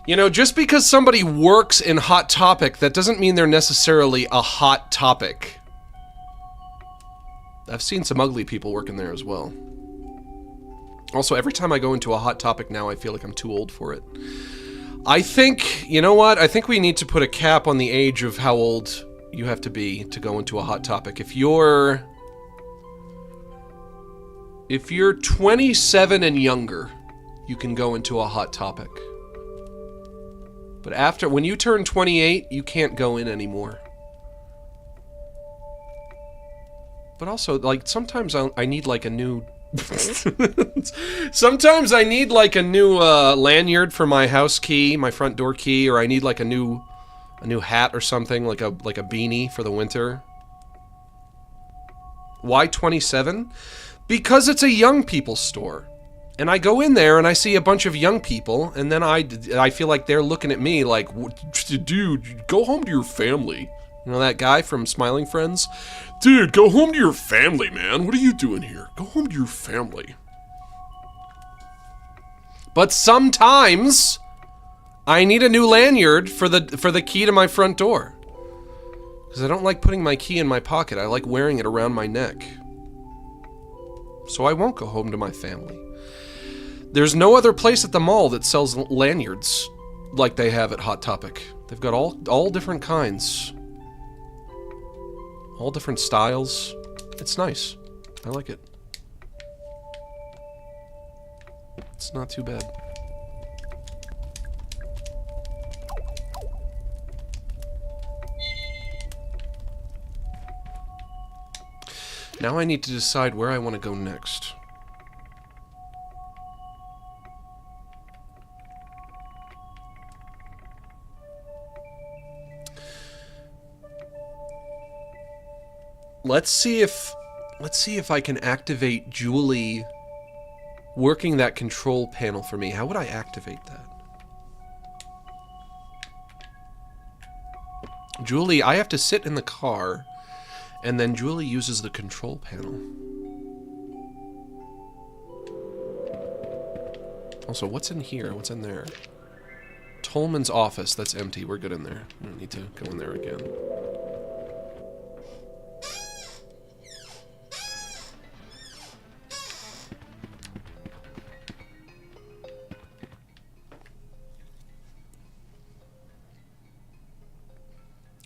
You know, just because somebody works in Hot Topic, that doesn't mean they're necessarily a hot topic. I've seen some ugly people working there as well. Also, every time I go into a Hot Topic now, I feel like I'm too old for it. I think, you know what? I think we need to put a cap on the age of how old you have to be to go into a Hot Topic. If you're 27 and younger, you can go into a Hot Topic. But when you turn 28, you can't go in anymore. But also, like, sometimes I need, like, a new... Sometimes I need, like, a new lanyard for my house key, my front door key, or I need, like, a new hat or something, like a beanie for the winter. Why 27? Because it's a young people's store. And I go in there and I see a bunch of young people, and then I feel like they're looking at me like, dude, go home to your family. You know that guy from Smiling Friends? Dude, go home to your family, man. What are you doing here? Go home to your family. But sometimes I need a new lanyard for the key to my front door. Because I don't like putting my key in my pocket. I like wearing it around my neck. So I won't go home to my family. There's no other place at the mall that sells lanyards like they have at Hot Topic. They've got all different kinds. All different styles. It's nice. I like it. It's not too bad. Now I need to decide where I want to go next. Let's see if I can activate Julie working that control panel for me. How would I activate that? Julie, I have to sit in the car, and then Julie uses the control panel. Also, what's in here? What's in there? Tolman's office. That's empty. We're good in there. We don't need to go in there again.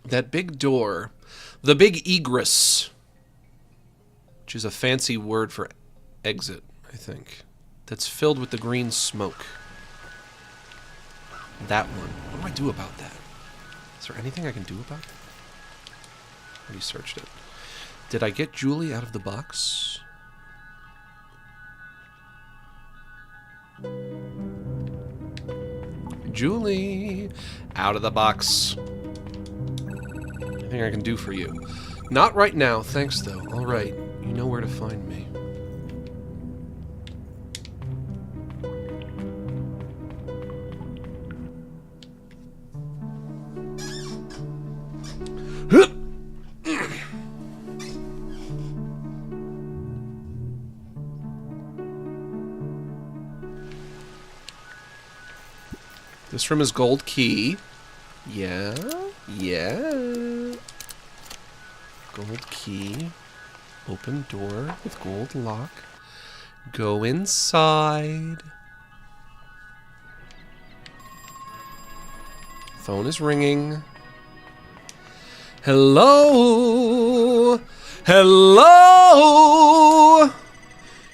That big door, the big egress, which is a fancy word for exit, I think, that's filled with the green smoke. That one. What do I do about that? Is there anything I can do about it? I already searched it. Did I get Julie out of the box? Julie, out of the box. Anything I can do for you? Not right now, thanks though. Alright, you know where to find me. This room is gold key. Yeah. Gold key. Open door with gold lock. Go inside. Phone is ringing. Hello? Hello?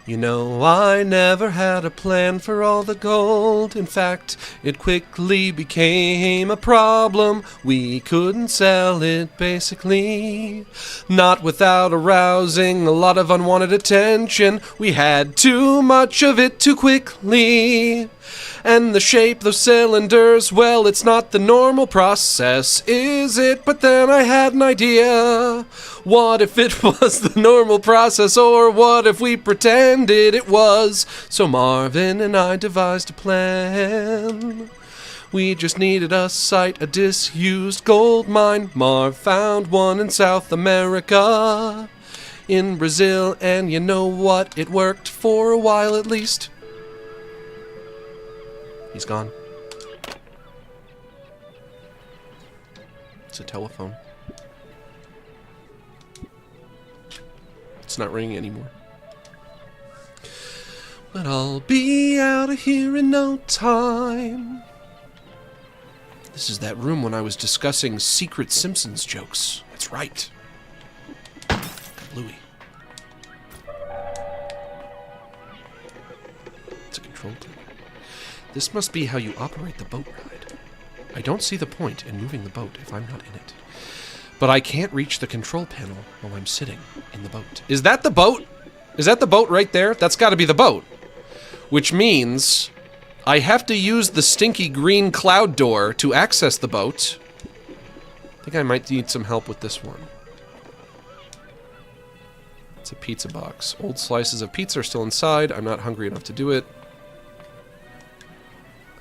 You know, I never had a plan for all the gold. In fact, it quickly became a problem. We couldn't sell it, basically. Not without arousing a lot of unwanted attention. We had too much of it too quickly. And the shape, those cylinders, well, it's not the normal process, is it? But then I had an idea. What if it was the normal process, or what if we pretended it was? So Marvin and I devised a plan. We just needed a site, a disused gold mine. Marv found one in South America, in Brazil, and you know what? It worked for a while at least. He's gone. It's a telephone. It's not ringing anymore. But I'll be out of here in no time. This is that room when I was discussing secret Simpsons jokes. That's right. Louis. It's a control tower. This must be how you operate the boat ride. I don't see the point in moving the boat if I'm not in it. But I can't reach the control panel while I'm sitting in the boat. Is that the boat? Is that the boat right there? That's got to be the boat. Which means I have to use the stinky green cloud door to access the boat. I think I might need some help with this one. It's a pizza box. Old slices of pizza are still inside. I'm not hungry enough to do it.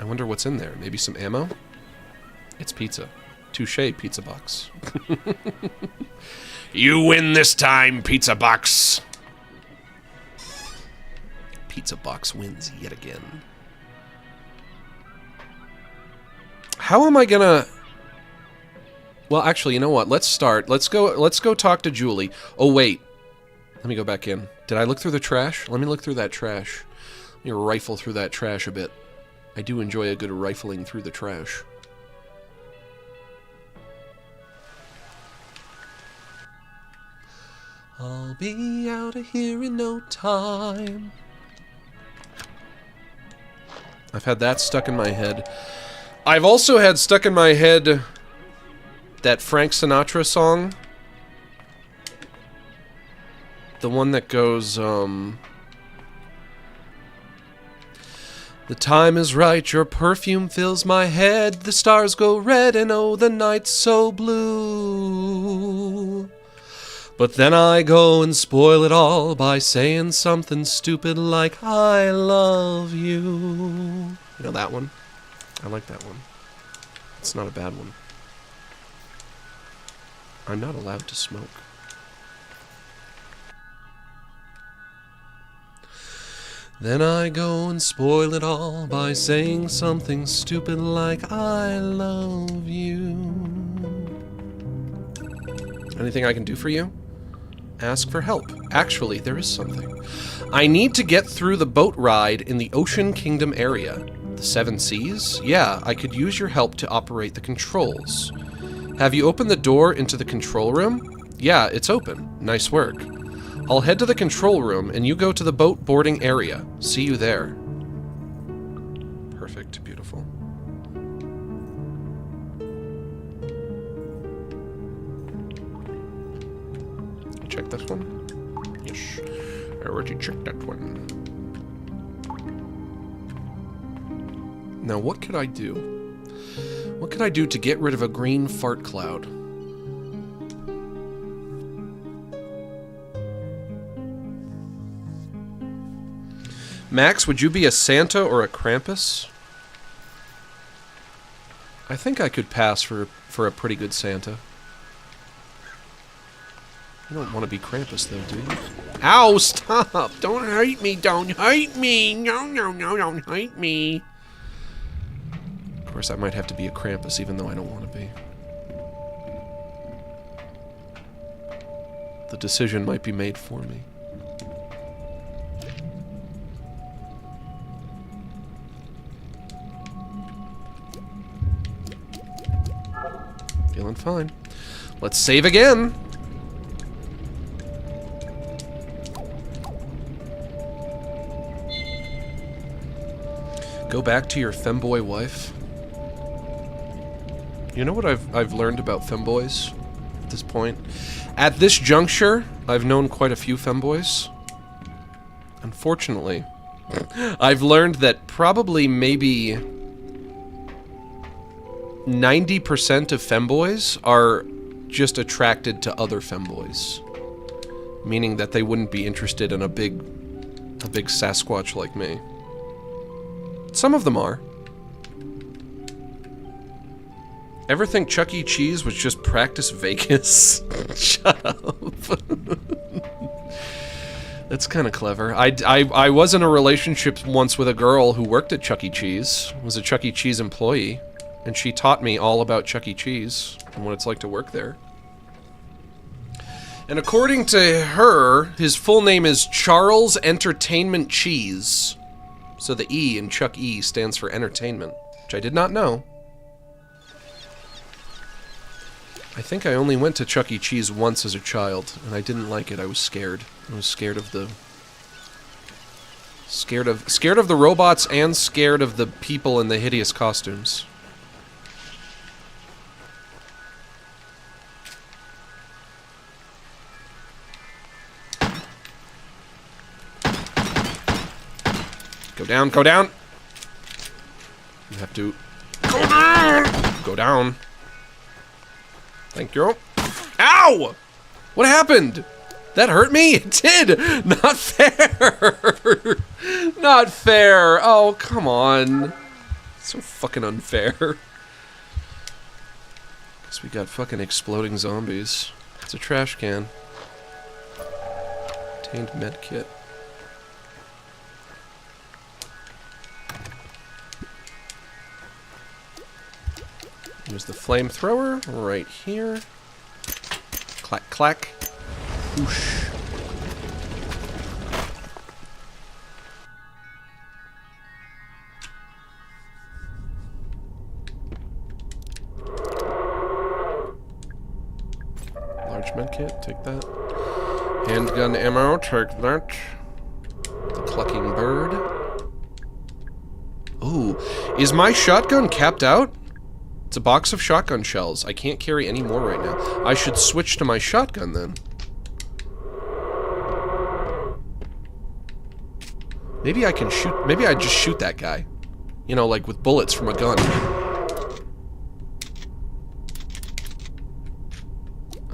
I wonder what's in there. Maybe some ammo? It's pizza. Touche, pizza box. You win this time, pizza box. Pizza box wins yet again. How am I gonna... Well, actually, you know what? Let's start. Let's go talk to Julie. Oh, wait. Let me go back in. Did I look through the trash? Let me look through that trash. Let me rifle through that trash a bit. I do enjoy a good rifling through the trash. I'll be out of here in no time. I've had that stuck in my head. I've also had stuck in my head that Frank Sinatra song. The one that goes, The time is right, your perfume fills my head, the stars go red, and oh, the night's so blue. But then I go and spoil it all by saying something stupid like, I love you. You know that one? I like that one. It's not a bad one. I'm not allowed to smoke. Then I go and spoil it all by saying something stupid like, I love you. Anything I can do for you? Ask for help. Actually, there is something. I need to get through the boat ride in the Ocean Kingdom area. The Seven Seas? Yeah, I could use your help to operate the controls. Have you opened the door into the control room? Yeah, it's open. Nice work. I'll head to the control room, and you go to the boat boarding area. See you there. Perfect. Beautiful. You check this one? Yes. I already checked that one. Now, what could I do? What could I do to get rid of a green fart cloud? Max, would you be a Santa or a Krampus? I think I could pass for a pretty good Santa. You don't want to be Krampus, though, do you? Ow, stop! Don't hurt me, don't hurt me! No, no, no, don't hurt me! Of course, I might have to be a Krampus, even though I don't want to be. The decision might be made for me. Feeling fine. Let's save again! Go back to your femboy wife. You know what I've learned about femboys at this point? At this juncture, I've known quite a few femboys. Unfortunately, I've learned that probably maybe 90% of femboys are just attracted to other femboys. Meaning that they wouldn't be interested in a big Sasquatch like me. Some of them are. Ever think Chuck E. Cheese was just Practice Vegas? Shut up. That's kind of clever. I was in a relationship once with a girl who worked at Chuck E. Cheese, was a Chuck E. Cheese employee, and she taught me all about Chuck E. Cheese and what it's like to work there. And according to her, his full name is Charles Entertainment Cheese. So the E in Chuck E stands for entertainment, which I did not know. I think I only went to Chuck E. Cheese once as a child, and I didn't like it. I was scared. I was scared of the... Scared of the robots and scared of the people in the hideous costumes. Go down, go down! You have to... Go down! Go down. Thank you. Ow! What happened? That hurt me? It did! Not fair! Not fair! Oh, come on. So fucking unfair. Guess we got fucking exploding zombies. It's a trash can. Obtained med kit. There's the flamethrower right here. Clack, clack. Whoosh. Large medkit, take that. Handgun ammo, take that. The clucking bird. Ooh, is my shotgun capped out? It's a box of shotgun shells. I can't carry any more right now. I should switch to my shotgun then. Maybe I can shoot... Maybe I just shoot that guy. You know, like with bullets from a gun.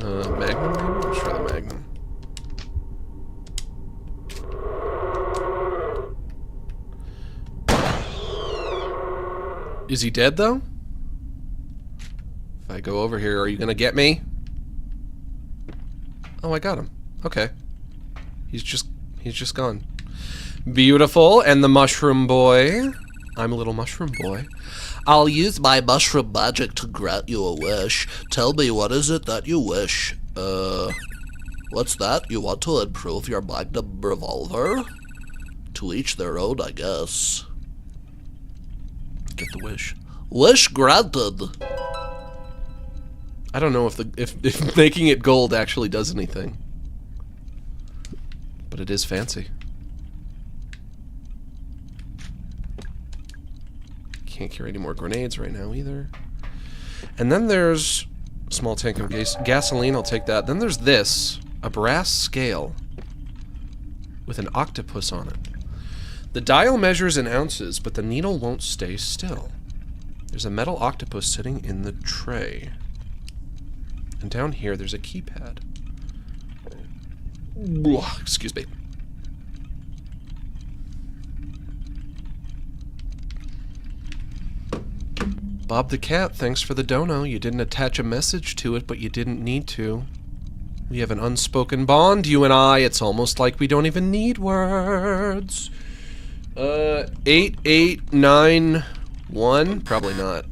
Magnum maybe? Let's try the Magnum. Is he dead though? If I go over here, are you gonna get me? Oh, I got him. Okay. He's just gone. Beautiful, and the mushroom boy. I'm a little mushroom boy. I'll use my mushroom magic to grant you a wish. Tell me, what is it that you wish? What's that? You want to improve your magnum revolver? To each their own, I guess. Get the wish. Wish granted. I don't know if making it gold actually does anything. But it is fancy. Can't carry any more grenades right now either. And then there's a small tank of gasoline, I'll take that. Then there's this, a brass scale with an octopus on it. The dial measures in ounces, but the needle won't stay still. There's a metal octopus sitting in the tray. And down here there's a keypad. Excuse me. Bob the Cat, thanks for the dono. You didn't attach a message to it, but you didn't need to. We have an unspoken bond, you and I. It's almost like we don't even need words. 8891? Probably not.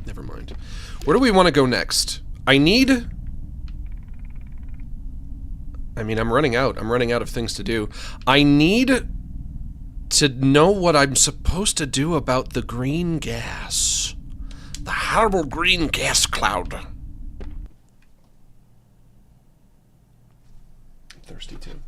Never mind. Where do we want to go next? I'm running out. I'm running out of things to do. I need to know what I'm supposed to do about the green gas. The horrible green gas cloud. I'm thirsty too.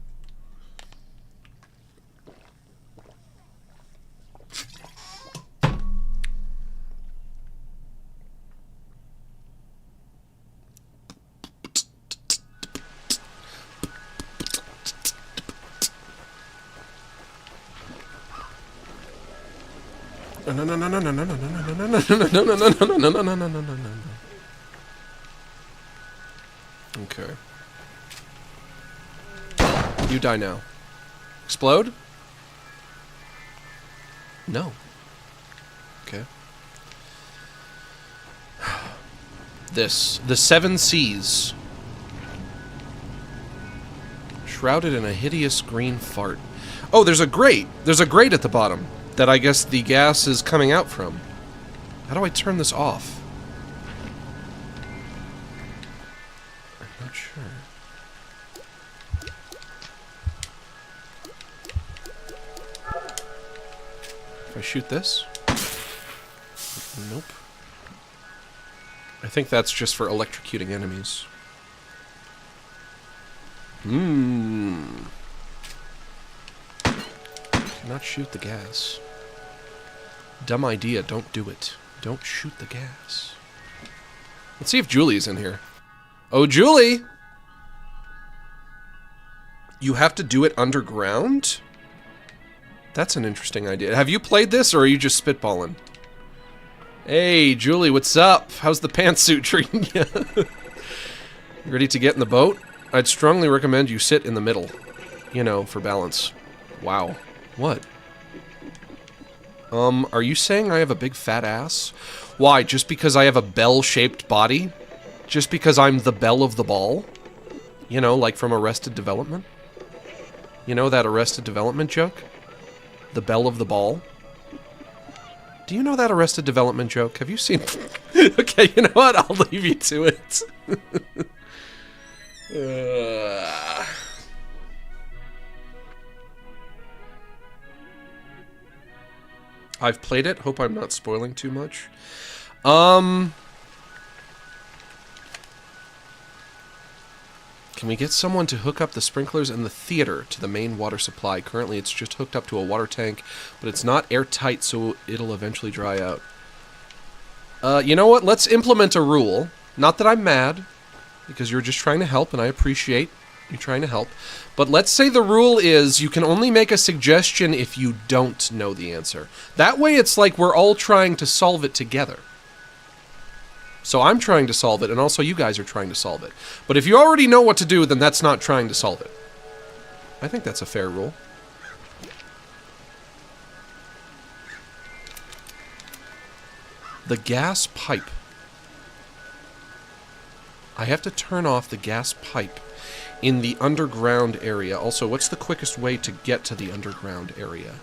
Okay. You die now. Explode? No. Okay. This. The Seven Seas. Shrouded in a hideous green fart. Oh, there's a grate! There's a grate at the bottom that I guess the gas is coming out from. How do I turn this off? I'm not sure. If I shoot this? Nope. I think that's just for electrocuting enemies. Cannot shoot the gas. Dumb idea, don't do it. Don't shoot the gas. Let's see if Julie's in here. Oh, Julie! You have to do it underground? That's an interesting idea. Have you played this, or are you just spitballing? Hey, Julie, what's up? How's the pantsuit treating you? Ready to get in the boat? I'd strongly recommend you sit in the middle. You know, for balance. Wow. What? Are you saying I have a big fat ass? Why, just because I have a bell-shaped body? Just because I'm the belle of the ball? You know, like from Arrested Development? You know that Arrested Development joke? The belle of the ball? Do you know that Arrested Development joke? Have you seen... Okay, you know what? I'll leave you to it. I've played it. Hope I'm not spoiling too much. Can we get someone to hook up the sprinklers in the theater to the main water supply? Currently, it's just hooked up to a water tank, but it's not airtight, so it'll eventually dry out. You know what? Let's implement a rule. Not that I'm mad, because you're just trying to help, and I appreciate you trying to help. But let's say the rule is you can only make a suggestion if you don't know the answer. That way it's like we're all trying to solve it together. So I'm trying to solve it, and also you guys are trying to solve it. But if you already know what to do, then that's not trying to solve it. I think that's a fair rule. The gas pipe. I have to turn off the gas pipe in the underground area. Also, what's the quickest way to get to the underground area?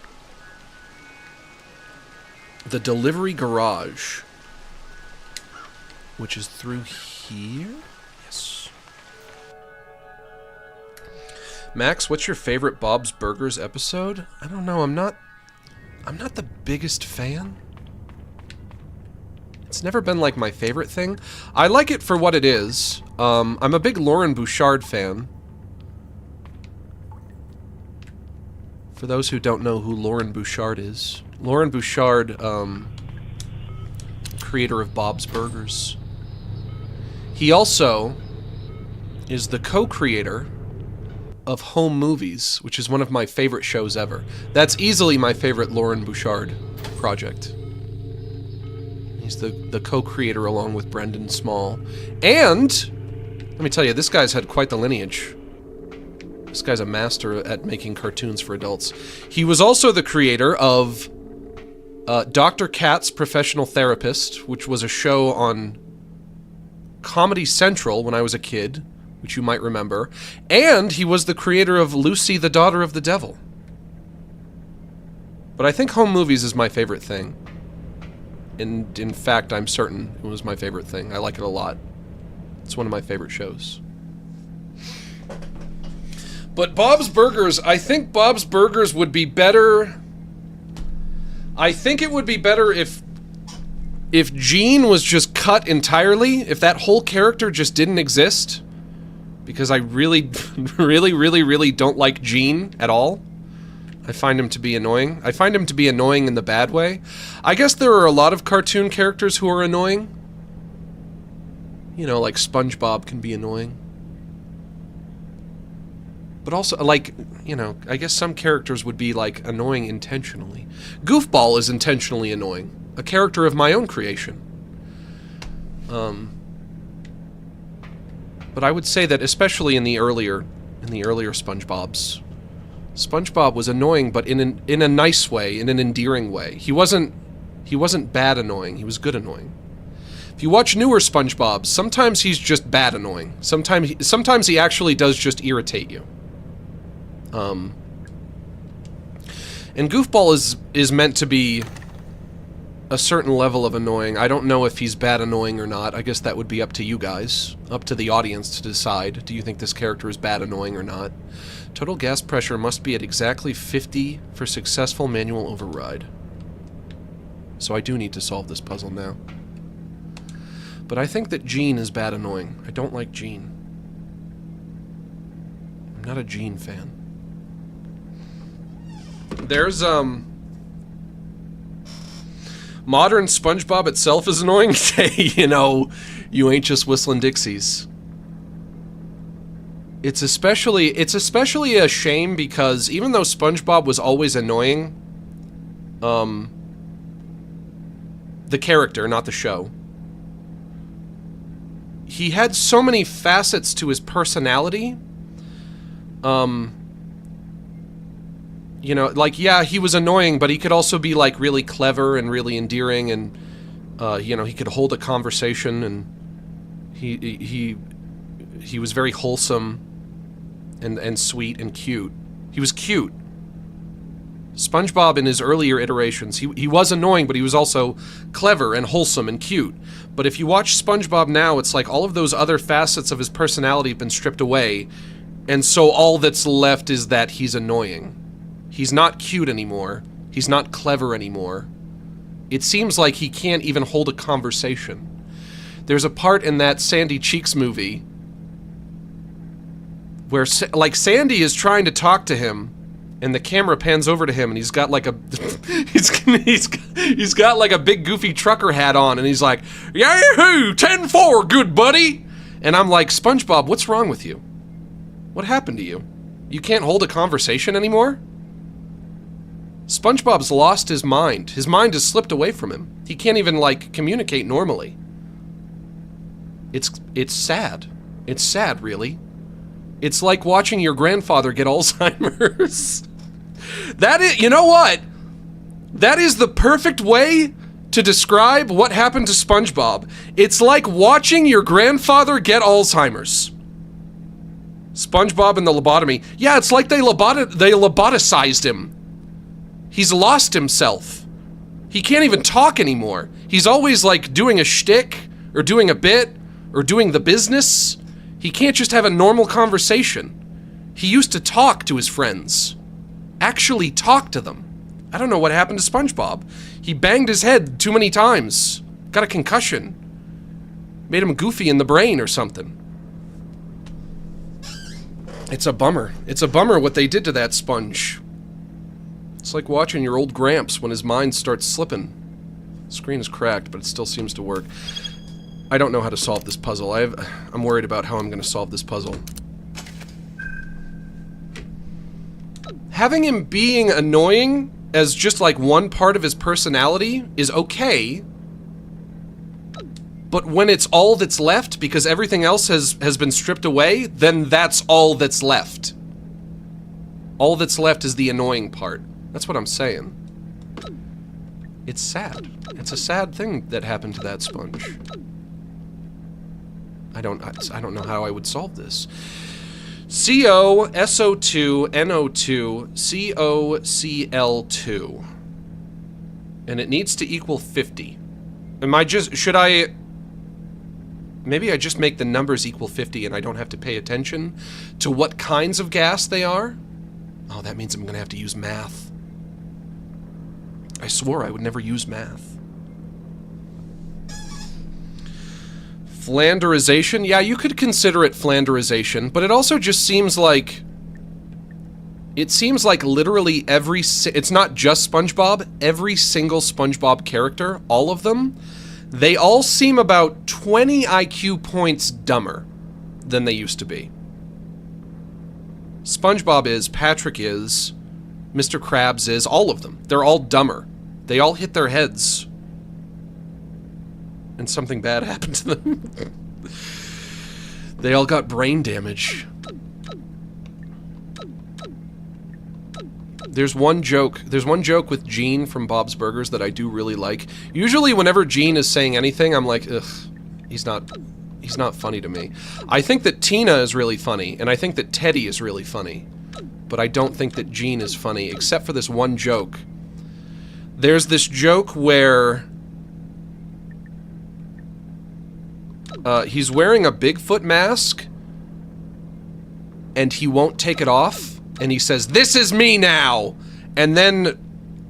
The delivery garage. Which is through here? Yes. Max, what's your favorite Bob's Burgers episode? I don't know, I'm not the biggest fan. It's never been like my favorite thing. I like it for what it is. I'm a big Lauren Bouchard fan. For those who don't know who Lauren Bouchard is. Lauren Bouchard, creator of Bob's Burgers. He also is the co-creator of Home Movies, which is one of my favorite shows ever. That's easily my favorite Lauren Bouchard project. He's the co-creator along with Brendan Small. And, let me tell you, this guy's had quite the lineage. This guy's a master at making cartoons for adults. He was also the creator of Dr. Katz Professional Therapist, which was a show on Comedy Central when I was a kid, which you might remember. And he was the creator of Lucy, the Daughter of the Devil. But I think Home Movies is my favorite thing. And in fact, I'm certain it was my favorite thing. I like it a lot. It's one of my favorite shows. But Bob's Burgers, I think Bob's Burgers would be better... I think it would be better if Gene was just cut entirely, if that whole character just didn't exist. Because I really, really don't like Gene at all. I find him to be annoying. I find him to be annoying in the bad way. I guess there are a lot of cartoon characters who are annoying. You know, like SpongeBob can be annoying. But also, like, you know, I guess some characters would be, like, annoying intentionally. Goofball is intentionally annoying. A character of my own creation. But I would say that especially in the earlier SpongeBobs, SpongeBob was annoying, but in a nice way, in an endearing way. He wasn't bad annoying, he was good annoying. If you watch newer SpongeBobs, sometimes he's just bad annoying. Sometimes he actually does just irritate you. And Goofball is meant to be a certain level of annoying. I don't know if he's bad annoying or not. I guess that would be up to you guys, up to the audience to decide. Do you think this character is bad annoying or not? Total gas pressure must be at exactly 50 for successful manual override. So I do need to solve this puzzle now. But I think that Gene is bad annoying. I don't like Gene. I'm not a Gene fan. There's, modern SpongeBob itself is annoying. You know, you ain't just whistling Dixies. It's especially a shame because even though SpongeBob was always annoying, the character, not the show, he had so many facets to his personality. You know, like, yeah, he was annoying, but he could also be, like, really clever and really endearing, and, you know, he could hold a conversation, and he was very wholesome and sweet and cute. He was cute. SpongeBob in his earlier iterations, he was annoying, but he was also clever and wholesome and cute. But if you watch SpongeBob now, it's like all of those other facets of his personality have been stripped away, and so all that's left is that he's annoying. He's not cute anymore. He's not clever anymore. It seems like he can't even hold a conversation. There's a part in that Sandy Cheeks movie where, like, Sandy is trying to talk to him, and the camera pans over to him, and he's got like a he's got like a big goofy trucker hat on, and he's like, "Yahoo! 10-4, good buddy!" And I'm like, SpongeBob, what's wrong with you? What happened to you? You can't hold a conversation anymore? SpongeBob's lost his mind. His mind has slipped away from him. He can't even, like, communicate normally. It's sad. It's sad, really. It's like watching your grandfather get Alzheimer's. That is, you know what? That is the perfect way to describe what happened to SpongeBob. It's like watching your grandfather get Alzheimer's. SpongeBob and the lobotomy. Yeah, it's like they loboticized him. He's lost himself. He can't even talk anymore. He's always, like, doing a shtick, or doing a bit, or doing the business. He can't just have a normal conversation. He used to talk to his friends. Actually talk to them. I don't know what happened to SpongeBob. He banged his head too many times. Got a concussion. Made him goofy in the brain or something. It's a bummer. It's a bummer what they did to that sponge. It's like watching your old Gramps when his mind starts slipping. The screen is cracked, but it still seems to work. I don't know how to solve this puzzle. I'm worried about how I'm going to solve this puzzle. Having him being annoying as just like one part of his personality is okay. But when it's all that's left, because everything else has been stripped away, then that's all that's left. All that's left is the annoying part. That's what I'm saying. It's sad. It's a sad thing that happened to that sponge. I don't know how I would solve this. CO, SO2, NO2, COCL2. And it needs to equal 50. Should I... Maybe I just make the numbers equal 50 and I don't have to pay attention to what kinds of gas they are? Oh, that means I'm gonna have to use math. I swore I would never use math. Flanderization? Yeah, you could consider it flanderization, but it also just seems like... It seems like literally it's not just SpongeBob, every single SpongeBob character, all of them, they all seem about 20 IQ points dumber than they used to be. SpongeBob is, Patrick is, Mr. Krabs is, all of them. They're all dumber. They all hit their heads. And something bad happened to them. They all got brain damage. There's one joke with Gene from Bob's Burgers that I do really like. Usually whenever Gene is saying anything, I'm like, ugh, he's not funny to me. I think that Tina is really funny, and I think that Teddy is really funny. But I don't think that Gene is funny, except for this one joke. There's this joke where... he's wearing a Bigfoot mask, and he won't take it off, and he says, "This is me now!" And then,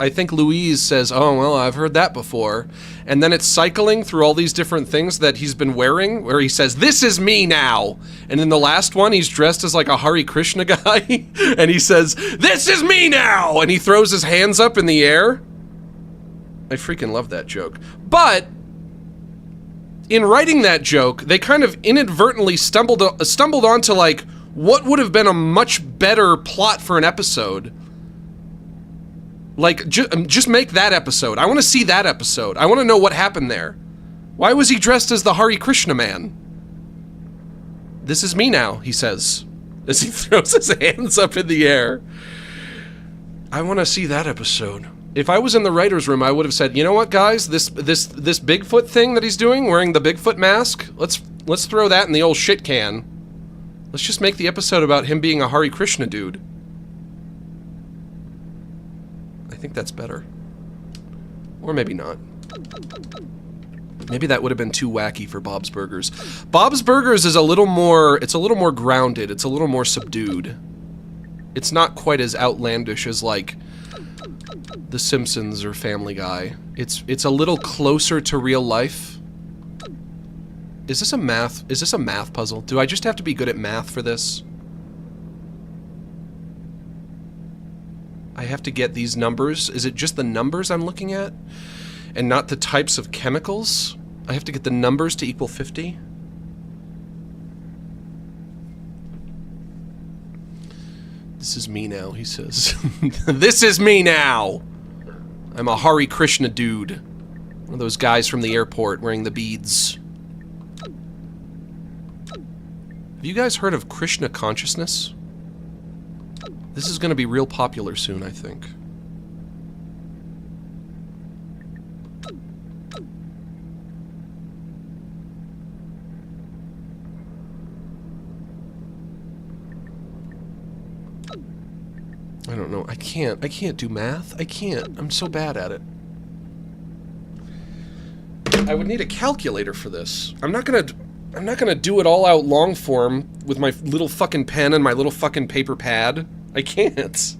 I think Louise says, oh, well, I've heard that before. And then it's cycling through all these different things that he's been wearing, where he says, this is me now. And in the last one, he's dressed as like a Hare Krishna guy. And he says, this is me now. And he throws his hands up in the air. I freaking love that joke. But in writing that joke, they kind of inadvertently stumbled onto like what would have been a much better plot for an episode. Like, just make that episode. I want to see that episode. I want to know what happened there. Why was he dressed as the Hare Krishna man? This is me now, he says, as he throws his hands up in the air. I want to see that episode. If I was in the writer's room, I would have said, you know what, guys? This Bigfoot thing that he's doing, wearing the Bigfoot mask, let's throw that in the old shit can. Let's just make the episode about him being a Hare Krishna dude. I think that's better. Or maybe not. Maybe that would have been too wacky for Bob's Burgers. Bob's Burgers is a little more, it's a little more grounded, it's a little more subdued. It's not quite as outlandish as, like, The Simpsons or Family Guy. It's a little closer to real life. Is this a math puzzle? Do I just have to be good at math for this? I have to get these numbers. Is it just the numbers I'm looking at? And not the types of chemicals? I have to get the numbers to equal 50? This is me now, he says. This is me now! I'm a Hare Krishna dude. One of those guys from the airport wearing the beads. Have you guys heard of Krishna consciousness? This is going to be real popular soon, I think. I don't know. I can't do math. I can't. I'm so bad at it. I would need a calculator for this. I'm not gonna do it all out long form with my little fucking pen and my little fucking paper pad. I can't.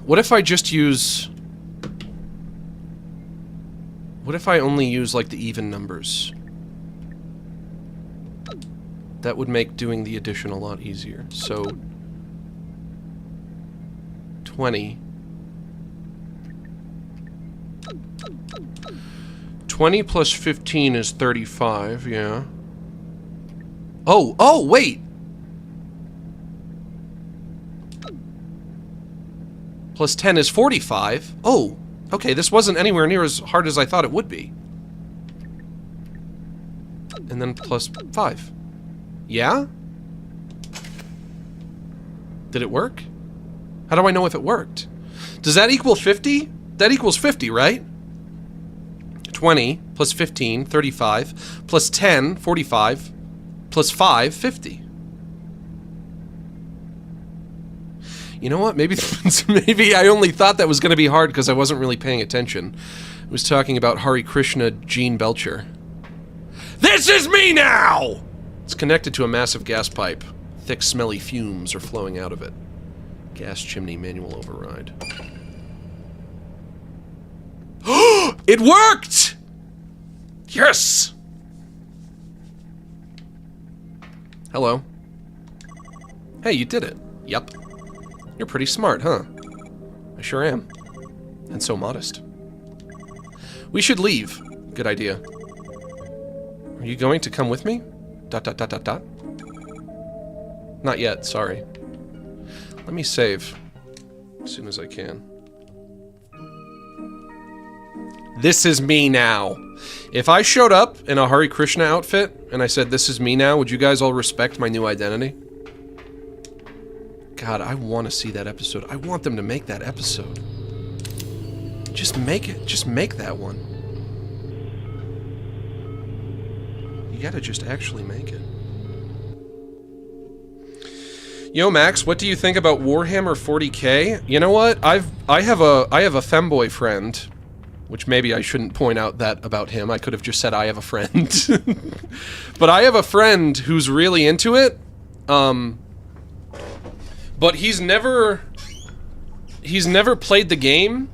What if I just use... What if I only use, like, the even numbers? That would make doing the addition a lot easier. So... 20... 20 plus 15 is 35, yeah. Oh, wait! Plus 10 is 45. Oh, okay, this wasn't anywhere near as hard as I thought it would be. And then plus 5. Yeah? Did it work? How do I know if it worked? Does that equal 50? That equals 50, right? 20 plus 15, 35, plus 10, 45, plus 5, 50. You know what? Maybe I only thought that was going to be hard because I wasn't really paying attention. I was talking about Hare Krishna Gene Belcher. This is me now! It's connected to a massive gas pipe. Thick, smelly fumes are flowing out of it. Gas chimney manual override. It worked! Yes! Hello. Hey, you did it. Yup. You're pretty smart, huh? I sure am. And so modest. We should leave. Good idea. Are you going to come with me? ... Not yet, sorry. Let me save. As soon as I can. This is me now. If I showed up in a Hare Krishna outfit and I said, this is me now, would you guys all respect my new identity? God, I want to see that episode. I want them to make that episode. Just make it. Just make that one. You gotta just actually make it. Yo, Max, what do you think about Warhammer 40k? You know what? I have a femboy friend. Which maybe I shouldn't point out that about him. I could have just said I have a friend. But I have a friend who's really into it. But he's never played the game.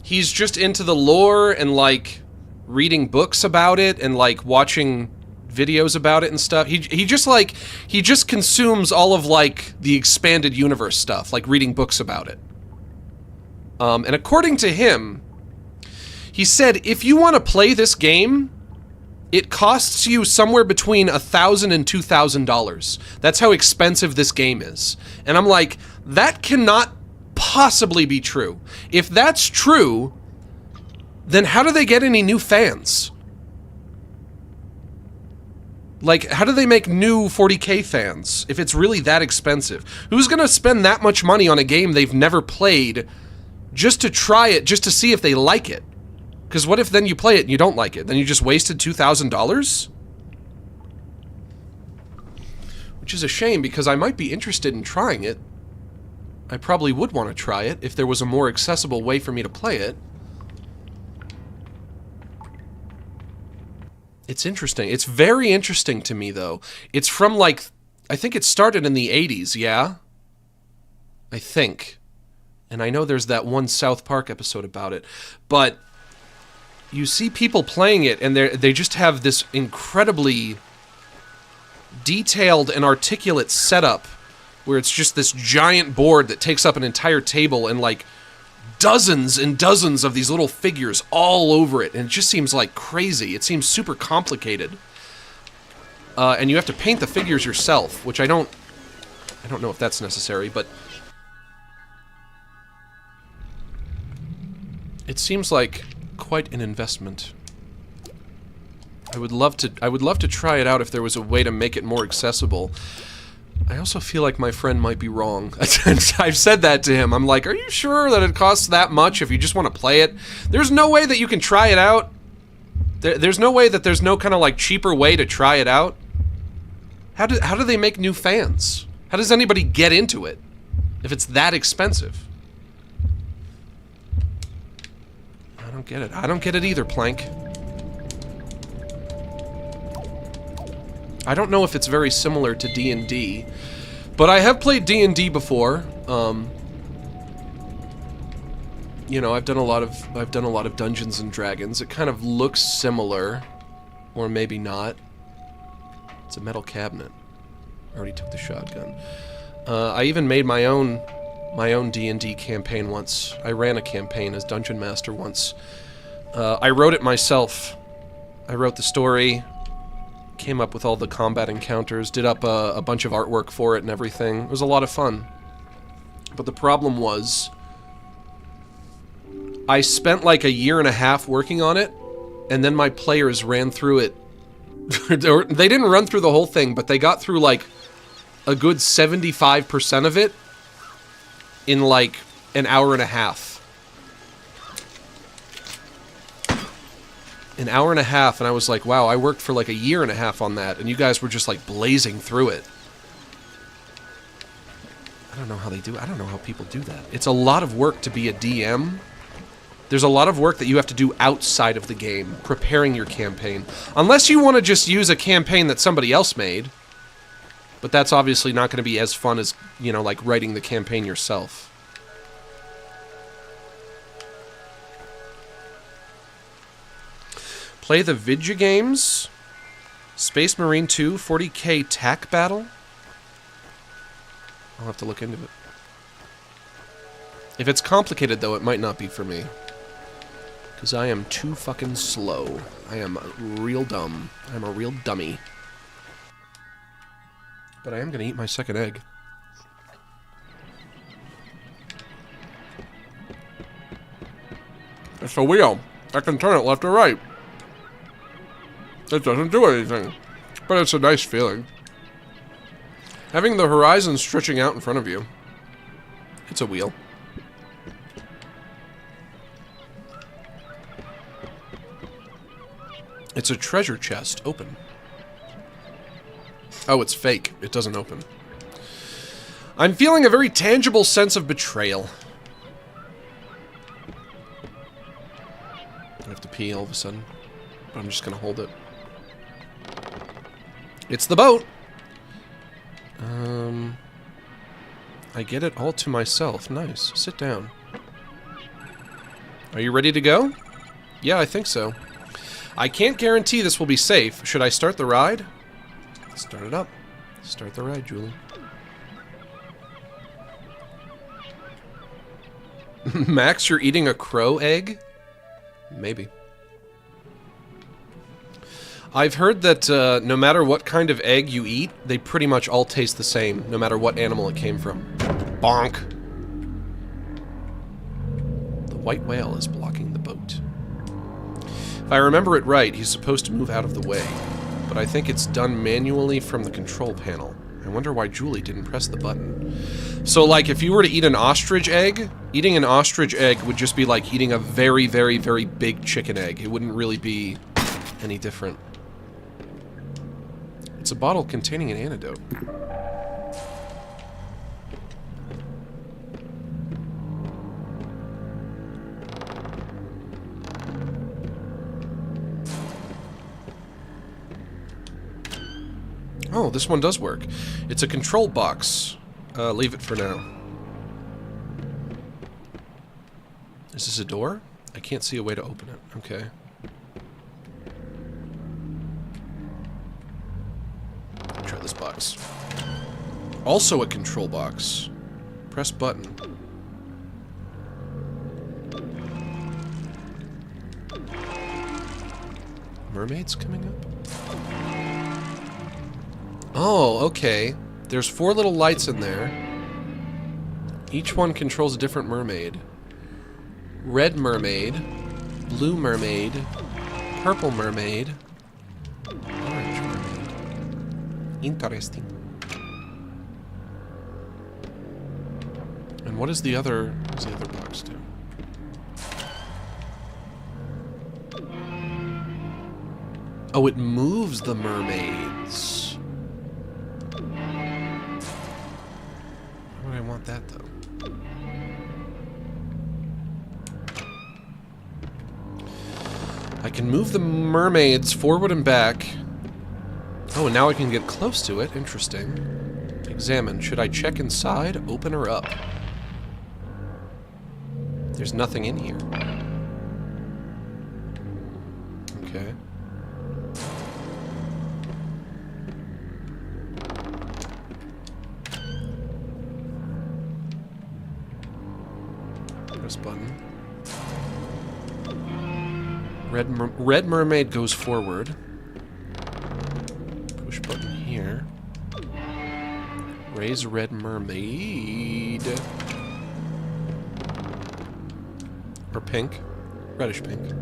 He's just into the lore and, like, reading books about it and, like, watching videos about it and stuff. He just consumes all of, like, the expanded universe stuff, like reading books about it. And according to him, he said, if you want to play this game, it costs you somewhere between $1,000 and $2,000. That's how expensive this game is. And I'm like, that cannot possibly be true. If that's true, then how do they get any new fans? Like, how do they make new 40K fans if it's really that expensive? Who's gonna spend that much money on a game they've never played just to try it, just to see if they like it? Because what if then you play it and you don't like it? Then you just wasted $2,000? Which is a shame, because I might be interested in trying it. I probably would want to try it if there was a more accessible way for me to play it. It's interesting. It's very interesting to me, though. It's from, like, I think it started in the 80s, yeah? I think. And I know there's that one South Park episode about it. But you see people playing it, and they just have this incredibly detailed and articulate setup where it's just this giant board that takes up an entire table and, like, dozens and dozens of these little figures all over it, and it just seems like crazy. It seems super complicated. And you have to paint the figures yourself, which I don't know if that's necessary, but it seems like quite an investment. I would love to try it out if there was a way to make it more accessible. I also feel like my friend might be wrong. I've said that to him. I'm like, are you sure that it costs that much if you just want to play it? There's no way that you can try it out. There's no way that there's no kind of, like, cheaper way to try it out. How do they make new fans? How does anybody get into it if it's that expensive? I don't get it. I don't get it either, Plank. I don't know if it's very similar to D&D, but I have played D&D before. You know, I've done a lot of Dungeons and Dragons. It kind of looks similar, or maybe not. It's a metal cabinet. I already took the shotgun. I even made my own D&D campaign once. I ran a campaign as Dungeon Master once. I wrote it myself. I wrote the story. Came up with all the combat encounters, did up a bunch of artwork for it and everything. It was a lot of fun. But the problem was, I spent like a year and a half working on it, and then my players ran through it. They didn't run through the whole thing, but they got through like a good 75% of it in like an hour and a half. An hour and a half, and I was like, wow, I worked for like a year and a half on that, and you guys were just like blazing through it. I don't know how they do it. I don't know how people do that. It's a lot of work to be a DM. There's a lot of work that you have to do outside of the game, preparing your campaign. Unless you want to just use a campaign that somebody else made. But that's obviously not going to be as fun as, you know, like writing the campaign yourself. Play the Vidya games. Space Marine 2, 40K TAC battle. I'll have to look into it. If it's complicated, though, it might not be for me. Because I am too fucking slow. I am real dumb. I'm a real dummy. But I am going to eat my second egg. It's a wheel. I can turn it left or right. It doesn't do anything, but it's a nice feeling. Having the horizon stretching out in front of you. It's a wheel. It's a treasure chest. Open. Oh, it's fake. It doesn't open. I'm feeling a very tangible sense of betrayal. I have to pee all of a sudden, but I'm just gonna hold it. It's the boat. I get it all to myself. Nice. Sit down. Are you ready to go? Yeah, I think so. I can't guarantee this will be safe. Should I start the ride? Start it up. Start the ride, Julie. Max, you're eating a crow egg? Maybe. I've heard that no matter what kind of egg you eat, they pretty much all taste the same, no matter what animal it came from. Bonk. The white whale is blocking the boat. If I remember it right, he's supposed to move out of the way, but I think it's done manually from the control panel. I wonder why Julie didn't press the button. So, like, if you were to eat an ostrich egg, eating an ostrich egg would just be like eating a very, very, very big chicken egg. It wouldn't really be any different. It's a bottle containing an antidote. Oh, this one does work. It's a control box. Leave it for now. Is this a door? I can't see a way to open it. Okay. Try this box. Also a control box. Press button. Mermaids coming up? Oh, okay. There's 4 little lights in there. Each one controls a different mermaid. Red mermaid, blue mermaid, purple mermaid, orange mermaid. Interesting. And what does the other box do? Oh, it moves the mermaids. Why would I want that, though? I can move the mermaids forward and back. Oh, and now I can get close to it. Interesting. Examine. Should I check inside? Open her up. There's nothing in here. Okay. Press button. Red mermaid goes forward. Push button here. Raise red mermaid. Or pink. Reddish pink.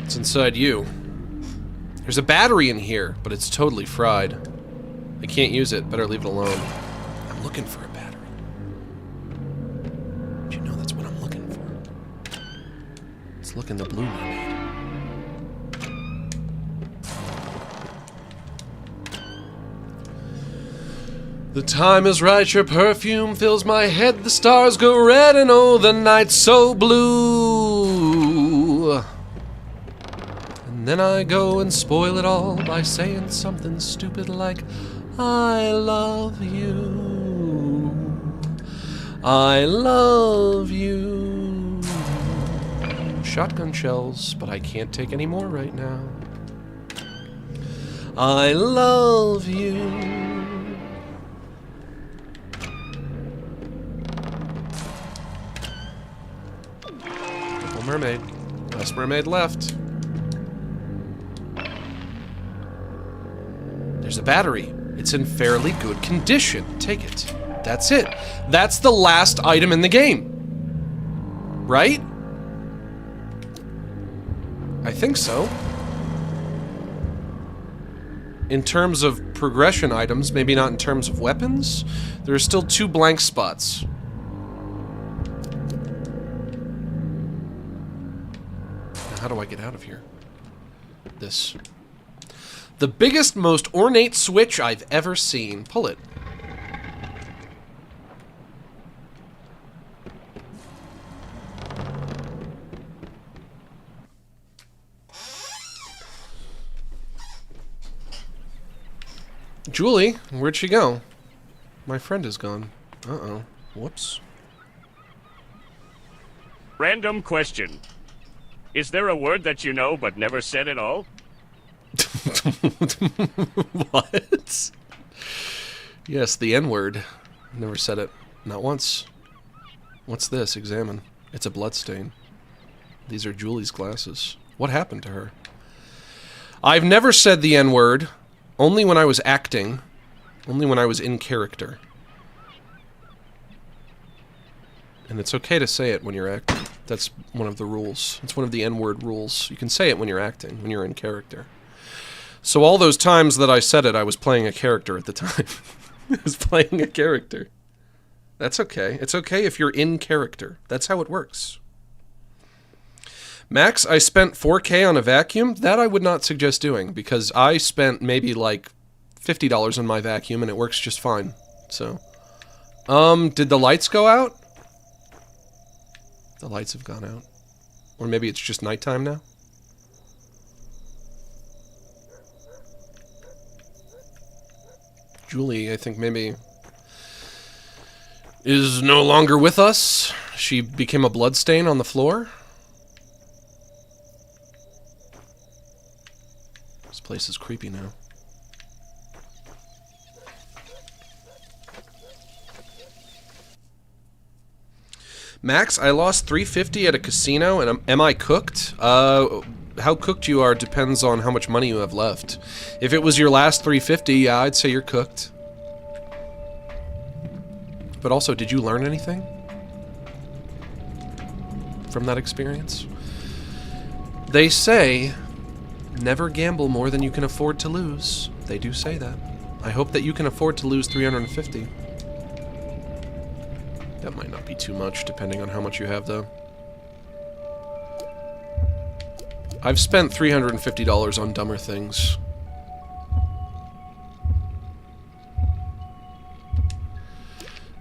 It's inside you. There's a battery in here, but it's totally fried. I can't use it. Better leave it alone. I'm looking for a battery. But you know that's what I'm looking for. Let's look in the blue mermaid. The time is right, your perfume fills my head, the stars go red, and oh, the night's so blue. And then I go and spoil it all by saying something stupid like, I love you. I love you. Shotgun shells, but I can't take any more right now. I love you. Mermaid. Last mermaid left. There's a battery. It's in fairly good condition. Take it. That's it. That's the last item in the game. Right? I think so. In terms of progression items, maybe not in terms of weapons. There are still 2 blank spots. How do I get out of here? This. The biggest, most ornate switch I've ever seen. Pull it. Julie, where'd she go? My friend is gone. Uh-oh. Whoops. Random question. Is there a word that you know but never said at all? What? Yes, the N-word. Never said it. Not once. What's this? Examine. It's a bloodstain. These are Julie's glasses. What happened to her? I've never said the N-word. Only when I was acting. Only when I was in character. And it's okay to say it when you're acting. That's one of the rules. It's one of the N-word rules. You can say it when you're acting, when you're in character. So all those times that I said it, I was playing a character at the time. I was playing a character. That's okay. It's okay if you're in character. That's how it works. Max, I spent $4K on a vacuum. That I would not suggest doing, because I spent maybe like $50 on my vacuum and it works just fine. So, did the lights go out? The lights have gone out. Or maybe it's just nighttime now? Julie, I think maybe is no longer with us. She became a bloodstain on the floor. This place is creepy now. Max, I lost $350 at a casino, and am I cooked? How cooked you are depends on how much money you have left. If it was your last $350, yeah, I'd say you're cooked. But also, did you learn anything from that experience? They say, never gamble more than you can afford to lose. They do say that. I hope that you can afford to lose $350. That might not be too much, depending on how much you have, though. I've spent $350 on dumber things.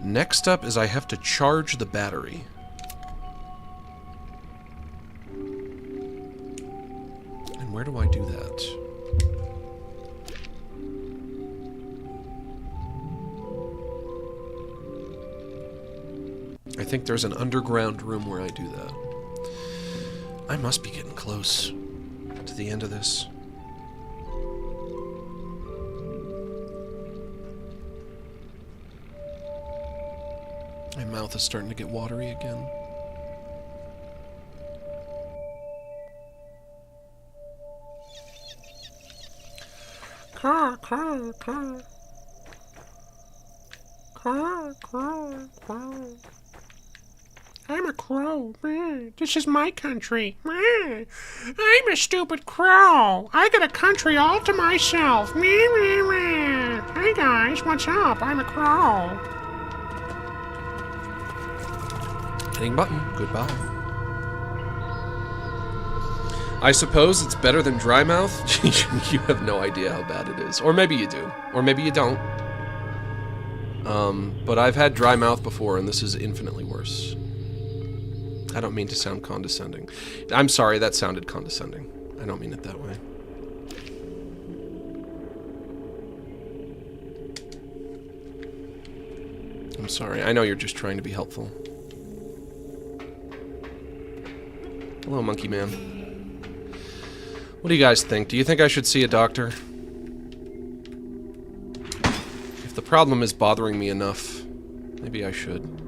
Next up is I have to charge the battery. And where do I do that? I think there's an underground room where I do that. I must be getting close to the end of this. My mouth is starting to get watery again. Caw, caw, caw. Caw, caw, caw. I'm a crow. This is my country. I'm a stupid crow. I got a country all to myself. Hey guys, what's up? I'm a crow. Hitting button. Goodbye. I suppose it's better than dry mouth? You have no idea how bad it is. Or maybe you do. Or maybe you don't. But I've had dry mouth before, and this is infinitely worse. I don't mean to sound condescending. I'm sorry, that sounded condescending. I don't mean it that way. I'm sorry, I know you're just trying to be helpful. Hello, Monkey Man. What do you guys think? Do you think I should see a doctor? If the problem is bothering me enough, maybe I should.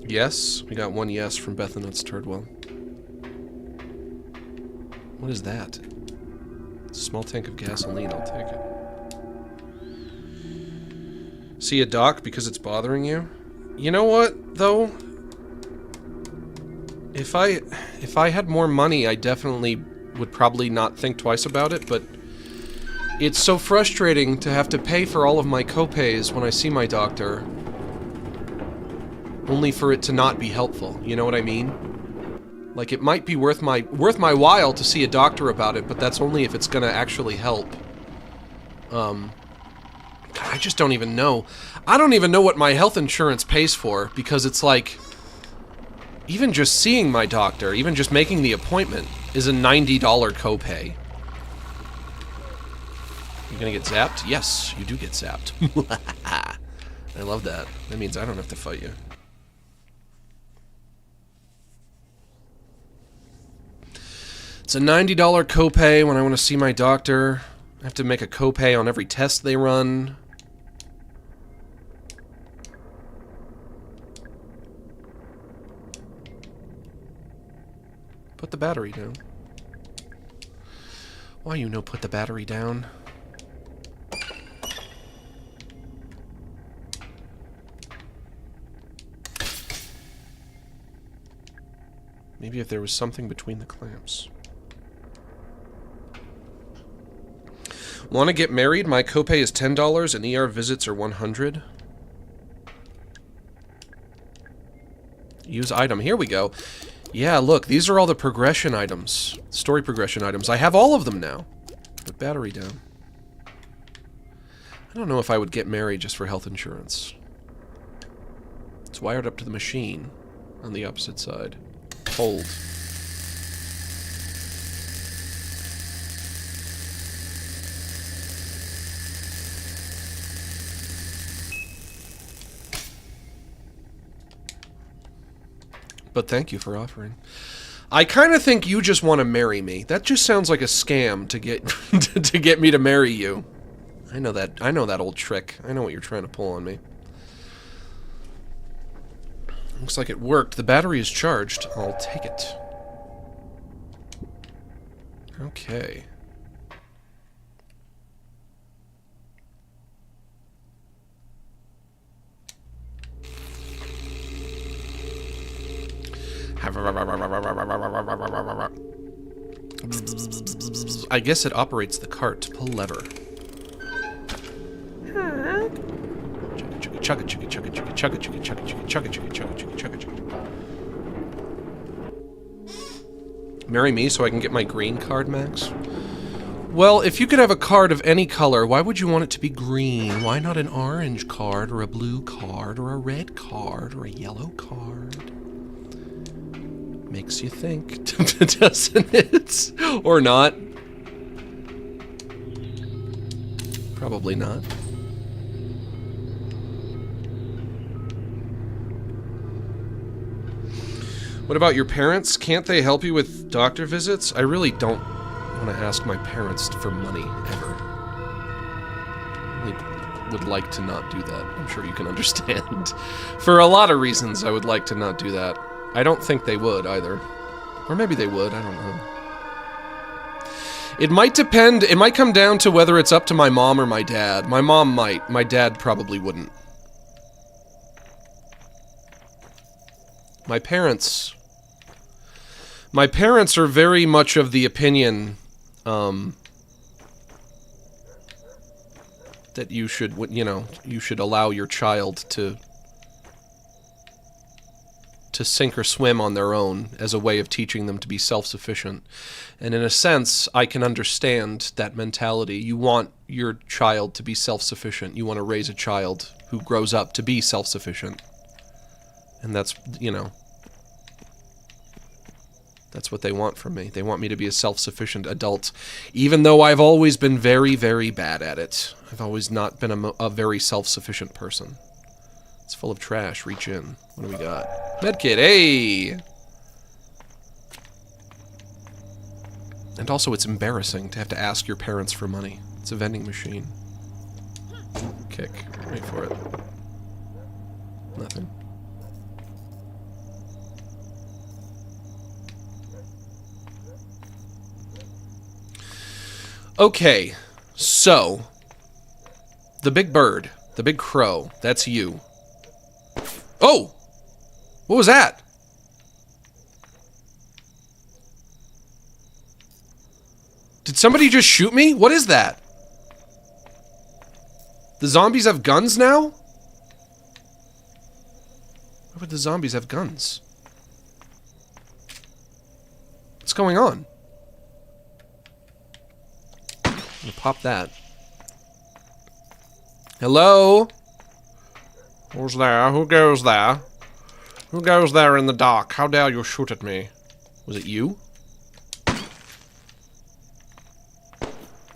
Yes, we got one yes from Bethanuts Turdwell. What is that? It's a small tank of gasoline, I'll take it. See a doc because it's bothering you? You know what, though? If I had more money, I definitely would probably not think twice about it, but it's so frustrating to have to pay for all of my copays when I see my doctor, only for it to not be helpful. You know what I mean? Like, it might be worth my while to see a doctor about it, but that's only if it's gonna actually help. God, I just don't even know. I don't even know what my health insurance pays for, because it's like, even just seeing my doctor, even just making the appointment, is a $90 copay. You gonna get zapped? Yes, you do get zapped. I love that. That means I don't have to fight you. It's a $90 copay when I want to see my doctor. I have to make a copay on every test they run. Put the battery down. Why you no put the battery down? Maybe if there was something between the clamps. Want to get married? My copay is $10 and ER visits are $100. Use item. Here we go. Yeah, look, these are all the progression items. Story progression items. I have all of them now. Put battery down. I don't know if I would get married just for health insurance. It's wired up to the machine on the opposite side. Hold. But thank you for offering. I kind of think you just want to marry me. That just sounds like a scam to get to get me to marry you. I know that old trick. I know what you're trying to pull on me. Looks like it worked. The battery is charged. I'll take it. Okay. I guess it operates the cart. Pull lever. Chugga chugga chugga chugga chugga chugga chugga chugga chugga chugga chugga chugga chugga. Marry me so I can get my green card, Max? Well, if you could have a card of any color, why would you want it to be green? Why not an orange card, or a blue card, or a red card, or a yellow card? Makes you think, doesn't it? Or not? Probably not. What about your parents? Can't they help you with doctor visits? I really don't want to ask my parents for money, ever. I really would like to not do that. I'm sure you can understand. For a lot of reasons, I would like to not do that. I don't think they would, either. Or maybe they would, I don't know. It might depend, it might come down to whether it's up to my mom or my dad. My mom might, my dad probably wouldn't. My parents are very much of the opinion, that you should, you know, you should allow your child to sink or swim on their own as a way of teaching them to be self-sufficient. And in a sense, I can understand that mentality. You want your child to be self-sufficient. You want to raise a child who grows up to be self-sufficient. And that's, you know, that's what they want from me. They want me to be a self-sufficient adult, even though I've always been very, very bad at it. I've always not been a very self-sufficient person. It's full of trash. Reach in. What do we got? Medkit, hey! And also, it's embarrassing to have to ask your parents for money. It's a vending machine. Kick. Wait for it. Nothing. Okay, so the big bird, the big crow, that's you. Oh! What was that? Did somebody just shoot me? What is that? The zombies have guns now? Why would the zombies have guns? What's going on? I'm gonna pop that. Hello? Who's there? Who goes there? Who goes there in the dark? How dare you shoot at me? Was it you?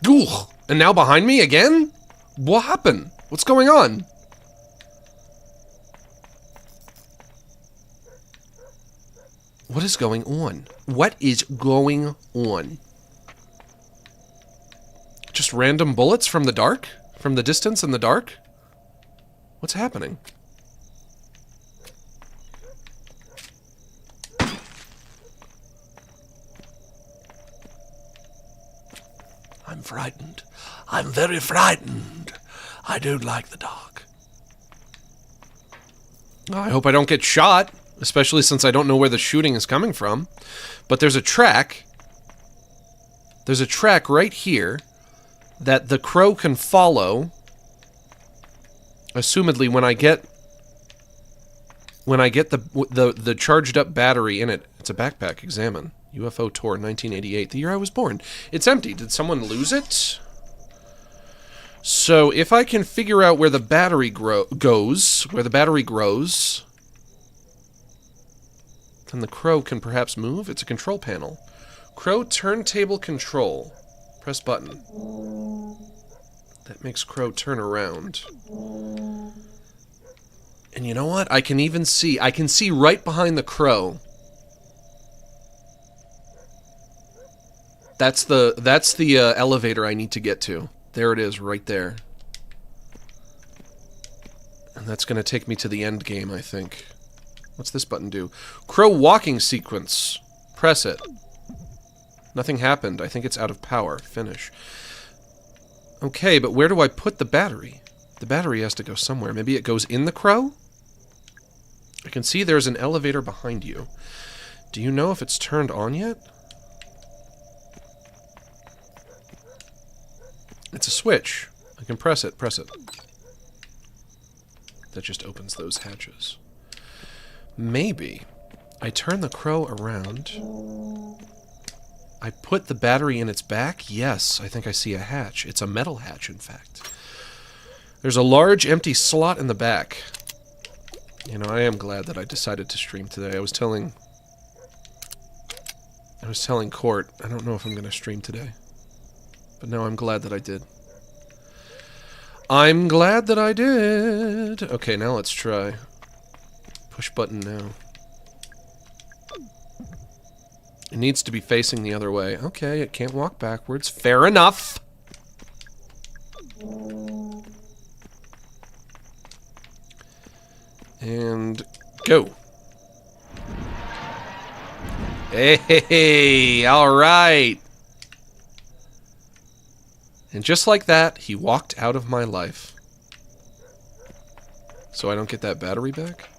Ugh! And now behind me again? What happened? What's going on? What is going on? What is going on? Just random bullets from the dark? From the distance in the dark? What's happening? I'm frightened. I'm very frightened. I don't like the dark. I hope I don't get shot, especially since I don't know where the shooting is coming from. But there's a track. There's a track right here that the crow can follow. Assumedly, when I get the charged up battery in it. It's a backpack. Examine. UFO tour 1988, the year I was born. It's empty. Did someone lose it? So if I can figure out where the battery goes, then the crow can perhaps move. It's a control panel. Crow turntable control. Press button. That makes crow turn around. And you know what? I can see right behind the crow. That's the elevator I need to get to. There it is, right there. And that's going to take me to the end game, I think. What's this button do? Crow walking sequence. Press it. Nothing happened. I think it's out of power. Finish. Okay, but where do I put the battery? The battery has to go somewhere. Maybe it goes in the crow? I can see there's an elevator behind you. Do you know if it's turned on yet? It's a switch. I can press it. Press it. That just opens those hatches. Maybe I turn the crow around. I put the battery in its back. Yes, I think I see a hatch. It's a metal hatch, in fact. There's a large empty slot in the back. You know, I am glad that I decided to stream today. I was telling Court, I don't know if I'm going to stream today. But no, I'm glad that I did. I'm glad that I did. Okay, now let's try. Push button now. It needs to be facing the other way. Okay, it can't walk backwards. Fair enough. And go. Hey, all right. And just like that, he walked out of my life. So I don't get that battery back?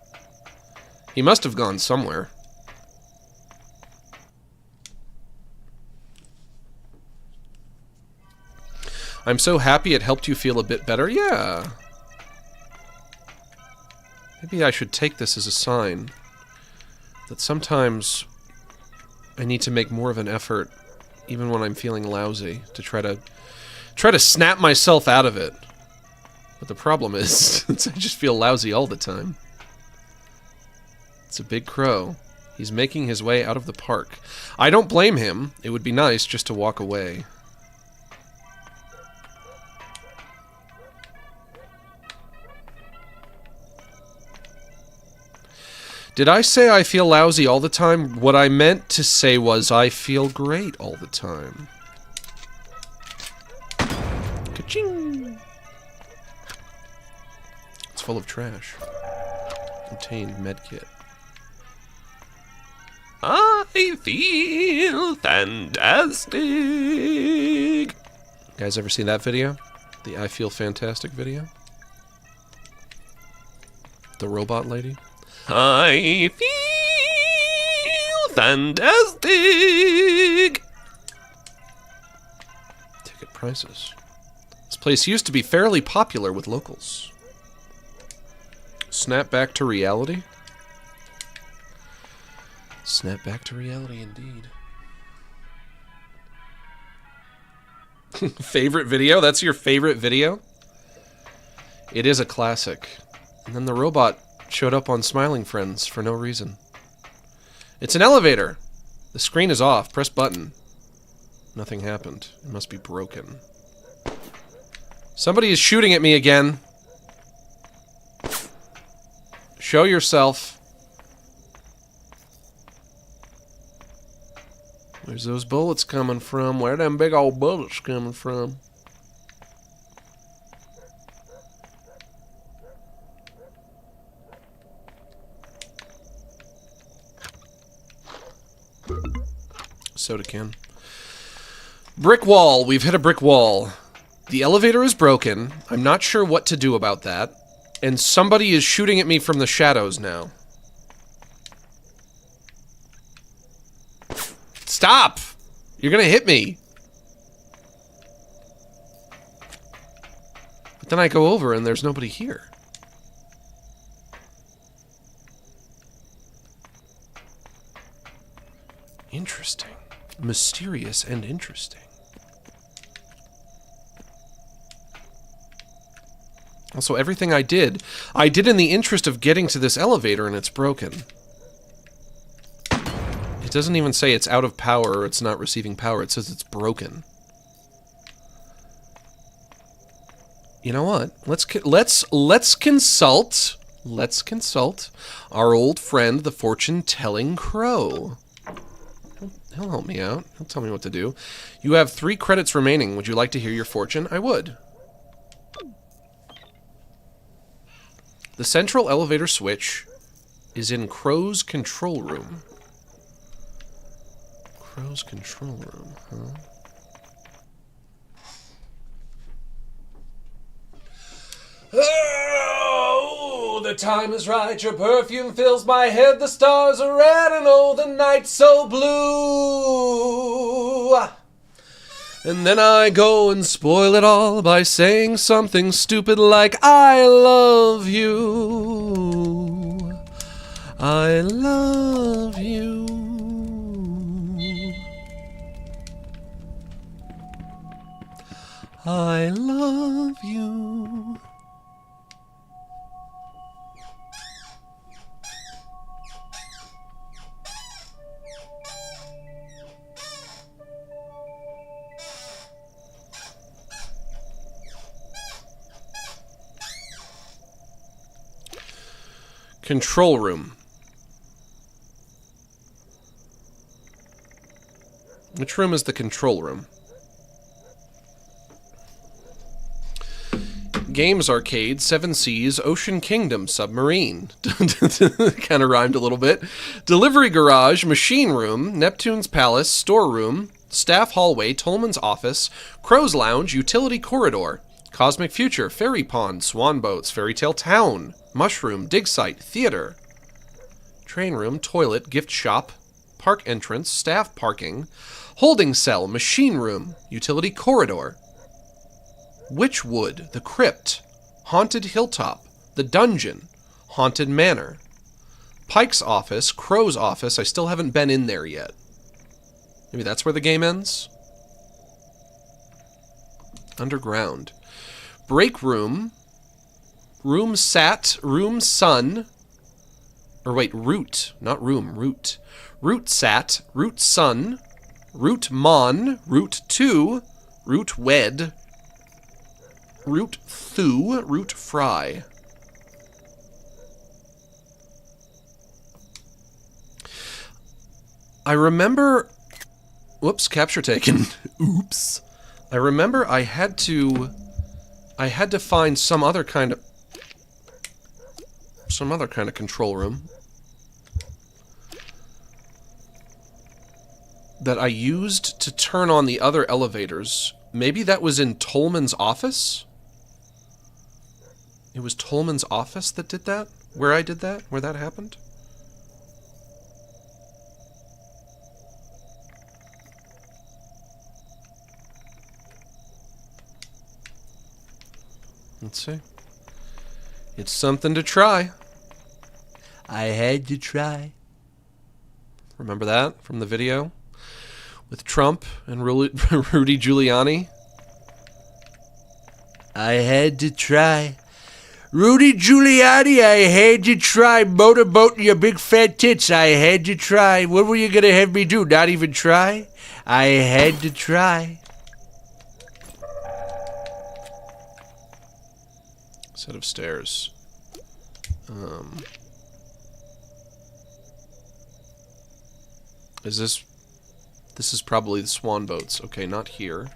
He must have gone somewhere. I'm so happy it helped you feel a bit better. Yeah. Maybe I should take this as a sign that sometimes I need to make more of an effort, even when I'm feeling lousy, to try to snap myself out of it. But the problem is, I just feel lousy all the time. It's a big crow. He's making his way out of the park. I don't blame him. It would be nice just to walk away. Did I say I feel lousy all the time? What I meant to say was I feel great all the time. Ka-ching! It's full of trash. Contained medkit. I feel fantastic! You guys ever seen that video? The I feel fantastic video? The robot lady? I feel fantastic! Ticket prices. This place used to be fairly popular with locals. Snap back to reality? Snap back to reality indeed. Favorite video? That's your favorite video? It is a classic. And then the robot showed up on Smiling Friends for no reason. It's an elevator. The screen is off. Press button. Nothing happened. It must be broken. Somebody is shooting at me again. Show yourself. Where's those bullets coming from? Where them big old bullets coming from? Soda can. Brick wall. We've hit a brick wall. The elevator is broken. I'm not sure what to do about that. And somebody is shooting at me from the shadows now. Stop! You're gonna hit me. But then I go over and there's nobody here. Interesting. Mysterious and interesting. Also, everything I did in the interest of getting to this elevator, and it's broken. It doesn't even say it's out of power or it's not receiving power. It says it's broken. You know what? Let's consult our old friend, the fortune-telling crow. He'll help me out. He'll tell me what to do. You have 3 credits remaining. Would you like to hear your fortune? I would. The central elevator switch is in Crow's control room. Crow's control room, huh? Oh, the time is right. Your perfume fills my head. The stars are red and oh, the night's so blue. And then I go and spoil it all by saying something stupid like, I love you. I love you. I love you. Control room. Which room is the control room? Games Arcade, 7 Seas, Ocean Kingdom, Submarine. Kind of rhymed a little bit. Delivery Garage, Machine Room, Neptune's Palace, Storeroom, Staff Hallway, Tolman's Office, Crow's Lounge, Utility Corridor, Cosmic Future, Fairy Pond, Swan Boats, Fairy Tale Town, Mushroom, Dig Site, Theater, Train Room, Toilet, Gift Shop, Park Entrance, Staff Parking, Holding Cell, Machine Room, Utility Corridor, Witchwood, The Crypt, Haunted Hilltop, The Dungeon, Haunted Manor, Pike's Office, Crow's Office. I still haven't been in there yet. Maybe that's where the game ends? Underground. Break Room, Room Sat, Room Sun, or wait, Root, not Room, Root. Root Sat, Root Sun, Root Mon, Root 2, Root Wed, Root Thu, Root Fry. I remember... Whoops, capture taken. Oops. I remember I had to find some other kind of control room that I used to turn on the other elevators. Maybe that was in Tolman's office? It was Tolman's office that did that? Where I did that? Where that happened? Let's see. It's something to try. I had to try. Remember that from the video? With Trump and Rudy Giuliani? I had to try. Rudy Giuliani, I had to try motorboating your big fat tits. I had to try. What were you going to have me do? Not even try? I had to try. Set of stairs. Is this... This is probably the swan boats. Okay, not here.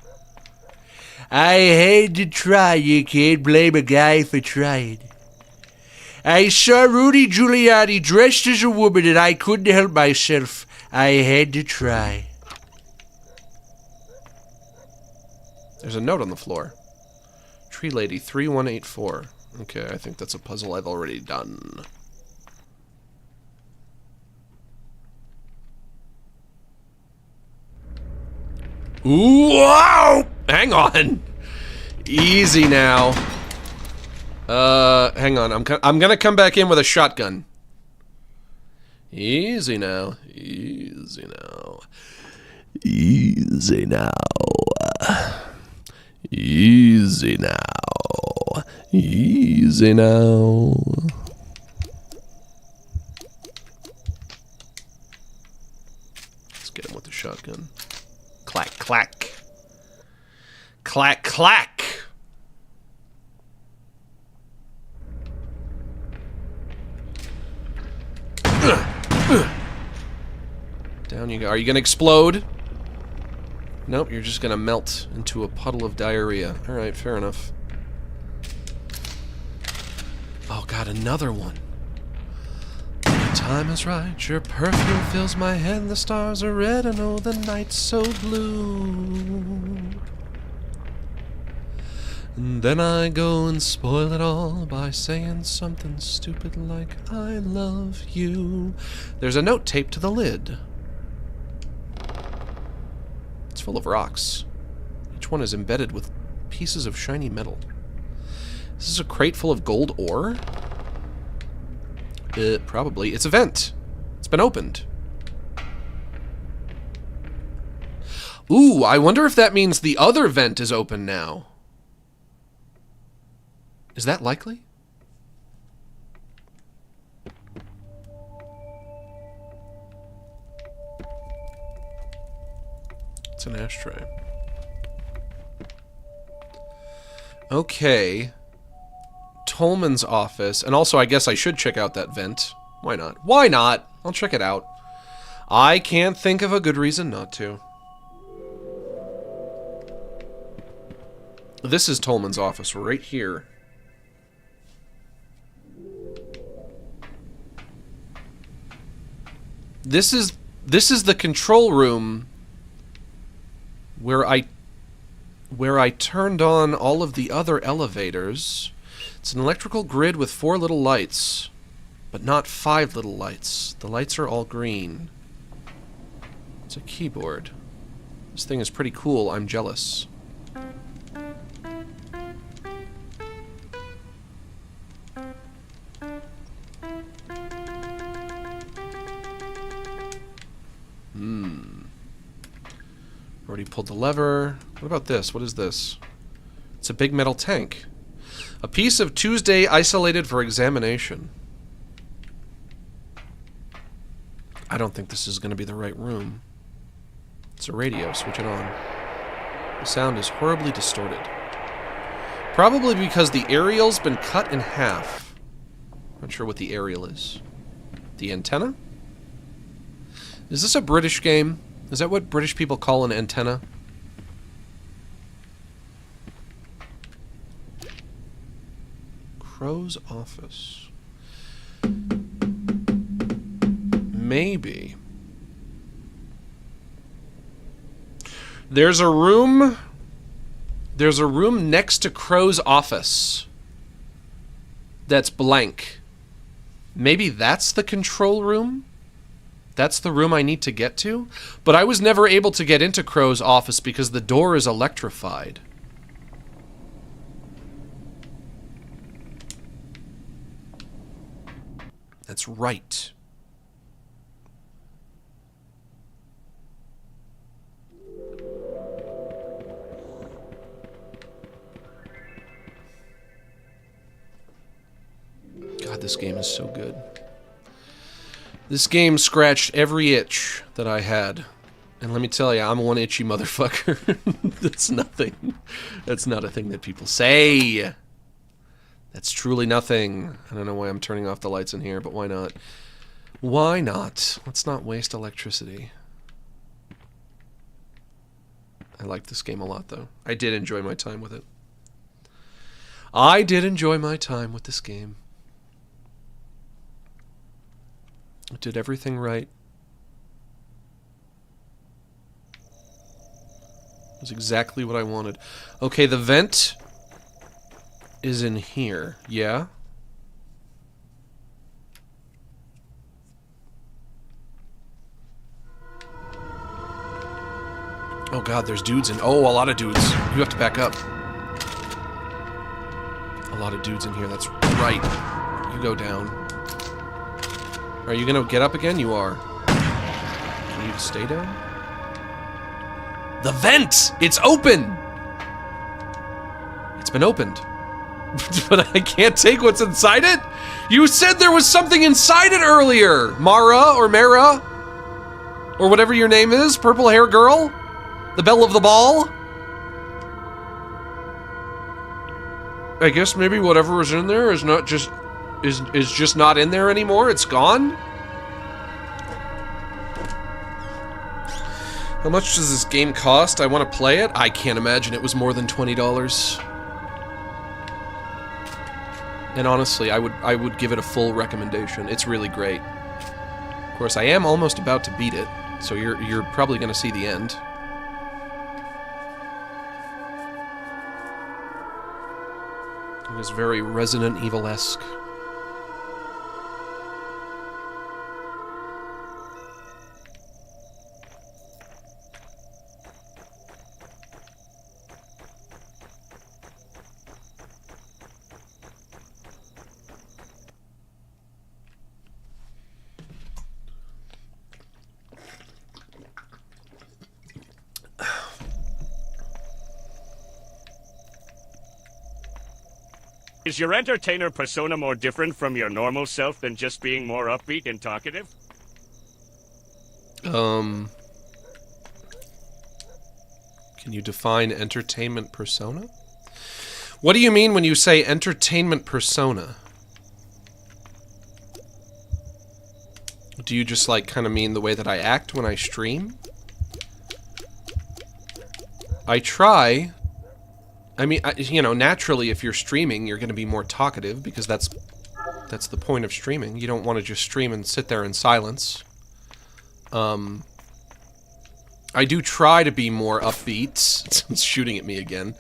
I had to try. You can't blame a guy for trying. I saw Rudy Giuliani dressed as a woman and I couldn't help myself. I had to try. There's a note on the floor. Tree Lady 3184. Okay, I think that's a puzzle I've already done. Ooh, wow! Hang on. Easy now. Hang on. I'm gonna come back in with a shotgun. Easy now. Easy now. Easy now. Easy now. Easy now. Let's get him with the shotgun. Clack, clack. Clack, clack. Down you go. Are you gonna explode? Nope, you're just gonna melt into a puddle of diarrhea. Alright, fair enough. Oh god, another one. The time is right, your perfume fills my head, the stars are red, and oh, the night's so blue. And then I go and spoil it all by saying something stupid like, I love you. There's a note taped to the lid. It's full of rocks. Each one is embedded with pieces of shiny metal. Is this a crate full of gold ore? Probably. It's a vent. It's been opened. Ooh, I wonder if that means the other vent is open now. Is that likely? It's an ashtray. Okay. Tolman's office. And also, I guess I should check out that vent. Why not? Why not? I'll check it out. I can't think of a good reason not to. This is Tolman's office right here. This is the control room where I turned on all of the other elevators. It's an electrical grid with 4 little lights, but not 5 little lights. The lights are all green. It's a keyboard. This thing is pretty cool. I'm jealous. Already pulled the lever. What about this? What is this? It's a big metal tank. A piece of Tuesday isolated for examination. I don't think this is going to be the right room. It's a radio. Switch it on. The sound is horribly distorted. Probably because the aerial's been cut in half. Not sure what the aerial is. The antenna? Is this a British game? Is that what British people call an antenna? Crow's office. Maybe. There's a room next to Crow's office that's blank. Maybe that's the control room? That's the room I need to get to? But I was never able to get into Crow's office because the door is electrified. That's right. God, this game is so good. This game scratched every itch that I had. And let me tell you, I'm one itchy motherfucker. That's nothing. That's not a thing that people say. That's truly nothing. I don't know why I'm turning off the lights in here, but why not? Why not? Let's not waste electricity. I like this game a lot, though. I did enjoy my time with it. I did enjoy my time with this game. It did everything right. It was exactly what I wanted. Okay, the vent is in here. Yeah? Oh god, there's dudes in... Oh, a lot of dudes. You have to back up. A lot of dudes in here, that's right. You go down. Are you gonna get up again? You are. Can you stay down? The vent! It's open! It's been opened. But I can't take what's inside it? You said there was something inside it earlier! Mara, or Mara? Or whatever your name is, purple hair girl? The belle of the ball? I guess maybe whatever was in there is not just... is just not in there anymore? It's gone? How much does this game cost? I want to play it? I can't imagine it was more than $20. And honestly, I would give it a full recommendation. It's really great. Of course, I am almost about to beat it, so you're probably going to see the end. It is very Resident Evil-esque. Is your entertainer persona more different from your normal self than just being more upbeat and talkative? Can you define entertainment persona? What do you mean when you say entertainment persona? Do you just, like, kind of mean the way that I act when I stream? I try. I mean, you know, naturally, if you're streaming, you're going to be more talkative, because that's the point of streaming. You don't want to just stream and sit there in silence. I do try to be more upbeat. Someone's shooting at me again.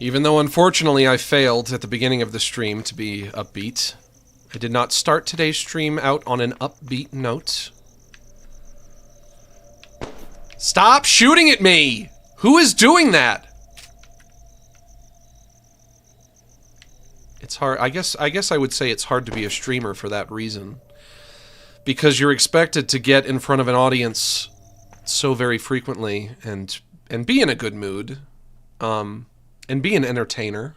Even though, unfortunately, I failed at the beginning of the stream to be upbeat. I did not start today's stream out on an upbeat note. Stop shooting at me! Who is doing that? It's hard. I guess I would say it's hard to be a streamer for that reason. Because you're expected to get in front of an audience so very frequently and be in a good mood. And be an entertainer.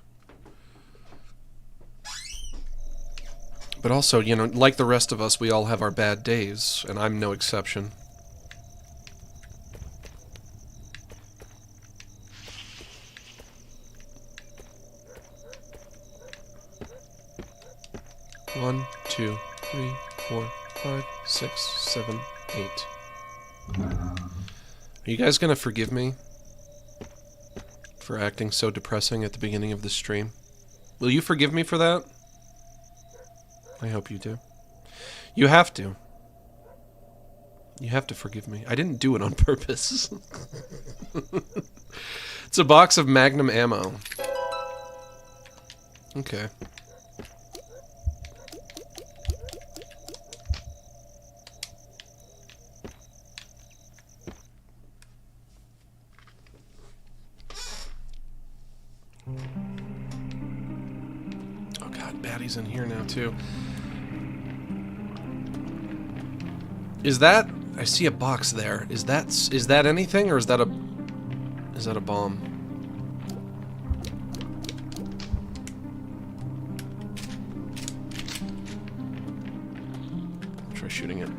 But also, you know, like the rest of us, we all have our bad days, and I'm no exception. One, 2, 3, 4, 5, 6, 7, 8. Are you guys gonna forgive me for acting so depressing at the beginning of the stream? Will you forgive me for that? I hope you do. You have to. You have to forgive me. I didn't do it on purpose. It's a box of Magnum ammo. Okay. Oh god, Batty's in here now too. Is that... I see a box there. Is that anything, or is that a bomb? I'll try shooting it.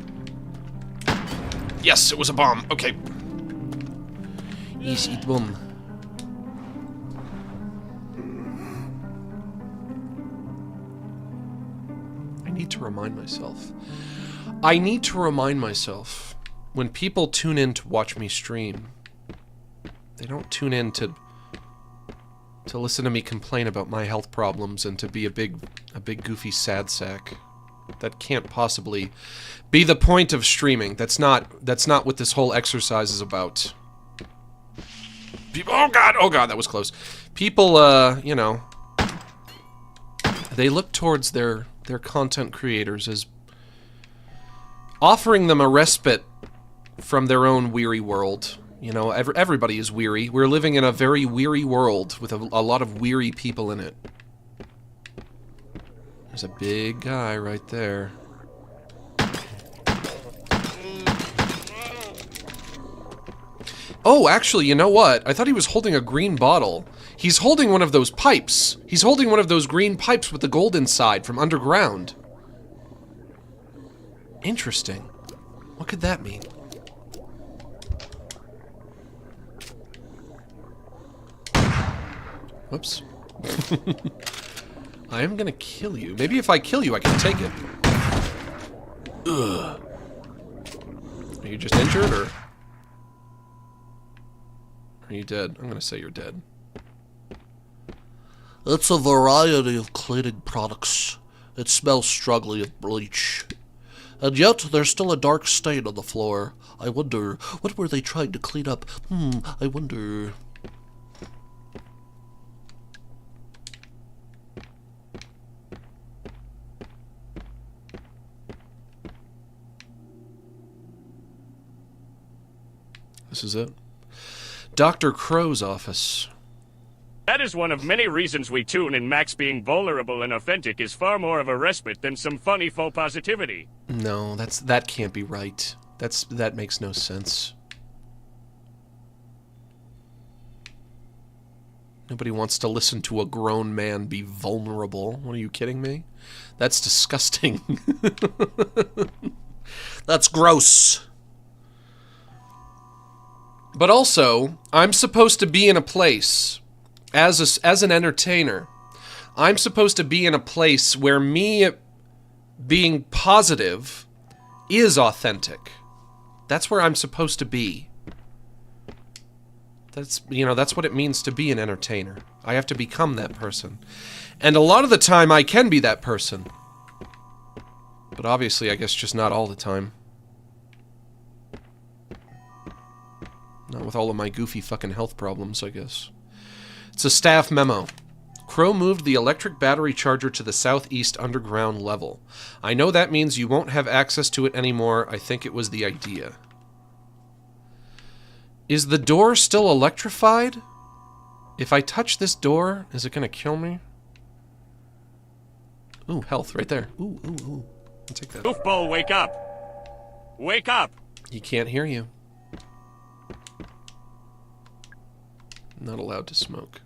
Yes, it was a bomb. Okay. Easy bomb. to remind myself. I need to remind myself when people tune in to watch me stream, they don't tune in to listen to me complain about my health problems and to be a big goofy sad sack. That can't possibly be the point of streaming. That's not what this whole exercise is about. People, oh god, that was close. People, you know, they look towards their content creators as offering them a respite from their own weary world. You know, everybody is weary. We're living in a very weary world with a lot of weary people in it. There's a big guy right there. Oh, actually, you know what? I thought he was holding a green bottle. He's holding one of those pipes. He's holding one of those green pipes with the gold inside from underground. Interesting. What could that mean? Whoops. I am gonna kill you. Maybe if I kill you, I can take it. Ugh. Are you just injured, or are you dead? I'm gonna say you're dead. It's a variety of cleaning products. It smells strongly of bleach. And yet, there's still a dark stain on the floor. I wonder, what were they trying to clean up? I wonder... This is it. Dr. Crow's office. That is one of many reasons we tune in. Max being vulnerable and authentic is far more of a respite than some funny faux positivity. No, that can't be right. That makes no sense. Nobody wants to listen to a grown man be vulnerable. What, are you kidding me? That's disgusting. That's gross. But also, I'm supposed to be in a place, as an entertainer, I'm supposed to be in a place where me being positive is authentic. That's where I'm supposed to be. That's, you know, that's what it means to be an entertainer. I have to become that person. And a lot of the time, I can be that person. But obviously, I guess just not all the time. Not with all of my goofy fucking health problems, I guess. It's a staff memo. Crow moved the electric battery charger to the southeast underground level. I know that means you won't have access to it anymore. I think it was the idea. Is the door still electrified? If I touch this door, is it gonna kill me? Ooh, health right there. Ooh, ooh, ooh. I'll take that. Goofball, wake up! Wake up! He can't hear you. Not allowed to smoke.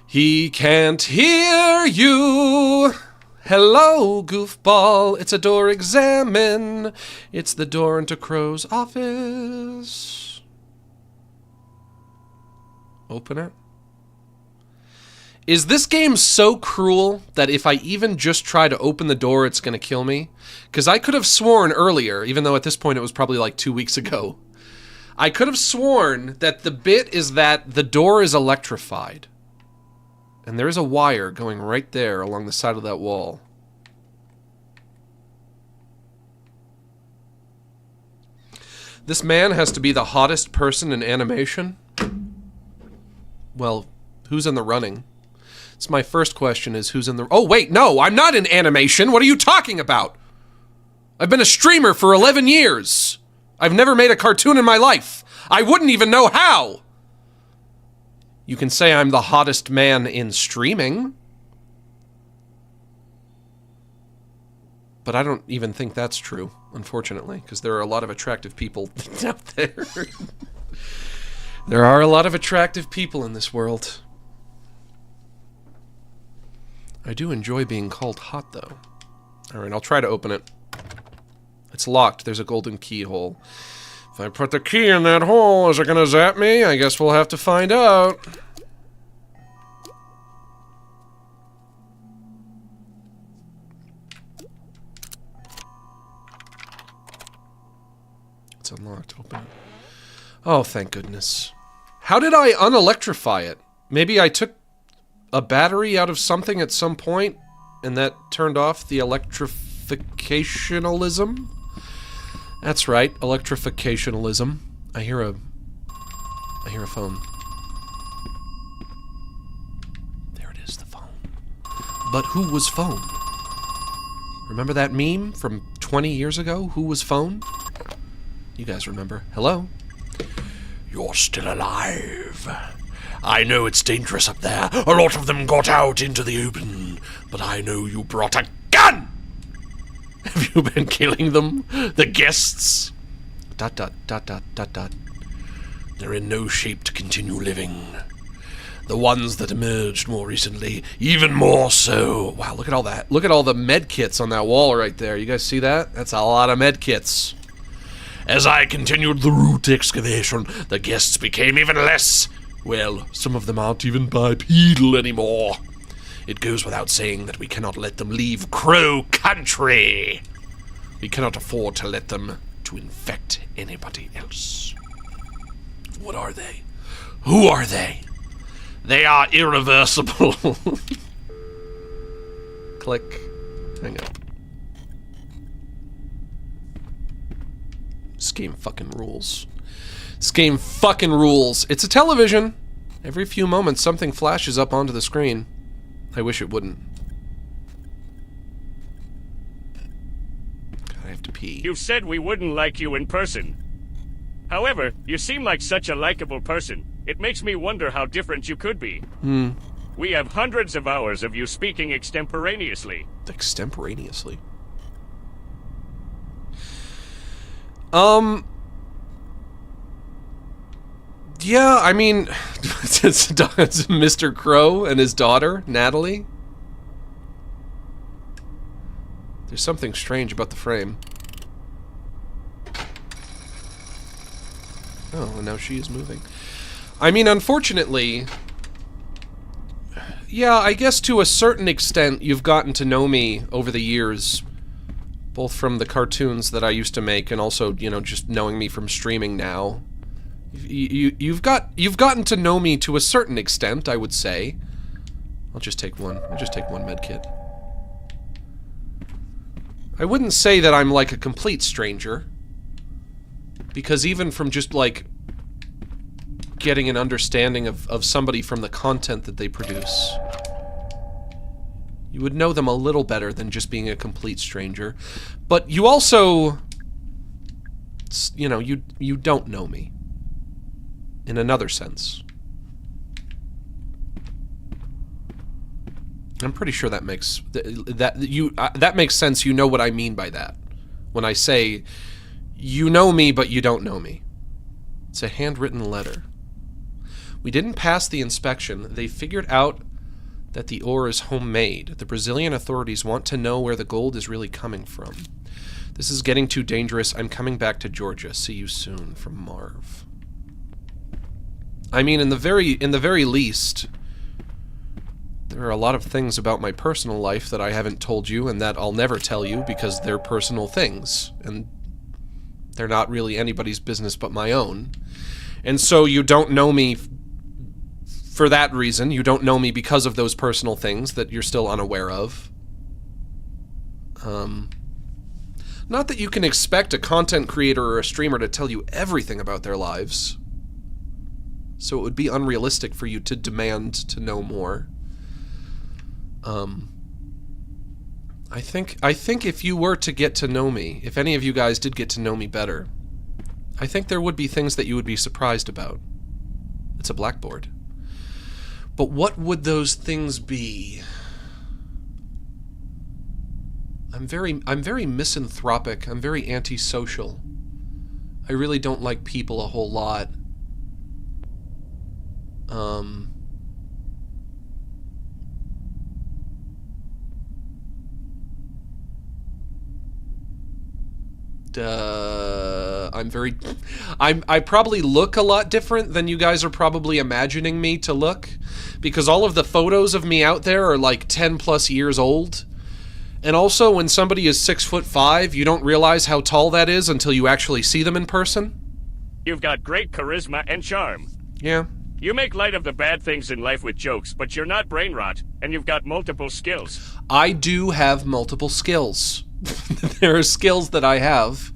He can't hear you! Hello, goofball. It's a door examine. It's the door into Crow's office. Open it. Is this game so cruel that if I even just try to open the door, it's gonna kill me? Because I could have sworn earlier, even though at this point it was probably like 2 weeks ago, I could have sworn that the bit is that the door is electrified. And there is a wire going right there along the side of that wall. This man has to be the hottest person in animation? Well, who's in the running? It's my first question is who's in the... Oh, wait, no, I'm not in animation. What are you talking about? I've been a streamer for 11 years. I've never made a cartoon in my life. I wouldn't even know how. You can say I'm the hottest man in streaming. But I don't even think that's true, unfortunately, because there are a lot of attractive people out there. There are a lot of attractive people in this world. I do enjoy being called hot, though. Alright, I'll try to open it. It's locked. There's a golden keyhole. If I put the key in that hole, is it gonna zap me? I guess we'll have to find out. It's unlocked. Open it. Oh, thank goodness. How did I unelectrify it? Maybe I took a battery out of something at some point, and that turned off the electrificationalism? That's right, electrificationalism. I hear a phone. There it is, the phone. But who was phone? Remember that meme from 20 years ago? Who was phone? You guys remember. Hello? You're still alive. I know it's dangerous up there. A lot of them got out into the open. But I know you brought a gun! Have you been killing them? The guests? ... They're in no shape to continue living. The ones that emerged more recently, even more so. Wow, look at all that. Look at all the med kits on that wall right there. You guys see that? That's a lot of med kits. As I continued the root excavation, the guests became even less. Well, some of them aren't even bipedal anymore. It goes without saying that we cannot let them leave Crow Country. We cannot afford to let them to infect anybody else. What are they? Who are they? They are irreversible. Click. Hang on. This game fucking rules. This game fucking rules. It's a television. Every few moments something flashes up onto the screen. I wish it wouldn't. God, I have to pee. You've said we wouldn't like you in person. However, you seem like such a likable person. It makes me wonder how different you could be. We have hundreds of hours of you speaking extemporaneously. Extemporaneously? Yeah, I mean, it's Mr. Crow and his daughter, Natalie. There's something strange about the frame. Oh, and now she is moving. I mean, unfortunately, yeah, I guess to a certain extent you've gotten to know me over the years, both from the cartoons that I used to make and also, you know, just knowing me from streaming now. You've gotten to know me to a certain extent, I would say. I'll just take one med kit. I wouldn't say that I'm like a complete stranger, because even from just like getting an understanding of somebody from the content that they produce, you would know them a little better than just being a complete stranger. But you also, you know, you don't know me in another sense. I'm pretty sure that makes that makes sense. You know what I mean by that when I say you know me but you don't know me. It's a handwritten letter. We didn't pass the inspection. They figured out that the ore is homemade. The Brazilian authorities want to know where the gold is really coming from. This is getting too dangerous. I'm coming back to Georgia. See you soon. From Marv. I mean, in the very least, there are a lot of things about my personal life that I haven't told you and that I'll never tell you because they're personal things and they're not really anybody's business but my own. And so you don't know me for that reason. You don't know me because of those personal things that you're still unaware of. Not that you can expect a content creator or a streamer to tell you everything about their lives. So it would be unrealistic for you to demand to know more. I think if you were to get to know me, if any of you guys did get to know me better, I think there would be things that you would be surprised about. It's a blackboard. But what would those things be? I'm very misanthropic. I'm very antisocial. I really don't like people a whole lot. I probably look a lot different than you guys are probably imagining me to look, because all of the photos of me out there are like 10 plus years old, And also, when somebody is 6'5", you don't realize how tall that is until you actually see them in person. You've got great charisma and charm. Yeah. You make light of the bad things in life with jokes, but you're not brain rot, and you've got multiple skills. I do have multiple skills. There are skills that I have,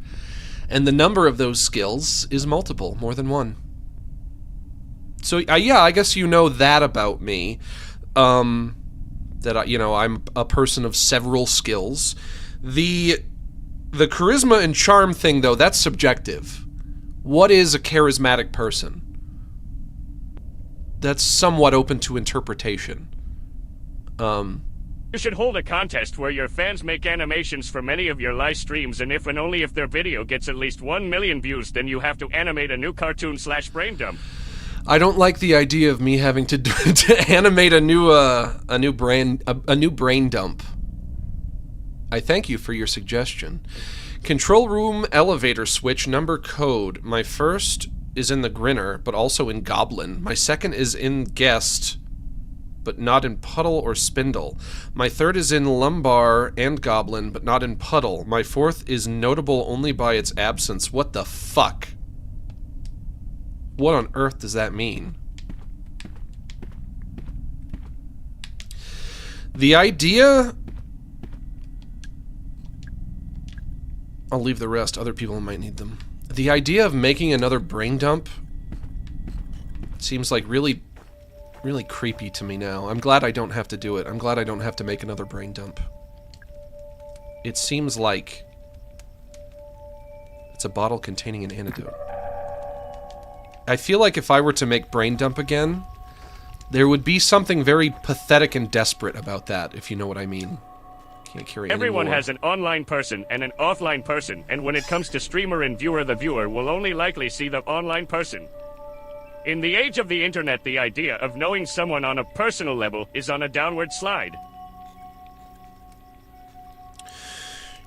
and the number of those skills is multiple, more than one. So, yeah, I guess you know that about me. That I'm a person of several skills. The charisma and charm thing, though, that's subjective. What is a charismatic person? That's somewhat open to interpretation. You should hold a contest where your fans make animations for many of your live streams, and if and only if their video gets at least 1 million views, then you have to animate a new cartoon / brain dump. I don't like the idea of me having to animate a new brain dump. I thank you for your suggestion. Control room elevator switch number code. My first is in the Grinner, but also in Goblin. My second is in Guest, but not in Puddle or Spindle. My third is in Lumbar and Goblin, but not in Puddle. My fourth is notable only by its absence. What the fuck? What on earth does that mean? The idea... I'll leave the rest. Other people might need them. The idea of making another brain dump seems like really creepy to me now. I'm glad I don't have to do it. I'm glad I don't have to make another brain dump. It seems like it's a bottle containing an antidote. I feel like if I were to make brain dump again, there would be something very pathetic and desperate about that, if you know what I mean. Can't carry Everyone anymore. has an online person and an offline person, and when it comes to streamer and viewer, the viewer will only likely see the online person. In the age of the internet, the idea of knowing someone on a personal level is on a downward slide.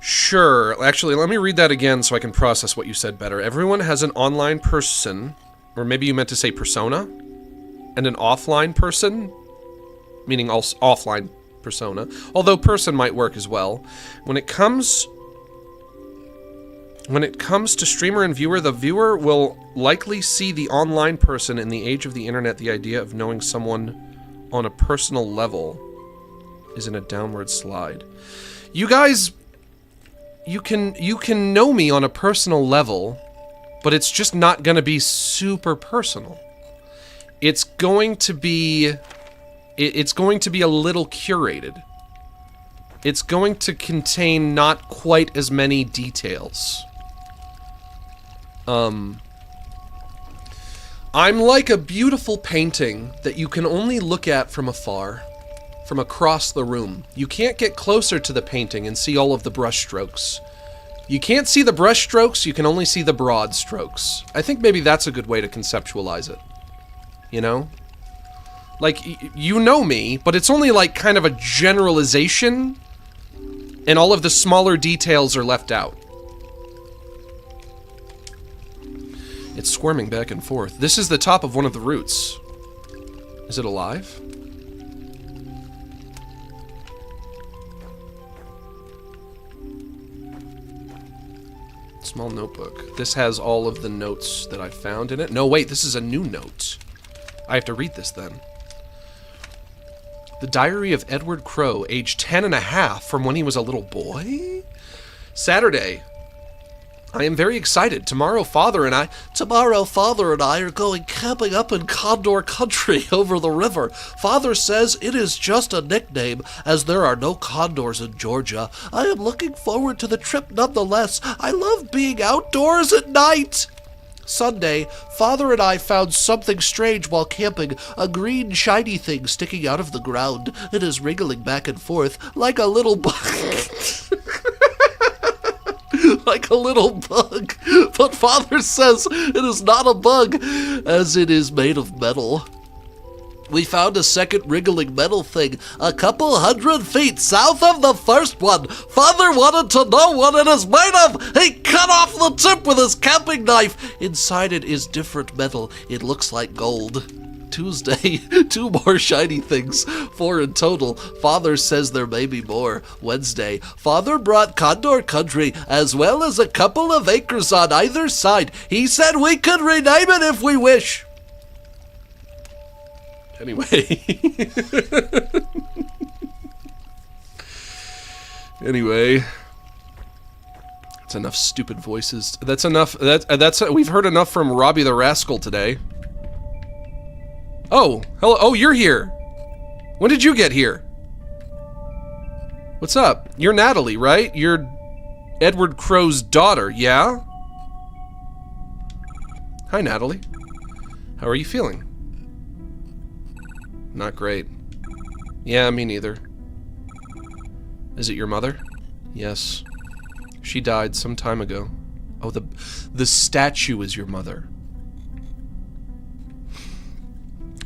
Sure. Actually, let me read that again so I can process what you said better. Everyone has an online person, or maybe you meant to say persona, and an offline person, meaning also offline persona, although person might work as well. When it comes to streamer and viewer, the viewer will likely see the online person. In the age of the internet, the idea of knowing someone on a personal level is in a downward slide. You guys, you can know me on a personal level, but it's just not going to be super personal. It's going to be a little curated. It's going to contain not quite as many details. I'm like a beautiful painting that you can only look at from afar, from across the room. You can't get closer to the painting and see all of the brush strokes. You can't see the brush strokes, you can only see the broad strokes. I think maybe that's a good way to conceptualize it. You know? Like, you know me, but it's only like kind of a generalization, and all of the smaller details are left out. It's squirming back and forth. This is the top of one of the roots. Is it alive? Small notebook. This has all of the notes that I found in it. No, wait, this is a new note. I have to read this then. The Diary of Edward Crow, age 10 and a half, from when he was a little boy? Saturday. I am very excited. Tomorrow, Father and I are going camping up in Condor Country over the river. Father says it is just a nickname, as there are no condors in Georgia. I am looking forward to the trip nonetheless. I love being outdoors at night. Sunday, Father and I found something strange while camping, a green shiny thing sticking out of the ground. It is wriggling back and forth like a little bug. Like a little bug. But Father says it is not a bug, as it is made of metal. We found a second wriggling metal thing a couple 100 feet south of the first one. Father wanted to know what it is made of. He cut off the tip with his camping knife. Inside it is different metal. It looks like gold. Tuesday, 2 more shiny things, 4 in total. Father says there may be more. Wednesday, Father brought Condor Country, as well as a couple of acres on either side. He said we could rename it if we wish. Anyway. Anyway. That's enough stupid voices. That's enough. That's we've heard enough from Robbie the Rascal today. Oh, hello. Oh, you're here. When did you get here? What's up? You're Natalie, right? You're Edward Crow's daughter, yeah? Hi, Natalie. How are you feeling? Not great. Yeah, me neither. Is it your mother? Yes. She died some time ago. Oh, the statue is your mother.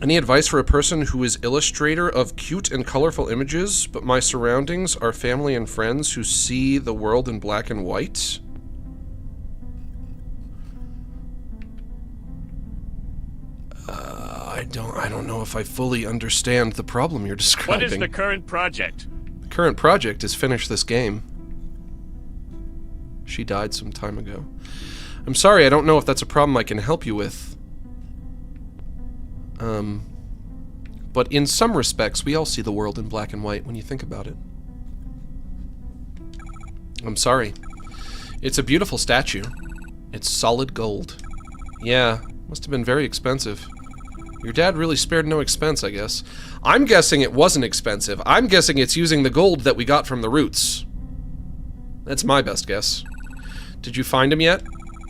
Any advice for a person who is illustrator of cute and colorful images, but my surroundings are family and friends who see the world in black and white? I don't know if I fully understand the problem you're describing. What is the current project? The current project is finish this game. She died some time ago. I'm sorry, I don't know if that's a problem I can help you with. But in some respects, we all see the world in black and white when you think about it. I'm sorry. It's a beautiful statue. It's solid gold. Yeah, must have been very expensive. Your dad really spared no expense, I guess. I'm guessing it wasn't expensive. I'm guessing it's using the gold that we got from the roots. That's my best guess. Did you find him yet?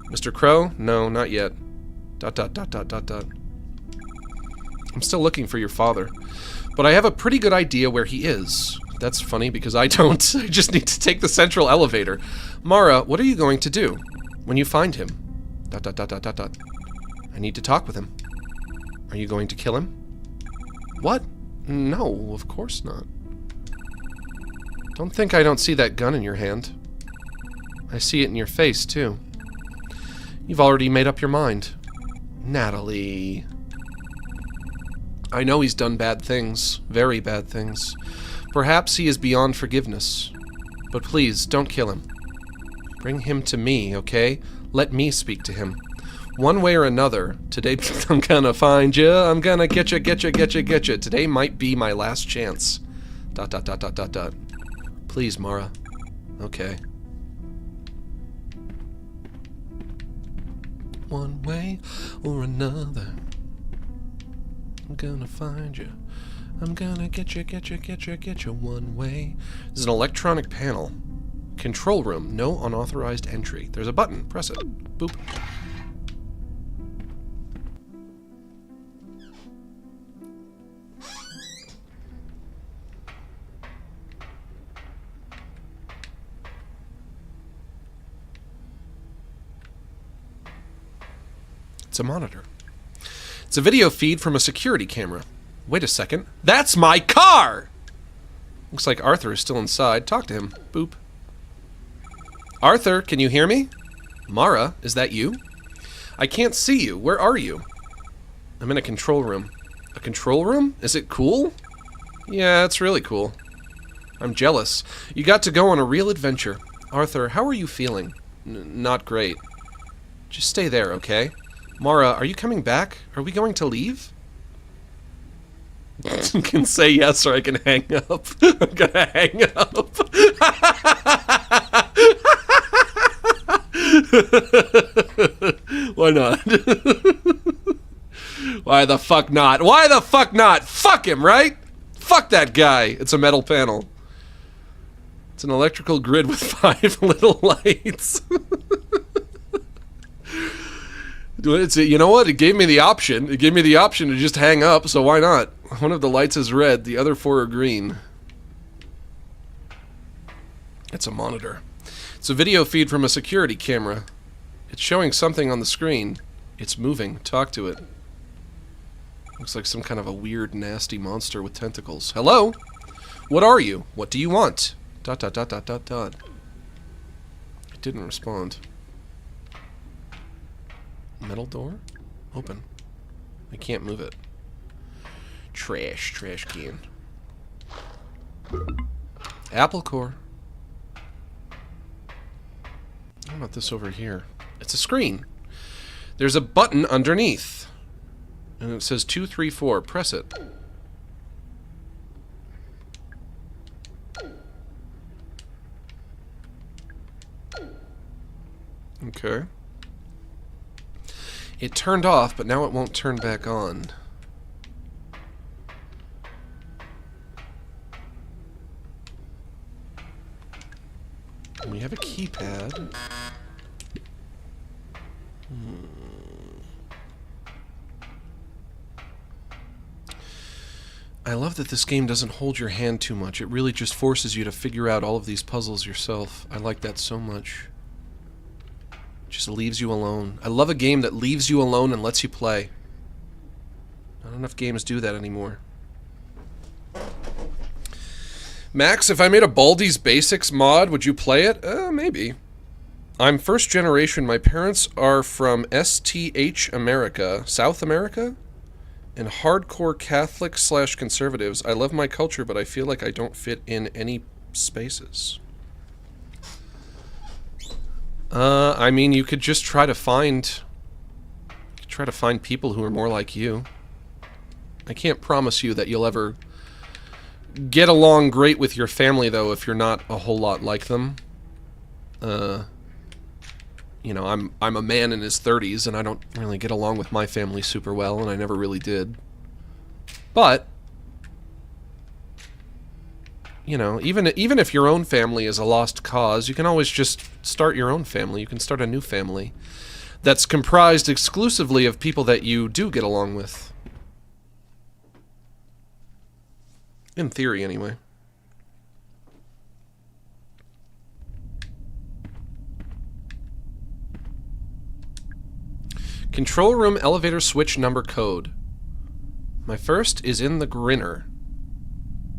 Mr. Crow? No, not yet. ... I'm still looking for your father. But I have a pretty good idea where he is. That's funny because I don't. I just need to take the central elevator. Mara, what are you going to do when you find him? ... I need to talk with him. Are you going to kill him? What? No, of course not. Don't think I don't see that gun in your hand. I see it in your face, too. You've already made up your mind. Natalie. I know he's done bad things. Very bad things. Perhaps he is beyond forgiveness. But please, don't kill him. Bring him to me, okay? Let me speak to him. One way or another, today I'm gonna find you. I'm gonna get you. Today might be my last chance. ... Please, Mara. Okay. One way or another, I'm gonna find you. I'm gonna get you one way. This is an electronic panel. Control room, no unauthorized entry. There's a button, press it. Boop. It's a monitor. It's a video feed from a security camera. Wait a second. That's my car! Looks like Arthur is still inside. Talk to him. Boop. Arthur, can you hear me? Mara, is that you? I can't see you. Where are you? I'm in a control room. A control room? Is it cool? Yeah, it's really cool. I'm jealous. You got to go on a real adventure. Arthur, how are you feeling? Not great. Just stay there, okay? Mara, are you coming back? Are we going to leave? I can say yes or I can hang up. I'm gonna hang up. Why not? Why the fuck not? Why the fuck not? Fuck him, right? Fuck that guy. It's a metal panel. It's an electrical grid with 5 little lights. You know what? It gave me the option. It gave me the option to just hang up, so why not? One of the lights is red, the other 4 are green. It's a monitor. It's a video feed from a security camera. It's showing something on the screen. It's moving. Talk to it. Looks like some kind of a weird, nasty monster with tentacles. Hello? What are you? What do you want? ... It didn't respond. Metal door? Open. I can't move it. Trash can. Apple core. How about this over here? It's a screen. There's a button underneath. And it says 2, 3, 4. Press it. Okay. It turned off, but now it won't turn back on. We have a keypad. I love that this game doesn't hold your hand too much. It really just forces you to figure out all of these puzzles yourself. I like that so much. Just leaves you alone. I love a game that leaves you alone and lets you play. Not enough games do that anymore. Max, if I made a Baldi's Basics mod, would you play it? Maybe. I'm first generation. My parents are from STH America, South America, and hardcore Catholic/conservatives. I love my culture, but I feel like I don't fit in any spaces. I mean, you could just try to find people who are more like you. I can't promise you that you'll ever get along great with your family, though, if you're not a whole lot like them. You know, I'm a man in his 30s, and I don't really get along with my family super well, and I never really did. But, you know, even if your own family is a lost cause, you can always just start your own family. You can start a new family that's comprised exclusively of people that you do get along with. In theory, anyway. Control room elevator switch number code. My first is in the Grinner.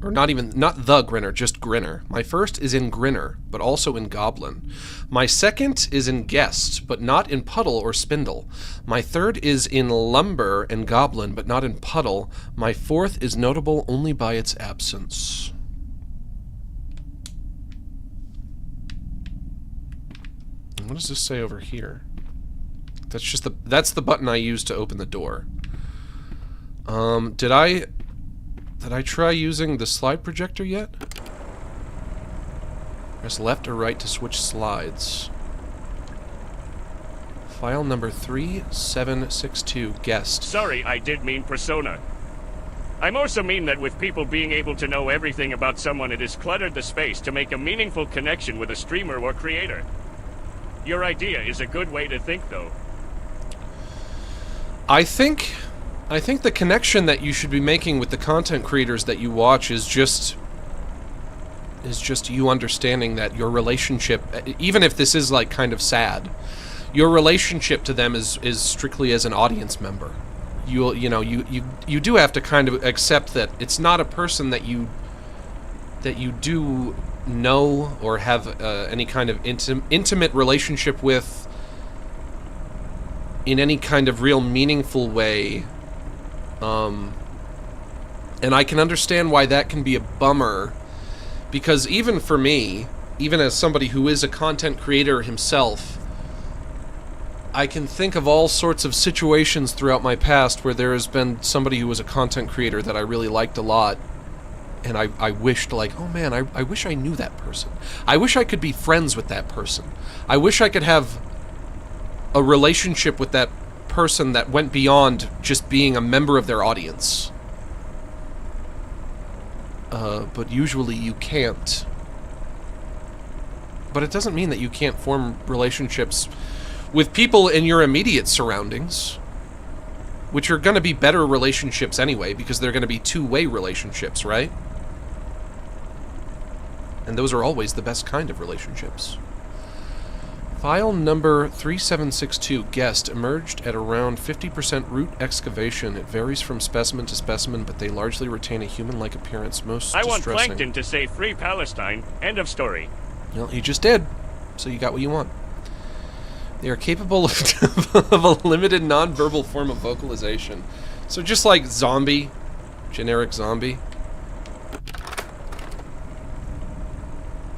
Or not the Grinner, just Grinner. My first is in Grinner, but also in Goblin. My second is in Guest, but not in Puddle or Spindle. My third is in Lumber and Goblin, but not in Puddle. My fourth is notable only by its absence. And what does this say over here? That's the button I used to open the door. Did I try using the slide projector yet? Press left or right to switch slides. File number 3762, guest. Sorry, I did mean persona. I also mean that with people being able to know everything about someone, it has cluttered the space to make a meaningful connection with a streamer or creator. Your idea is a good way to think, though. I think the connection that you should be making with the content creators that you watch is just you understanding that your relationship, even if this is like kind of sad, your relationship to them is strictly as an audience member. You do have to kind of accept that it's not a person that you do know or have any kind of intimate relationship with in any kind of real meaningful way. And I can understand why that can be a bummer, because even for me, even as somebody who is a content creator himself, I can think of all sorts of situations throughout my past where there has been somebody who was a content creator that I really liked a lot, and I wished, like, oh man, I wish I knew that person. I wish I could be friends with that person. I wish I could have a relationship with that person that went beyond just being a member of their audience. But usually you can't. But it doesn't mean that you can't form relationships with people in your immediate surroundings, which are going to be better relationships anyway, because they're going to be two-way relationships, right? And those are always the best kind of relationships. File number 3762, guest, emerged at around 50% root excavation. It varies from specimen to specimen, but they largely retain a human-like appearance. Most I distressing. want Plankton to say Free Palestine. End of story. Well, you just did, so you got what you want. They are capable of a limited non-verbal form of vocalization. So just like Zombie, Generic zombie.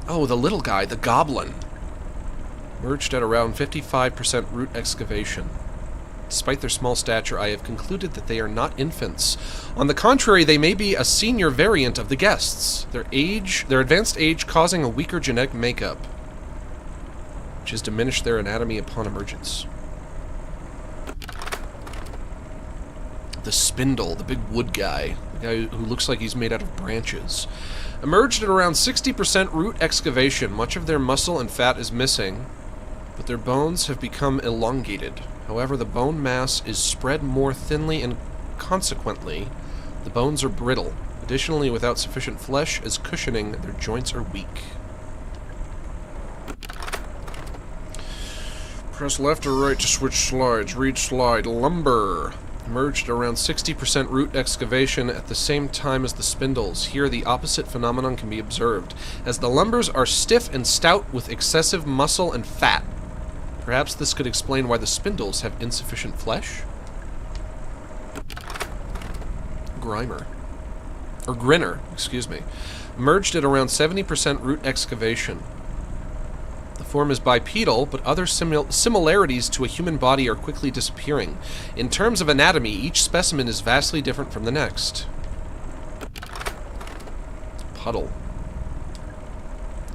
Oh, the little guy, the goblin. Merged at around 55% root excavation. Despite their small stature, I have concluded that they are not infants. On the contrary, they may be a senior variant of the guests. Their advanced age causing a weaker genetic makeup, which has diminished their anatomy upon emergence. The spindle, the big wood guy, the guy who looks like he's made out of branches. Emerged at around 60% root excavation. Much of their muscle and fat is missing, but their bones have become elongated. However, the bone mass is spread more thinly and consequently, the bones are brittle. Additionally, without sufficient flesh as cushioning, their joints are weak. Press left or right to switch slides. Read slide. Lumber. Emerged around 60% root excavation at the same time as the spindles. Here, the opposite phenomenon can be observed, as the lumbers are stiff and stout with excessive muscle and fat. Perhaps this could explain why the spindles have insufficient flesh? Grinner, excuse me. Emerged at around 70% root excavation. The form is bipedal, but other similarities to a human body are quickly disappearing. In terms of anatomy, each specimen is vastly different from the next. Puddle.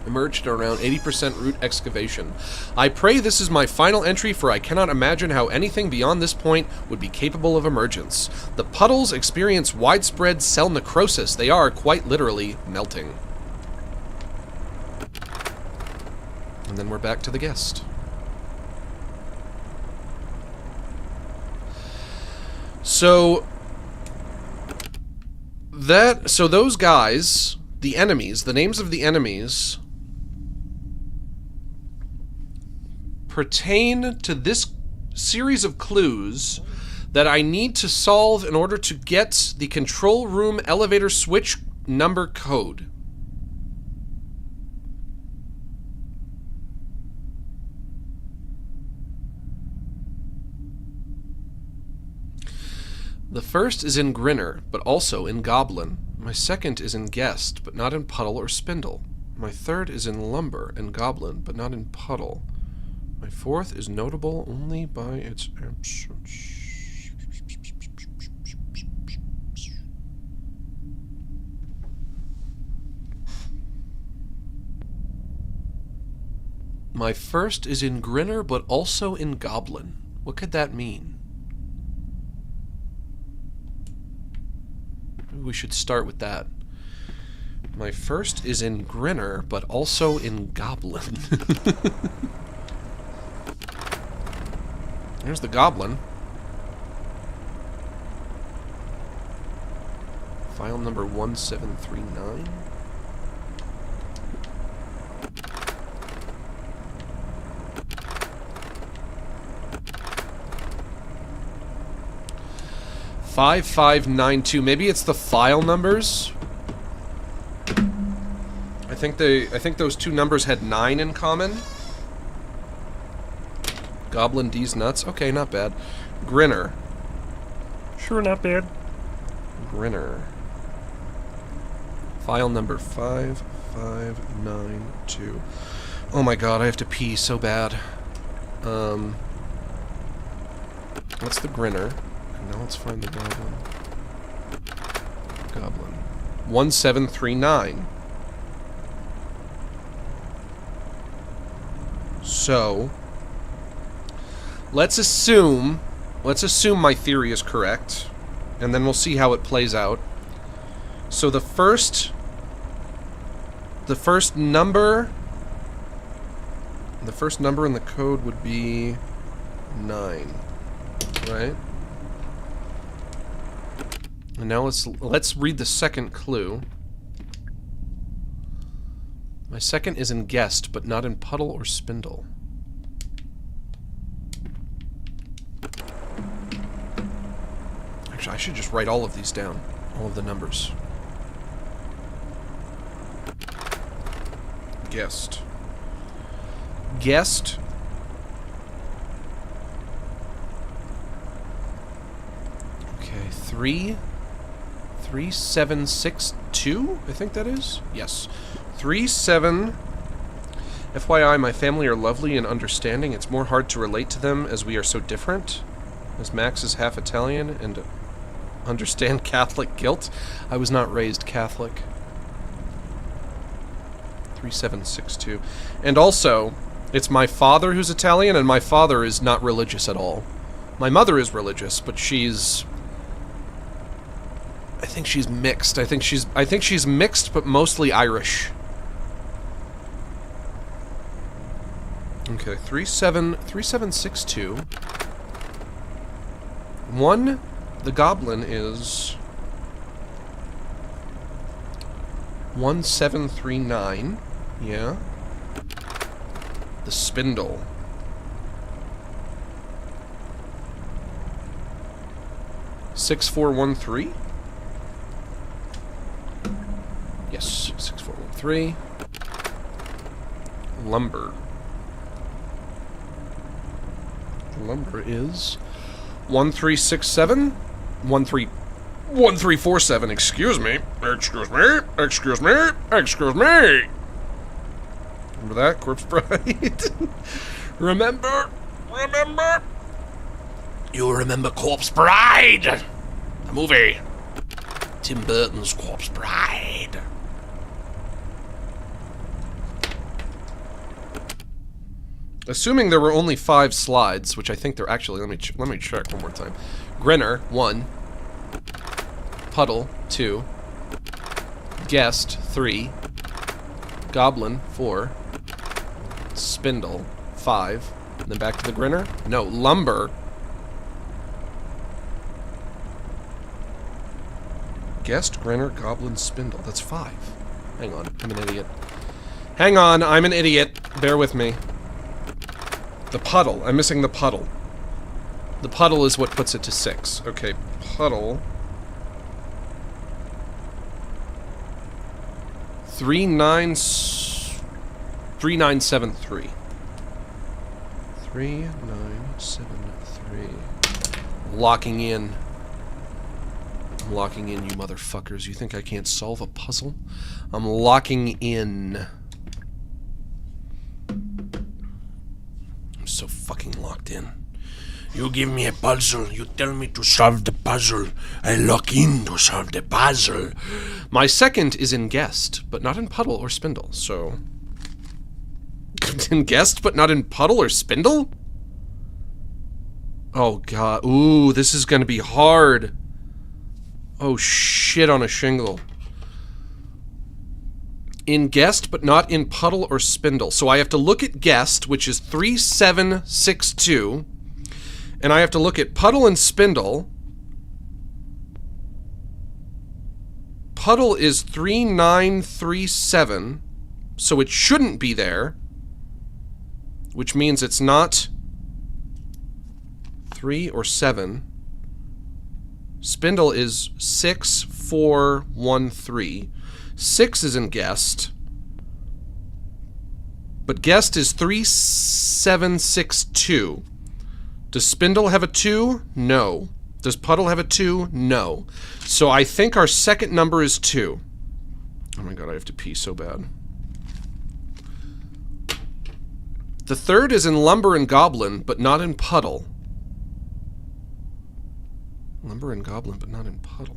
Emerged at around 80% root excavation. I pray this is my final entry, for I cannot imagine how anything beyond this point would be capable of emergence. The puddles experience widespread cell necrosis. They are, quite literally, melting. And then we're back to the guest. So those guys, the enemies, the names of the enemies pertain to this series of clues that I need to solve in order to get the control room elevator switch number code. The first is in Grinner, but also in Goblin. My second is in Guest, but not in Puddle or Spindle. My third is in Lumber and Goblin, but not in Puddle. My fourth is notable only by its absence. My first is in Grinner, but also in Goblin. What could that mean? We should start with that. My first is in Grinner, but also in Goblin. There's the Goblin. File number 1739. $5592. Maybe it's the file numbers. I think those two numbers had 9 in common. Goblin D's nuts. Okay, not bad. Grinner. Sure, not bad. Grinner. File number 5592. Oh my god, I have to pee so bad. What's the Grinner? Now let's find the Goblin. Goblin. 1739. So, let's assume my theory is correct, and then we'll see how it plays out. So the first number in the code would be 9, right? And now let's read the second clue. My second is in Guest, but not in Puddle or Spindle. Actually, I should just write all of these down. All of the numbers. Guest. Guest. Okay, 3, 3762, I think that is? Yes. 37... FYI, my family are lovely and understanding. It's more hard to relate to them as we are so different. As Max is half Italian and understand Catholic guilt. I was not raised Catholic. 3762. And also, it's my father who's Italian, and my father is not religious at all. My mother is religious, but she's... I think she's mixed. I think she's mixed, but mostly Irish. Okay, 3762. 1, the goblin is 1739. Yeah. The spindle. $6413? Yes, 6413. Lumber. Lumber is 1367. 1347, excuse me. Excuse me. Remember that, Corpse Bride? Remember? You remember Corpse Bride? The movie. Tim Burton's Corpse Bride. Assuming there were only 5 slides, which I think there actually, let me check one more time. Grinner, 1. Puddle, 2. Guest, 3. Goblin, 4. Spindle, 5. And then back to the Grinner? No, Lumber. Guest, Grinner, Goblin, Spindle. That's 5. Hang on, I'm an idiot. Hang on, I'm an idiot. Bear with me. The puddle. I'm missing the puddle. The puddle is what puts it to 6. Okay, puddle. 3973. 3973. Locking in. I'm locking in, you motherfuckers. You think I can't solve a puzzle? I'm locking in. I'm so fucking locked in. You give me a puzzle, you tell me to solve the puzzle. I lock in to solve the puzzle. My second is in guest, but not in puddle or spindle, so... in guest, but not in puddle or spindle? Oh god, ooh, this is gonna be hard. Oh shit on a shingle. In guest, but not in puddle or spindle. So I have to look at guest, which is 3762, and I have to look at puddle and spindle. Puddle is 3937, so it shouldn't be there, which means it's not 3 or 7. Spindle is 6413. 6 is in guest, but guest is 3762. Does spindle have a 2? No. Does puddle have a 2? No. So I think our second number is 2. Oh my god, I have to pee so bad. The third is in lumber and goblin, but not in puddle. Lumber and goblin, but not in puddle.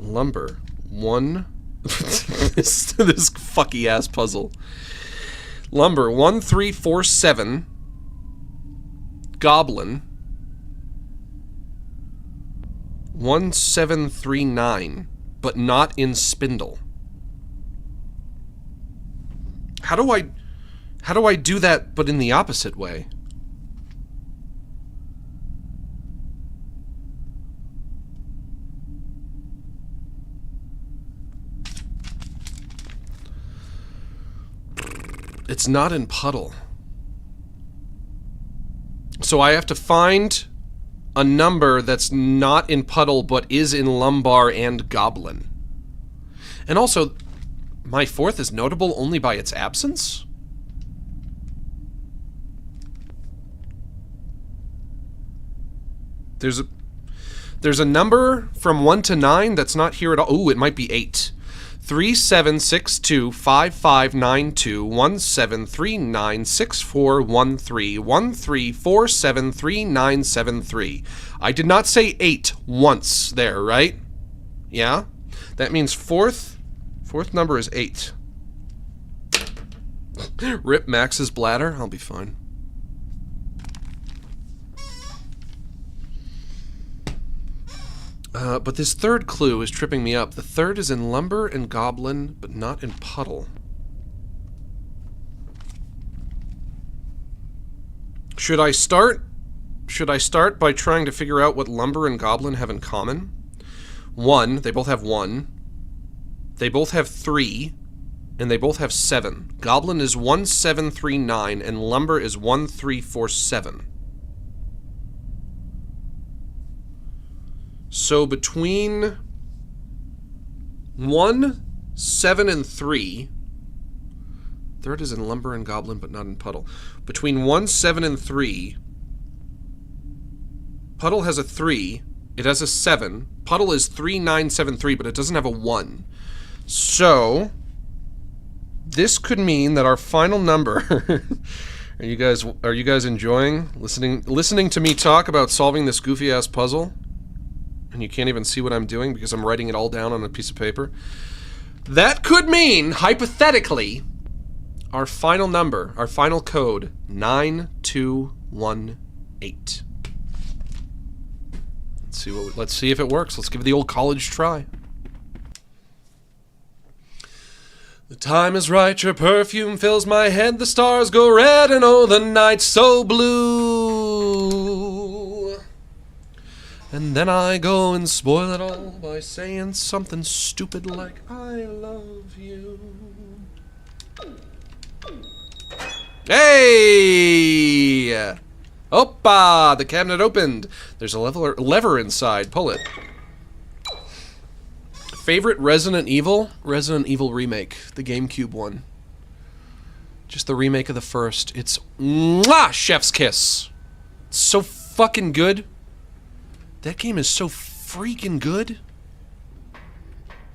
Lumber. 1. this fucky ass puzzle. Lumber. 1347. Goblin. 1739, but not in spindle. How do I do that, but in the opposite way? It's not in puddle. So I have to find a number that's not in puddle, but is in lumbar and goblin. And also, my fourth is notable only by its absence? There's a number from 1 to 9 that's not here at all. Ooh, it might be 8. 376255921739641313473973. I did not say 8 once there, right? Yeah? That means fourth number is 8. Rip Max's bladder. I'll be fine. But this third clue is tripping me up. The third is in lumber and goblin, but not in puddle. Should I start by trying to figure out what lumber and goblin have in common? 1, they both have 1. They both have 3. And they both have 7. Goblin is 1739, and lumber is 1347. So between 1, 7, and 3... Third is in lumber and goblin, but not in puddle. Between 1, 7, and 3... Puddle has a 3. It has a 7. Puddle is 3973, but it doesn't have a 1. So... this could mean that our final number... Are you guys enjoying listening to me talk about solving this goofy-ass puzzle? And you can't even see what I'm doing because I'm writing it all down on a piece of paper. That could mean, hypothetically, our final number, our final code, 9218. Let's see if it works. Let's give it the old college try. The time is right, your perfume fills my head, the stars go red, and oh, the night's so blue. And then I go and spoil it all by saying something stupid like, I love you. Hey! Oppa! The cabinet opened. There's a lever inside. Pull it. Favorite Resident Evil? Resident Evil Remake. The GameCube one. Just the remake of the first. It's mwah! Chef's kiss. It's so fucking good. That game is so freaking good.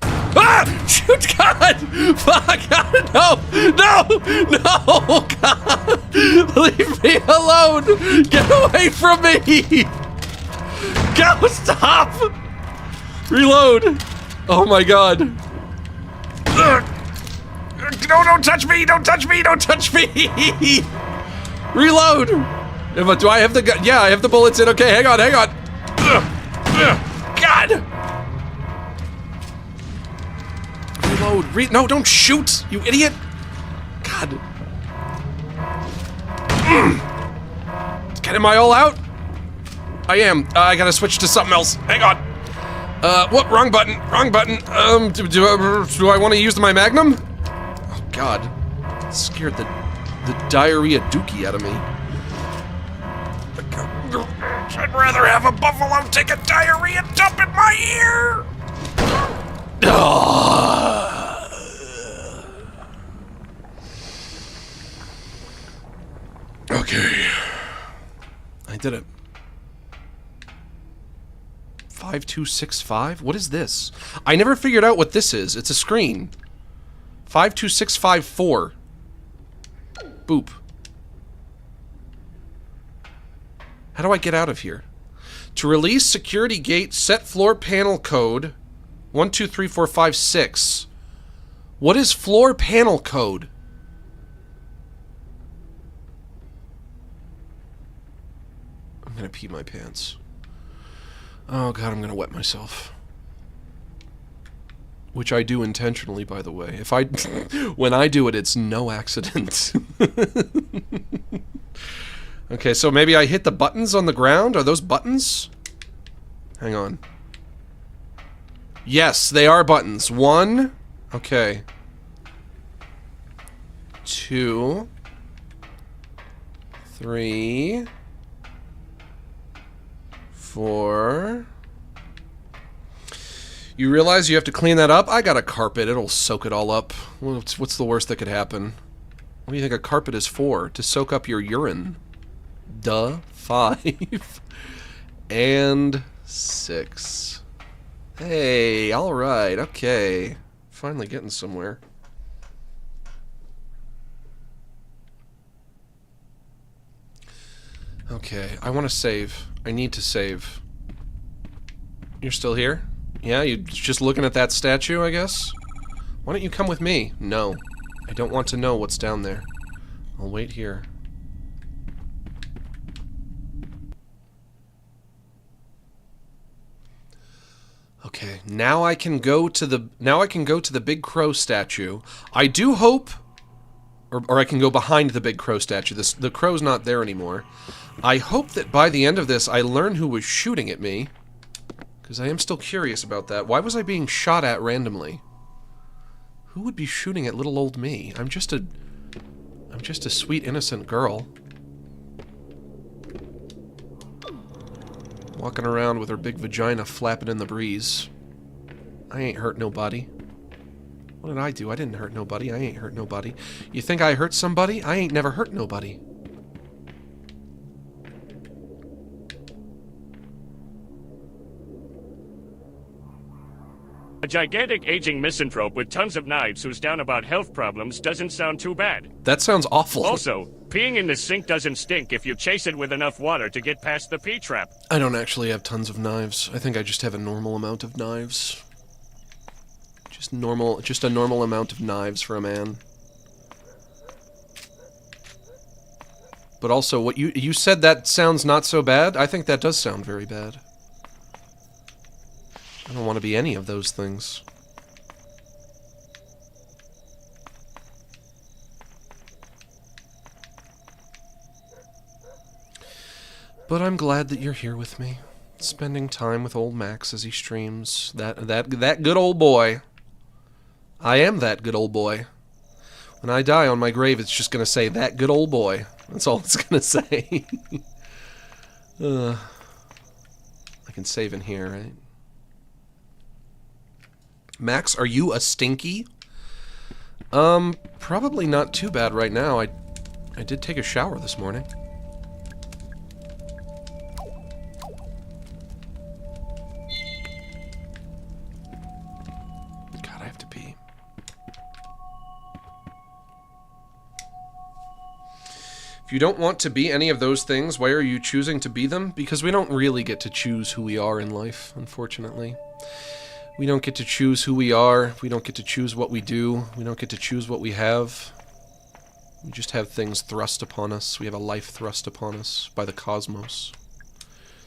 Ah! Shoot, God! Fuck, God, no! No! No! God! Leave me alone! Get away from me! Go, stop! Reload! Oh my God. No, don't touch me! Don't touch me! Don't touch me! Reload! Do I have the gun? Yeah, I have the bullets in. Okay, hang on, hang on. God! Reload. No, don't shoot, you idiot! God. Am I all out? I am. I gotta switch to something else. Hang on. Whoop, wrong button. Wrong button. Do I want to use my Magnum? Oh, God. That scared the diarrhea dookie out of me. I'd rather have a buffalo take a diarrhea dump in my ear! Okay. I did it. 5265? What is this? I never figured out what this is. It's a screen. 52654. Boop. How do I get out of here? To release security gate, set floor panel code 123456. What is floor panel code? I'm gonna pee my pants. Oh God, I'm gonna wet myself. Which I do intentionally, by the way. When I do it, it's no accident. Okay, so maybe I hit the buttons on the ground? Are those buttons? Hang on. Yes, they are buttons. 1. Okay. 2. 3. 4. You realize you have to clean that up? I got a carpet. It'll soak it all up. What's the worst that could happen? What do you think a carpet is for? To soak up your urine. Duh. 5. And 6. Hey, alright, okay. Finally getting somewhere. Okay, I want to save. I need to save. You're still here? Yeah, you just looking at that statue, I guess? Why don't you come with me? No. I don't want to know what's down there. I'll wait here. Okay, now I can go to the big crow statue. I do hope, or I can go behind the big crow statue. The crow's not there anymore. I hope that by the end of this I learn who was shooting at me, because I am still curious about that. Why was I being shot at randomly? Who would be shooting at little old me? I'm just a sweet innocent girl. Walking around with her big vagina flapping in the breeze. I ain't hurt nobody. What did I do? I didn't hurt nobody. I ain't hurt nobody. You think I hurt somebody? I ain't never hurt nobody. A gigantic aging misanthrope with tons of knives who's down about health problems doesn't sound too bad. That sounds awful. Also, peeing in the sink doesn't stink if you chase it with enough water to get past the pee trap. I don't actually have tons of knives. I think I just have a normal amount of knives. Just a normal amount of knives for a man. But also, what you said that sounds not so bad? I think that does sound very bad. I don't want to be any of those things. But I'm glad that you're here with me, spending time with old Max as he streams. That good old boy. I am that good old boy. When I die on my grave, it's just gonna say, that good old boy. That's all it's gonna say. I can save in here, right? Max, are you a stinky? Probably not too bad right now. I did take a shower this morning. God, I have to pee. If you don't want to be any of those things, why are you choosing to be them? Because we don't really get to choose who we are in life, unfortunately. We don't get to choose who we are. We don't get to choose what we do. We don't get to choose what we have. We just have things thrust upon us. We have a life thrust upon us by the cosmos.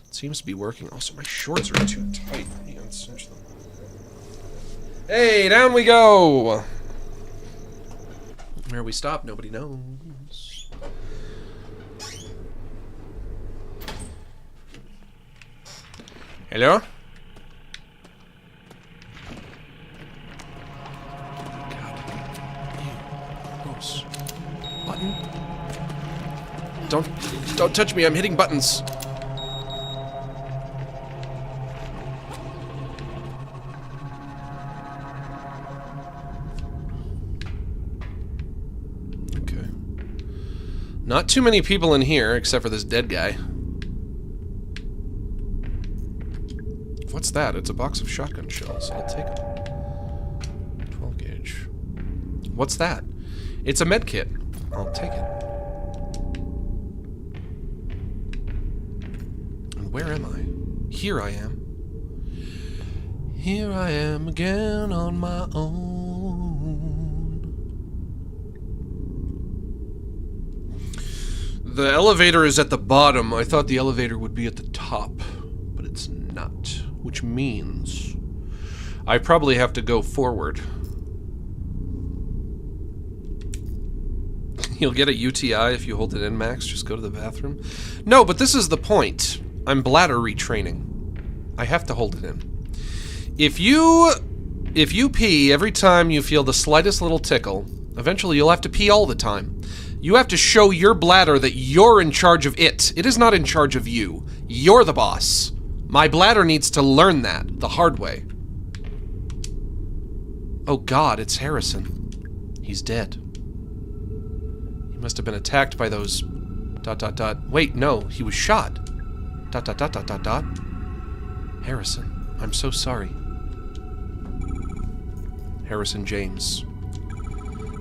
It seems to be working. Also, my shorts are too tight. Let me uncinch them. Hey, down we go! Where we stop, nobody knows. Hello? Button? Don't touch me, I'm hitting buttons. Okay. Not too many people in here, except for this dead guy. What's that? It's a box of shotgun shells. I'll take them. 12 gauge. What's that? It's a med kit. I'll take it. And where am I? Here I am. Here I am again on my own. The elevator is at the bottom. I thought the elevator would be at the top, but it's not. Which means I probably have to go forward. You'll get a UTI if you hold it in, Max. Just go to the bathroom. No, but this is the point. I'm bladder retraining. I have to hold it in. If you pee every time you feel the slightest little tickle, eventually you'll have to pee all the time. You have to show your bladder that you're in charge of it. It is not in charge of you. You're the boss. My bladder needs to learn that the hard way. Oh God, it's Harrison. He's dead. He must have been attacked by those... ... Wait, no, he was shot. ... Harrison, I'm so sorry. Harrison James.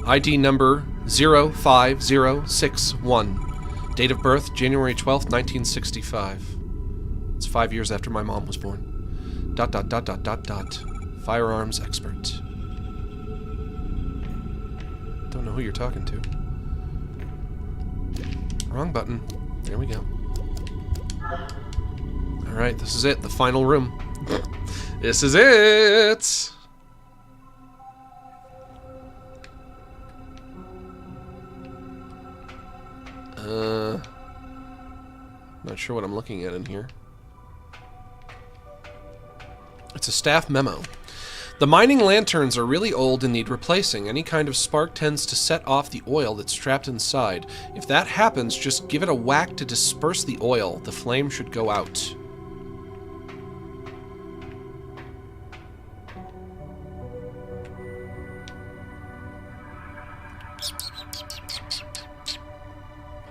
ID number 05061. Date of birth, January 12th, 1965. It's 5 years after my mom was born. ... Firearms expert. Don't know who you're talking to. Wrong button. There we go. Alright, this is it. The final room. This is it! Not sure what I'm looking at in here. It's a staff memo. The mining lanterns are really old and need replacing. Any kind of spark tends to set off the oil that's trapped inside. If that happens, just give it a whack to disperse the oil. The flame should go out.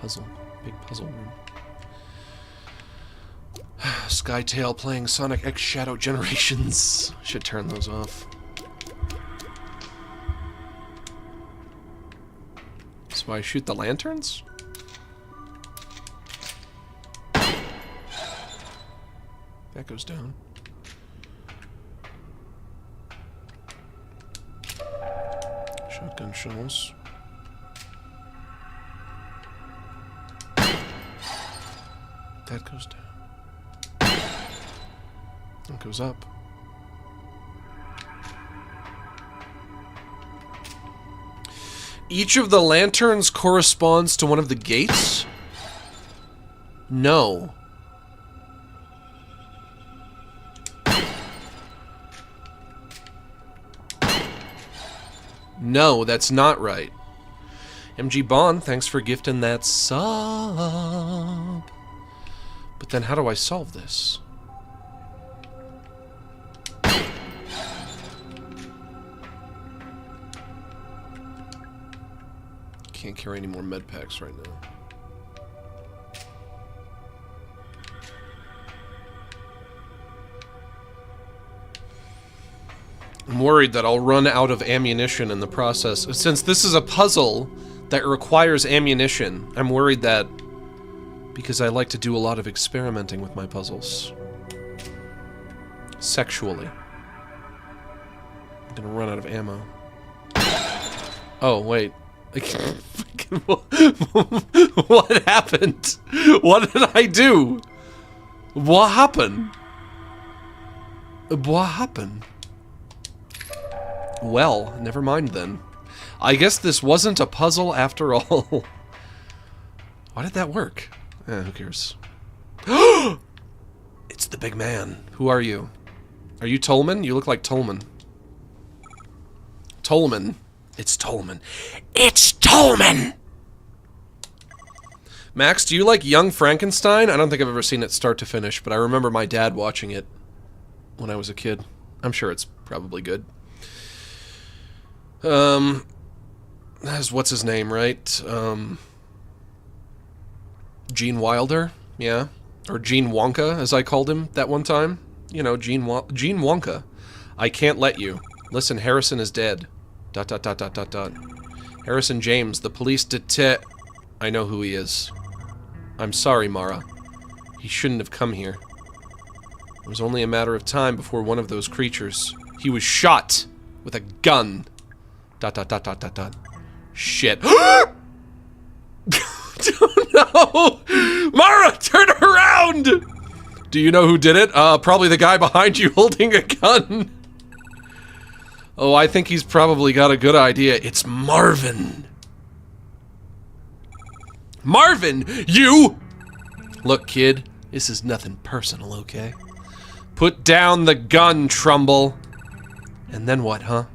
Puzzle. Big puzzle room. Skytail playing Sonic X Shadow Generations. Should turn those off. So I shoot the lanterns? That goes down. Shotgun shells. That goes down. That goes up. Each of the lanterns corresponds to one of the gates? No. No, that's not right. MG Bond, thanks for gifting that sub. But then how do I solve this? Can't carry any more med packs right now. I'm worried that I'll run out of ammunition in the process. Since this is a puzzle that requires ammunition, I'm worried that because I like to do a lot of experimenting with my puzzles. Sexually. I'm gonna run out of ammo. Oh, wait. What happened? What did I do? What happened? What happened? Well, never mind then. I guess this wasn't a puzzle after all. Why did that work? Who cares? It's the big man. Who are you? Are you Tolman? You look like Tolman. Tolman. It's Tolman. It's Tolman! Max, do you like Young Frankenstein? I don't think I've ever seen it start to finish, but I remember my dad watching it when I was a kid. I'm sure it's probably good. That's what's his name, right? Gene Wilder? Yeah. Or Gene Wonka, as I called him that one time. You know, Gene Wonka. I can't let you. Listen, Harrison is dead. ... Harrison James, the police I know who he is. I'm sorry, Mara. He shouldn't have come here. It was only a matter of time before one of those creatures. He was shot with a gun. ... Shit. Oh no! Mara, turn around! Do you know who did it? Probably the guy behind you holding a gun. Oh, I think he's probably got a good idea. It's Marvin. Marvin, you! Look, kid, this is nothing personal, okay? Put down the gun, Trumbull. And then what, huh?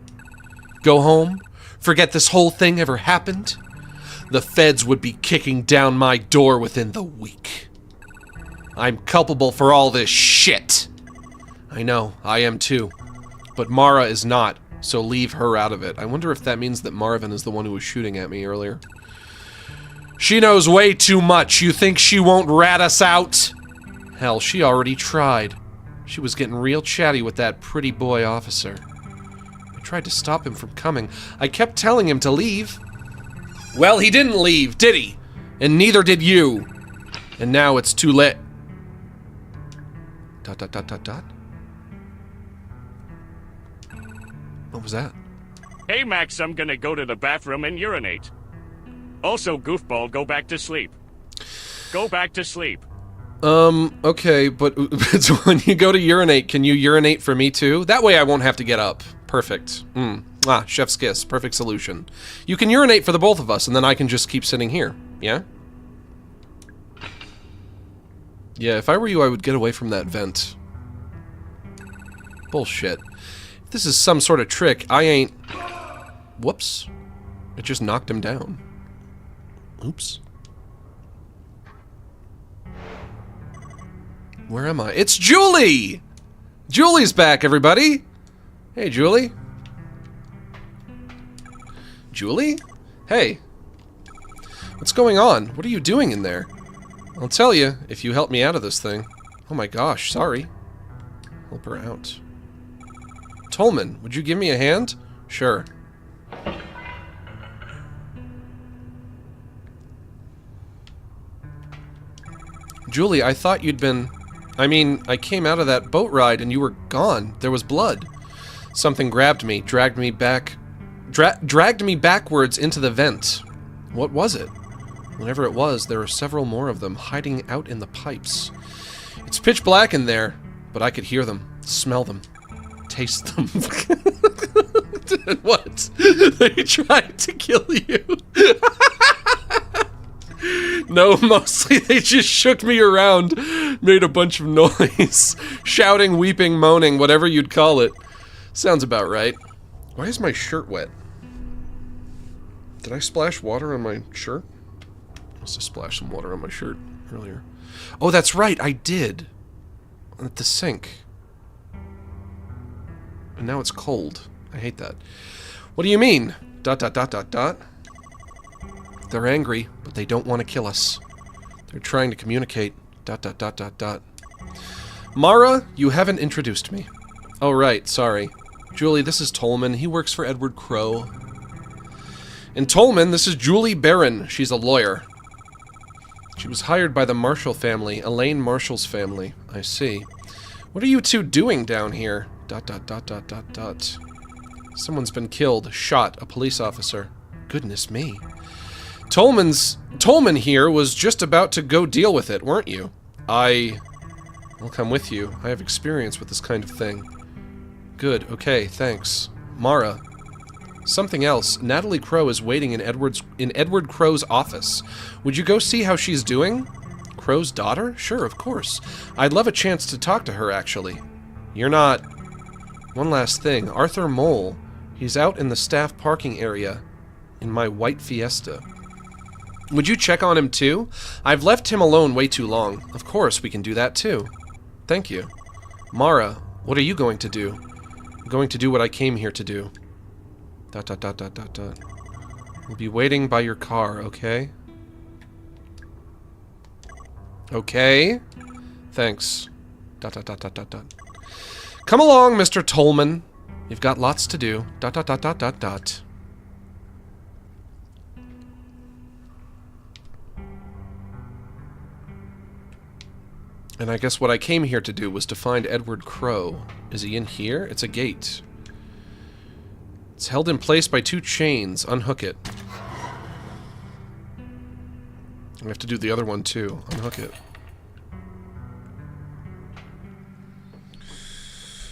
Go home? Forget this whole thing ever happened? The feds would be kicking down my door within the week. I'm culpable for all this shit. I know, I am too. But Mara is not. So leave her out of it. I wonder if that means that Marvin is the one who was shooting at me earlier. She knows way too much. You think she won't rat us out? Hell, she already tried. She was getting real chatty with that pretty boy officer. I tried to stop him from coming. I kept telling him to leave. Well, he didn't leave, did he? And neither did you. And now it's too late. ... What was that? Hey, Max, I'm gonna go to the bathroom and urinate. Also, goofball, go back to sleep. Go back to sleep. Okay, but so when you go to urinate, can you urinate for me too? That way I won't have to get up. Perfect. Chef's kiss. Perfect solution. You can urinate for the both of us, and then I can just keep sitting here. Yeah? Yeah, if I were you, I would get away from that vent. Bullshit. If this is some sort of trick, I ain't... Whoops. It just knocked him down. Oops. Where am I? It's Julie! Julie's back, everybody! Hey, Julie. Julie? Hey. What's going on? What are you doing in there? I'll tell you, if you help me out of this thing. Oh my gosh, sorry. Help her out. Tolman, would you give me a hand? Sure. Julie, I thought you'd been... I mean, I came out of that boat ride and you were gone. There was blood. Something grabbed me, dragged me backwards into the vent. What was it? Whatever it was, there were several more of them hiding out in the pipes. It's pitch black in there, but I could hear them, smell them, taste them. What? They tried to kill you. No, mostly they just shook me around, made a bunch of noise. Shouting, weeping, moaning, whatever you'd call it. Sounds about right. Why is my shirt wet? Did I splash water on my shirt? I must have splashed some water on my shirt earlier. Oh, that's right, I did. At the sink. And now it's cold. I hate that. What do you mean? ... They're angry, but they don't want to kill us. They're trying to communicate. ... Mara, you haven't introduced me. Oh, right, sorry. Julie, this is Tolman. He works for Edward Crowe. And Tolman, this is Julie Barron. She's a lawyer. She was hired by the Marshall family, Elaine Marshall's family. I see. What are you two doing down here? ... Someone's been killed, shot, a police officer. Goodness me. Tolman here was just about to go deal with it, weren't you? I'll come with you. I have experience with this kind of thing. Good, okay, thanks. Mara. Something else. Natalie Crowe is waiting in Edward Crowe's office. Would you go see how she's doing? Crowe's daughter? Sure, of course. I'd love a chance to talk to her, actually. You're not... One last thing. Arthur Mole. He's out in the staff parking area in my white Fiesta. Would you check on him too? I've left him alone way too long. Of course, we can do that too. Thank you. Mara, what are you going to do? I'm going to do what I came here to do. ... We'll be waiting by your car, okay? Okay? Thanks. ... Come along, Mr. Tolman. You've got lots to do. ... And I guess what I came here to do was to find Edward Crowe. Is he in here? It's a gate. It's held in place by 2 chains. Unhook it. I have to do the other one too. Unhook it.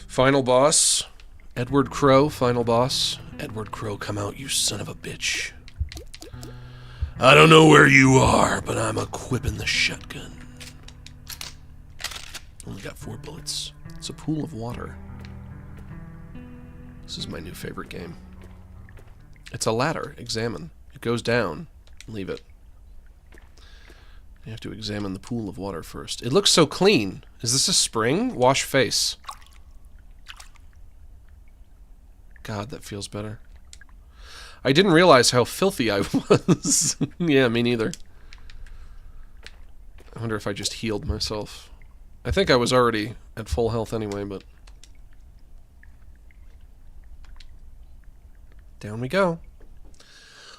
Final boss. Edward Crowe, final boss. Edward Crowe, come out, you son of a bitch. I don't know where you are, but I'm equipping the shotgun. Only got 4 bullets. It's a pool of water. This is my new favorite game. It's a ladder. Examine. It goes down. Leave it. You have to examine the pool of water first. It looks so clean. Is this a spring? Wash face. God, that feels better. I didn't realize how filthy I was. Yeah, me neither. I wonder if I just healed myself. I think I was already at full health anyway, but... Down we go.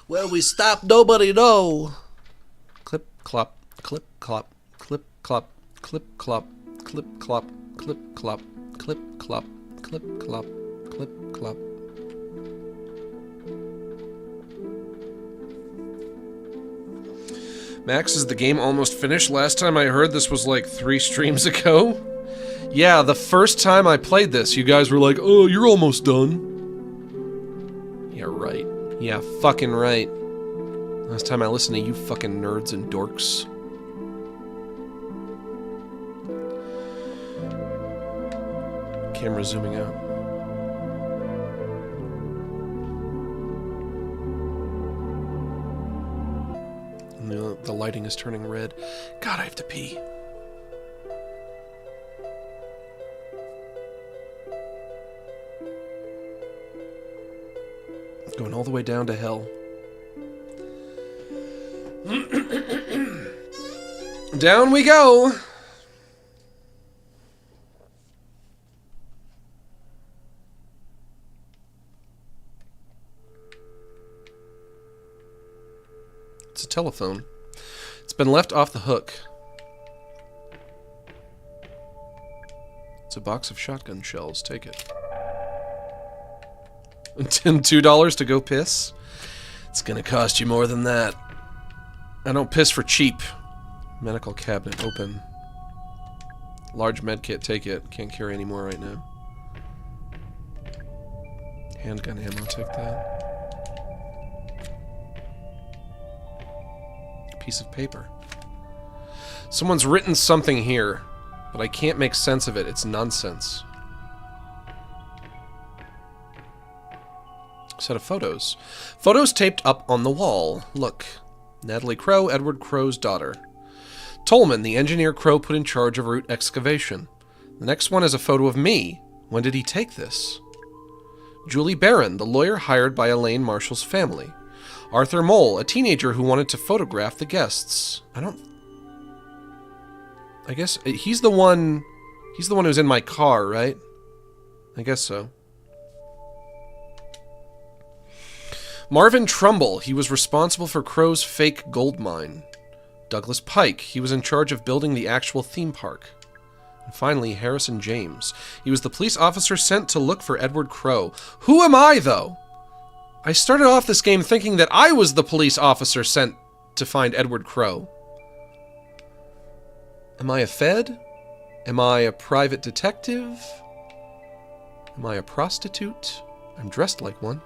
Where we stop, nobody know. Clip, clop, clip, clop, clip, clop, clip, clop, clip, clop, clip, clop, clip, clop, clip, clop, clip, clop. Max, is the game almost finished? Last time I heard this was like 3 streams ago. Yeah, the first time I played this, you guys were like, oh, you're almost done. Yeah, right. Yeah, fucking right. Last time I listened to you fucking nerds and dorks. Camera zooming out. And the lighting is turning red. God, I have to pee. Going all the way down to hell. Down we go! It's a telephone. It's been left off the hook. It's a box of shotgun shells. Take it. And $2 to go piss? It's gonna cost you more than that. I don't piss for cheap. Medical cabinet open. Large med kit, take it. Can't carry any more right now. Handgun ammo, take that. Piece of paper. Someone's written something here, but I can't make sense of it. It's nonsense. Set of photos. Photos taped up on the wall. Look. Natalie Crow, Edward Crow's daughter. Tolman, the engineer Crow put in charge of root excavation. The next one is a photo of me. When did he take this? Julie Barron, the lawyer hired by Elaine Marshall's family. Arthur Mole, a teenager who wanted to photograph the guests. I guess he's the one who's in my car, right? I guess so. Marvin Trumbull, he was responsible for Crow's fake gold mine. Douglas Pike, he was in charge of building the actual theme park. And finally, Harrison James. He was the police officer sent to look for Edward Crow. Who am I, though? I started off this game thinking that I was the police officer sent to find Edward Crow. Am I a Fed? Am I a private detective? Am I a prostitute? I'm dressed like one.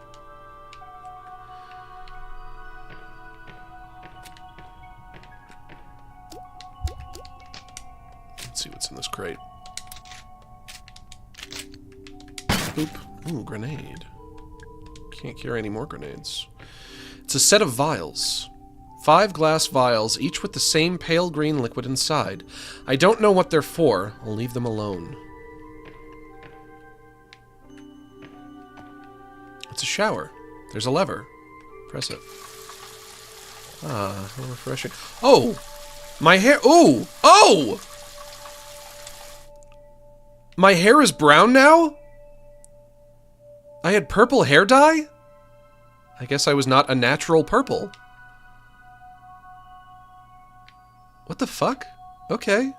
Let's see what's in this crate. Oop. Ooh, grenade. Can't carry any more grenades. It's a set of vials. 5 glass vials, each with the same pale green liquid inside. I don't know what they're for. I'll leave them alone. It's a shower. There's a lever. Press it. Ah, how refreshing. Oh! My hair. Ooh! Oh! My hair is brown now? I had purple hair dye? I guess I was not a natural purple. What the fuck? Okay.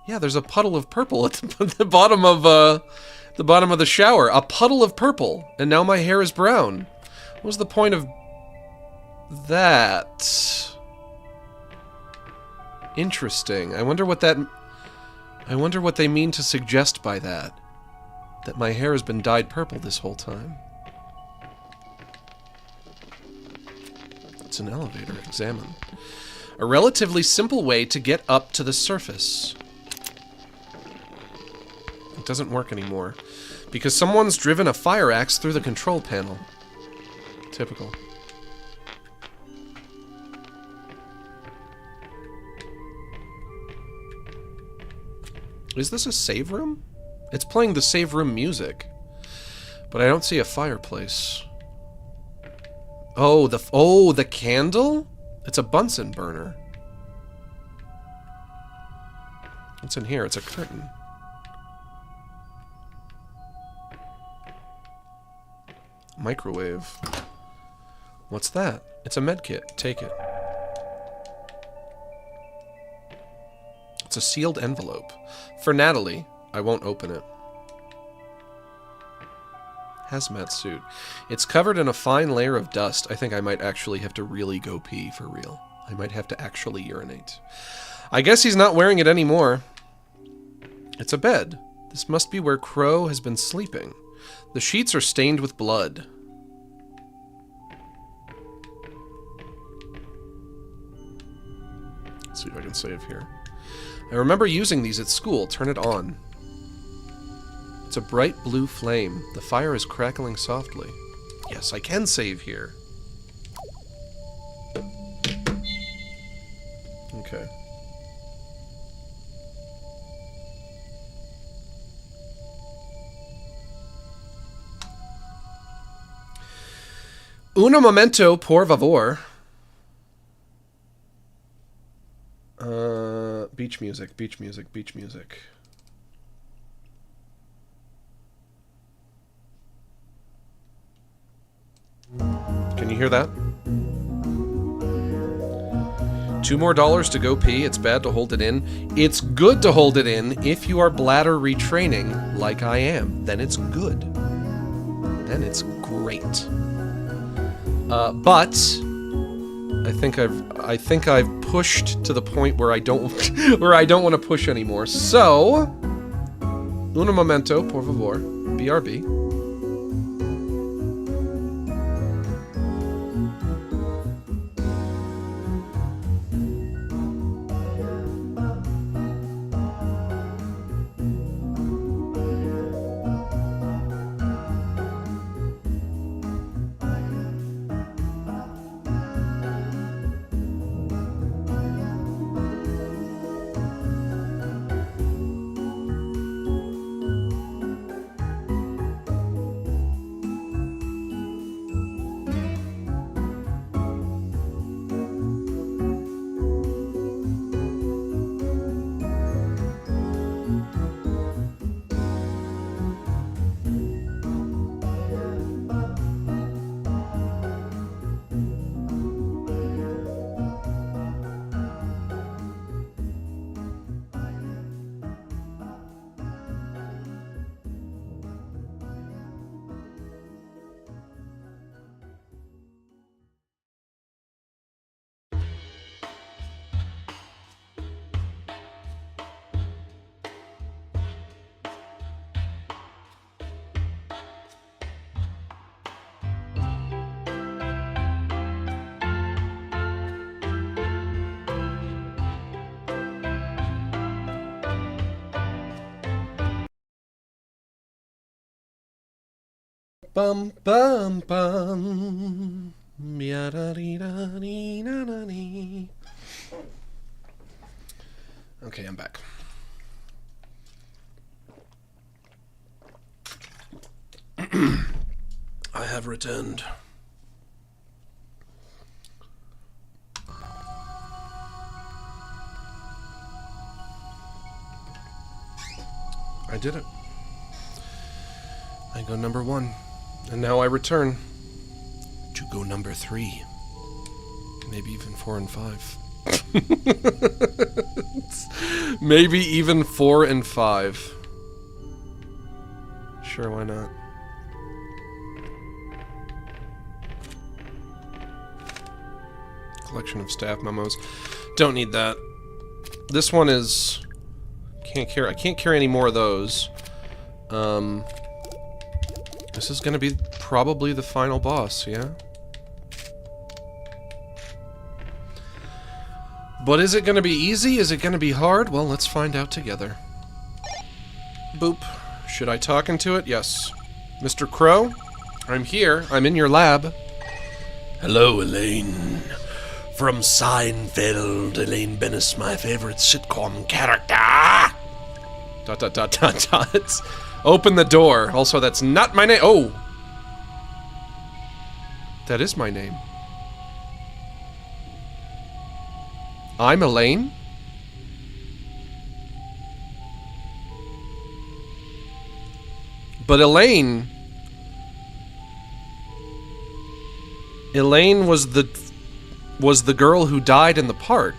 Yeah, there's a puddle of purple at the bottom of the shower. A puddle of purple, and now my hair is brown. What was the point of that? Interesting. I wonder what they mean to suggest by that. That my hair has been dyed purple this whole time. It's an elevator. Examine. A relatively simple way to get up to the surface. It doesn't work anymore. Because someone's driven a fire axe through the control panel. Typical. Is this a save room? It's playing the save room music. But I don't see a fireplace. Oh, the candle? It's a Bunsen burner. What's in here? It's a curtain. Microwave. What's that? It's a med kit. Take it. It's a sealed envelope. For Natalie. I won't open it. Hazmat suit. It's covered in a fine layer of dust. I think I might actually have to really go pee for real. I might have to actually urinate. I guess he's not wearing it anymore. It's a bed. This must be where Crow has been sleeping. The sheets are stained with blood. Let's see if I can save here. I remember using these at school. Turn it on. It's a bright blue flame. The fire is crackling softly. Yes, I can save here. Okay. Un momento, por favor. Beach music, beach music, beach music. Can you hear that? $2 more to go pee. It's bad to hold it in. It's good to hold it in if you are bladder retraining like I am. Then it's good. Then it's great. But I think I've pushed to the point where I don't want to push anymore. So, un momento, por favor. BRB. Bum bum bum. Okay, I'm back. I have returned. I did it. I go number 1. And now I return to go number 3. Maybe even 4 and 5. Maybe even 4 and 5. Sure, why not? Collection of staff memos. Don't need that. This one is... I can't carry any more of those. This is gonna be probably the final boss, yeah? But is it gonna be easy? Is it gonna be hard? Well, let's find out together. Boop. Should I talk into it? Yes. Mr. Crow? I'm here. I'm in your lab. Hello, Elaine. From Seinfeld, Elaine Bennis, my favorite sitcom character. ... Open the door. Also, that's not my name. Oh! That is my name. I'm Elaine? But Elaine was the girl who died in the park.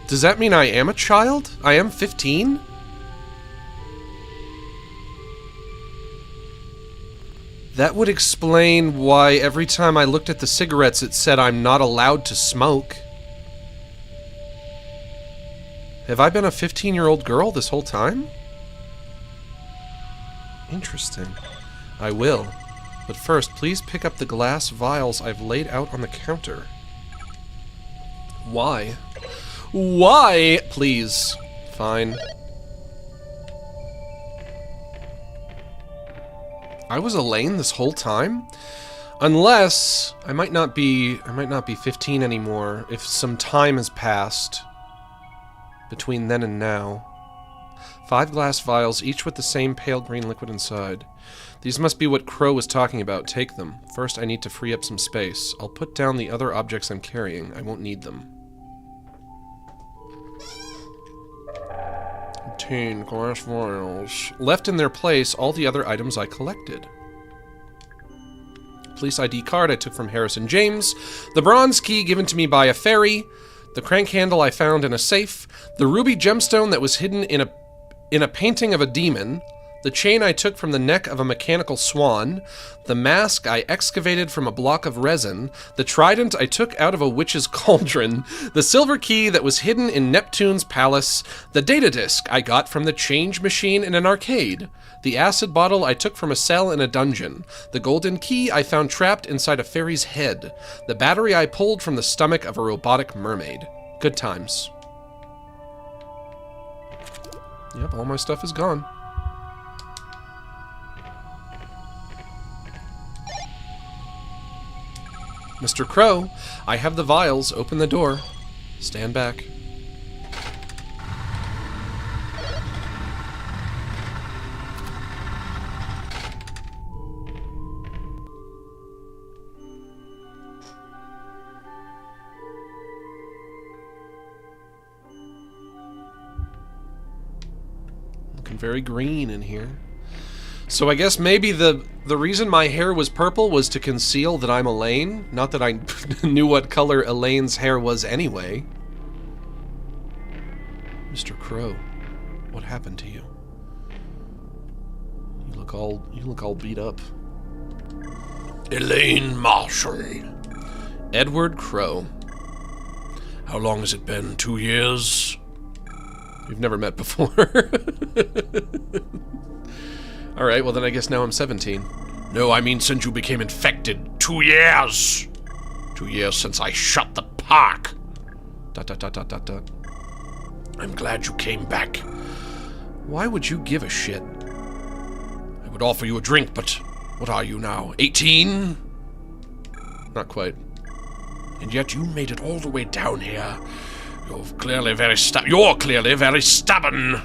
Does that mean I am a child? I am 15? That would explain why every time I looked at the cigarettes it said I'm not allowed to smoke. Have I been a 15-year-old girl this whole time? Interesting. I will. But first, please pick up the glass vials I've laid out on the counter. Why? Why? Please. Fine. I was Elaine this whole time? Unless I might not be 15 anymore if some time has passed between then and now. 5 glass vials, each with the same pale green liquid inside. These must be what Crow was talking about. Take them. First, I need to free up some space. I'll put down the other objects I'm carrying. I won't need them. 10 glass vials. Left in their place, all the other items I collected. Police ID card I took from Harrison James. The bronze key given to me by a fairy. The crank handle I found in a safe. The ruby gemstone that was hidden in a painting of a demon. The chain I took from the neck of a mechanical swan, the mask I excavated from a block of resin, the trident I took out of a witch's cauldron, the silver key that was hidden in Neptune's palace, the data disk I got from the change machine in an arcade, the acid bottle I took from a cell in a dungeon, the golden key I found trapped inside a fairy's head, the battery I pulled from the stomach of a robotic mermaid. Good times. Yep, all my stuff is gone. Mr. Crow, I have the vials. Open the door. Stand back. Looking very green in here. So I guess maybe the reason my hair was purple was to conceal that I'm Elaine. Not that I knew what color Elaine's hair was anyway. Mr. Crow, what happened to you? You look all beat up. Elaine Marshall. Edward Crow. How long has it been? 2 years? We've never met before. Alright, well then I guess now I'm 17. No, I mean since you became infected. 2 years! 2 years since I shut the park. ... I'm glad you came back. Why would you give a shit? I would offer you a drink, but what are you now, 18? Not quite. And yet you made it all the way down here. You're clearly very stubborn.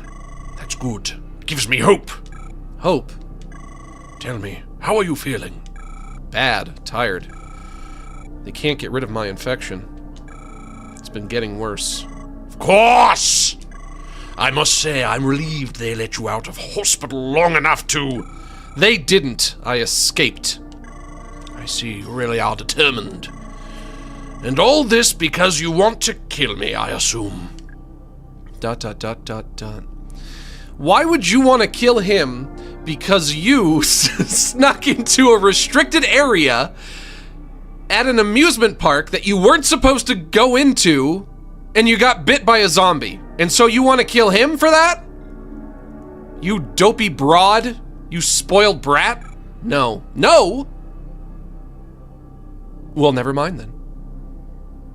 That's good. It gives me hope. Hope? Tell me, how are you feeling? Bad. Tired. They can't get rid of my infection. It's been getting worse. Of course! I must say, I'm relieved they let you out of hospital long enough to... They didn't. I escaped. I see you really are determined. And all this because you want to kill me, I assume. ... Why would you want to kill him? Because you snuck into a restricted area at an amusement park that you weren't supposed to go into, and you got bit by a zombie. And so you want to kill him for that? You dopey broad? You spoiled brat? No. No? Well, never mind then.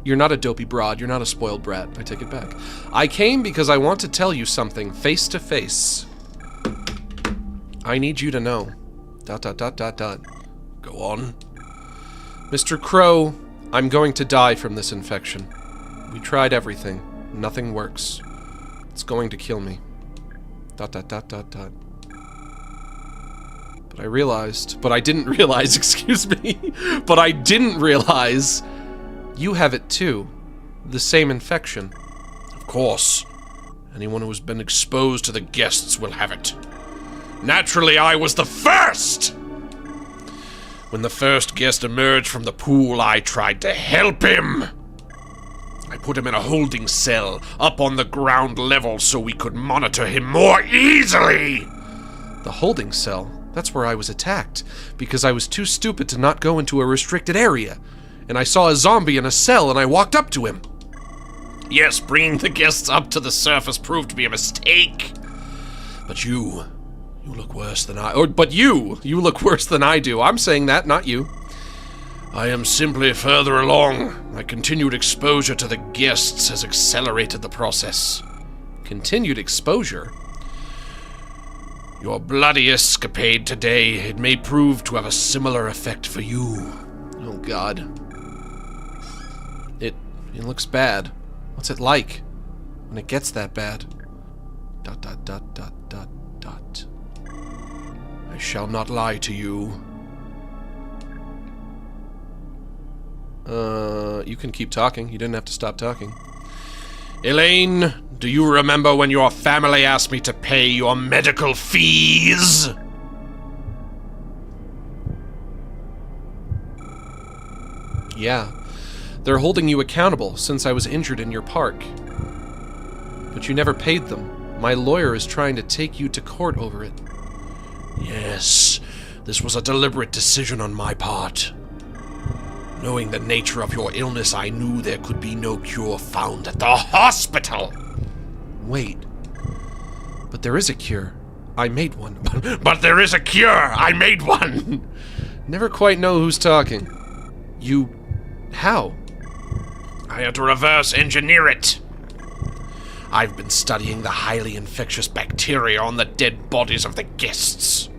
You're not a dopey broad. You're not a spoiled brat. I take it back. I came because I want to tell you something face to face. I need you to know. ... Go on. Mr. Crow, I'm going to die from this infection. We tried everything. Nothing works. It's going to kill me. ... But I didn't realize, excuse me, but I didn't realize you have it too. The same infection. Of course. Anyone who has been exposed to the guests will have it. Naturally, I was the first! When the first guest emerged from the pool, I tried to help him. I put him in a holding cell up on the ground level so we could monitor him more easily. The holding cell? That's where I was attacked, because I was too stupid to not go into a restricted area. And I saw a zombie in a cell and I walked up to him. Yes, bringing the guests up to the surface proved to be a mistake. But you look worse than I... you look worse than I do. I'm saying that, not you. I am simply further along. My continued exposure to the guests has accelerated the process. Continued exposure? Your bloody escapade today, it may prove to have a similar effect for you. Oh, God. It looks bad. What's it like when it gets that bad? ... I shall not lie to you. You can keep talking. You didn't have to stop talking. Elaine, do you remember when your family asked me to pay your medical fees? Yeah. They're holding you accountable since I was injured in your park. But you never paid them. My lawyer is trying to take you to court over it. Yes, this was a deliberate decision on my part. Knowing the nature of your illness, I knew there could be no cure found at the hospital. Wait. But there is a cure. I made one. But there is a cure! I made one! Never quite know who's talking. You... how? I had to reverse engineer it. I've been studying the highly infectious bacteria on the dead bodies of the guests.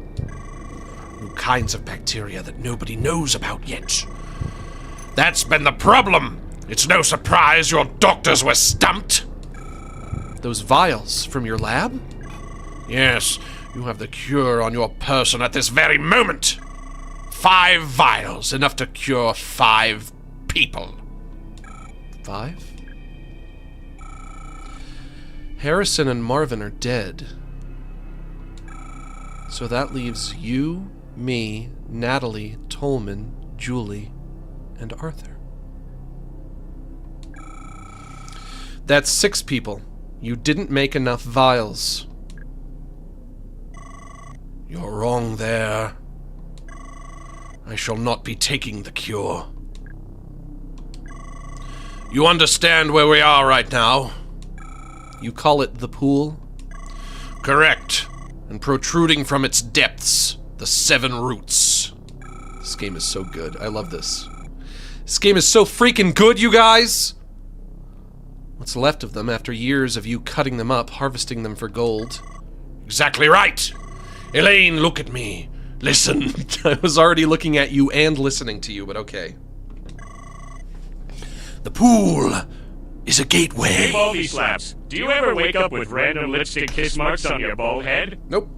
New kinds of bacteria that nobody knows about yet. That's been the problem. It's no surprise your doctors were stumped. Those vials from your lab? Yes, you have the cure on your person at this very moment. 5 vials, enough to cure 5 people. 5? Harrison and Marvin are dead. So that leaves you, me, Natalie, Tolman, Julie, and Arthur. That's 6 people. You didn't make enough vials. You're wrong there. I shall not be taking the cure. You understand where we are right now? You call it the pool? Correct. And protruding from its depths, the 7 roots. This game is so good. I love this. This game is so freaking good, you guys! What's left of them after years of you cutting them up, harvesting them for gold? Exactly right! Elaine, look at me. Listen. I was already looking at you and listening to you, but okay. The pool is a gateway. Hey, Baldy Slaps, do you ever wake up with random lipstick kiss marks on your bald head? Nope.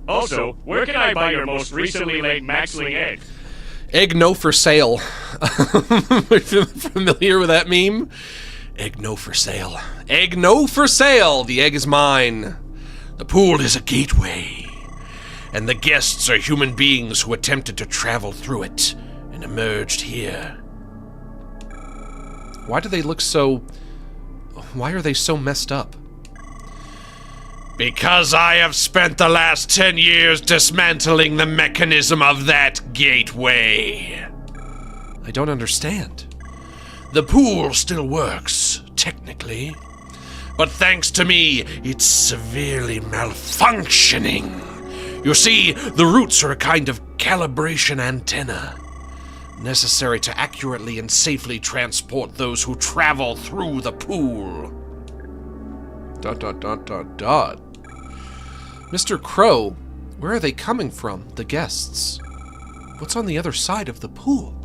Also, where can I buy your most recently laid maxling egg? Egg no for sale. Familiar with that meme? Egg no for sale. Egg no for sale! The egg is mine. The pool is a gateway. And the guests are human beings who attempted to travel through it and emerged here. Why do they look so... Why are they so messed up? Because I have spent the last 10 years dismantling the mechanism of that gateway. I don't understand. The pool still works, technically. But thanks to me, it's severely malfunctioning. You see, the roots are a kind of calibration antenna, necessary to accurately and safely transport those who travel through the pool. ... Mr. Crow, where are they coming from, the guests? What's on the other side of the pool? ...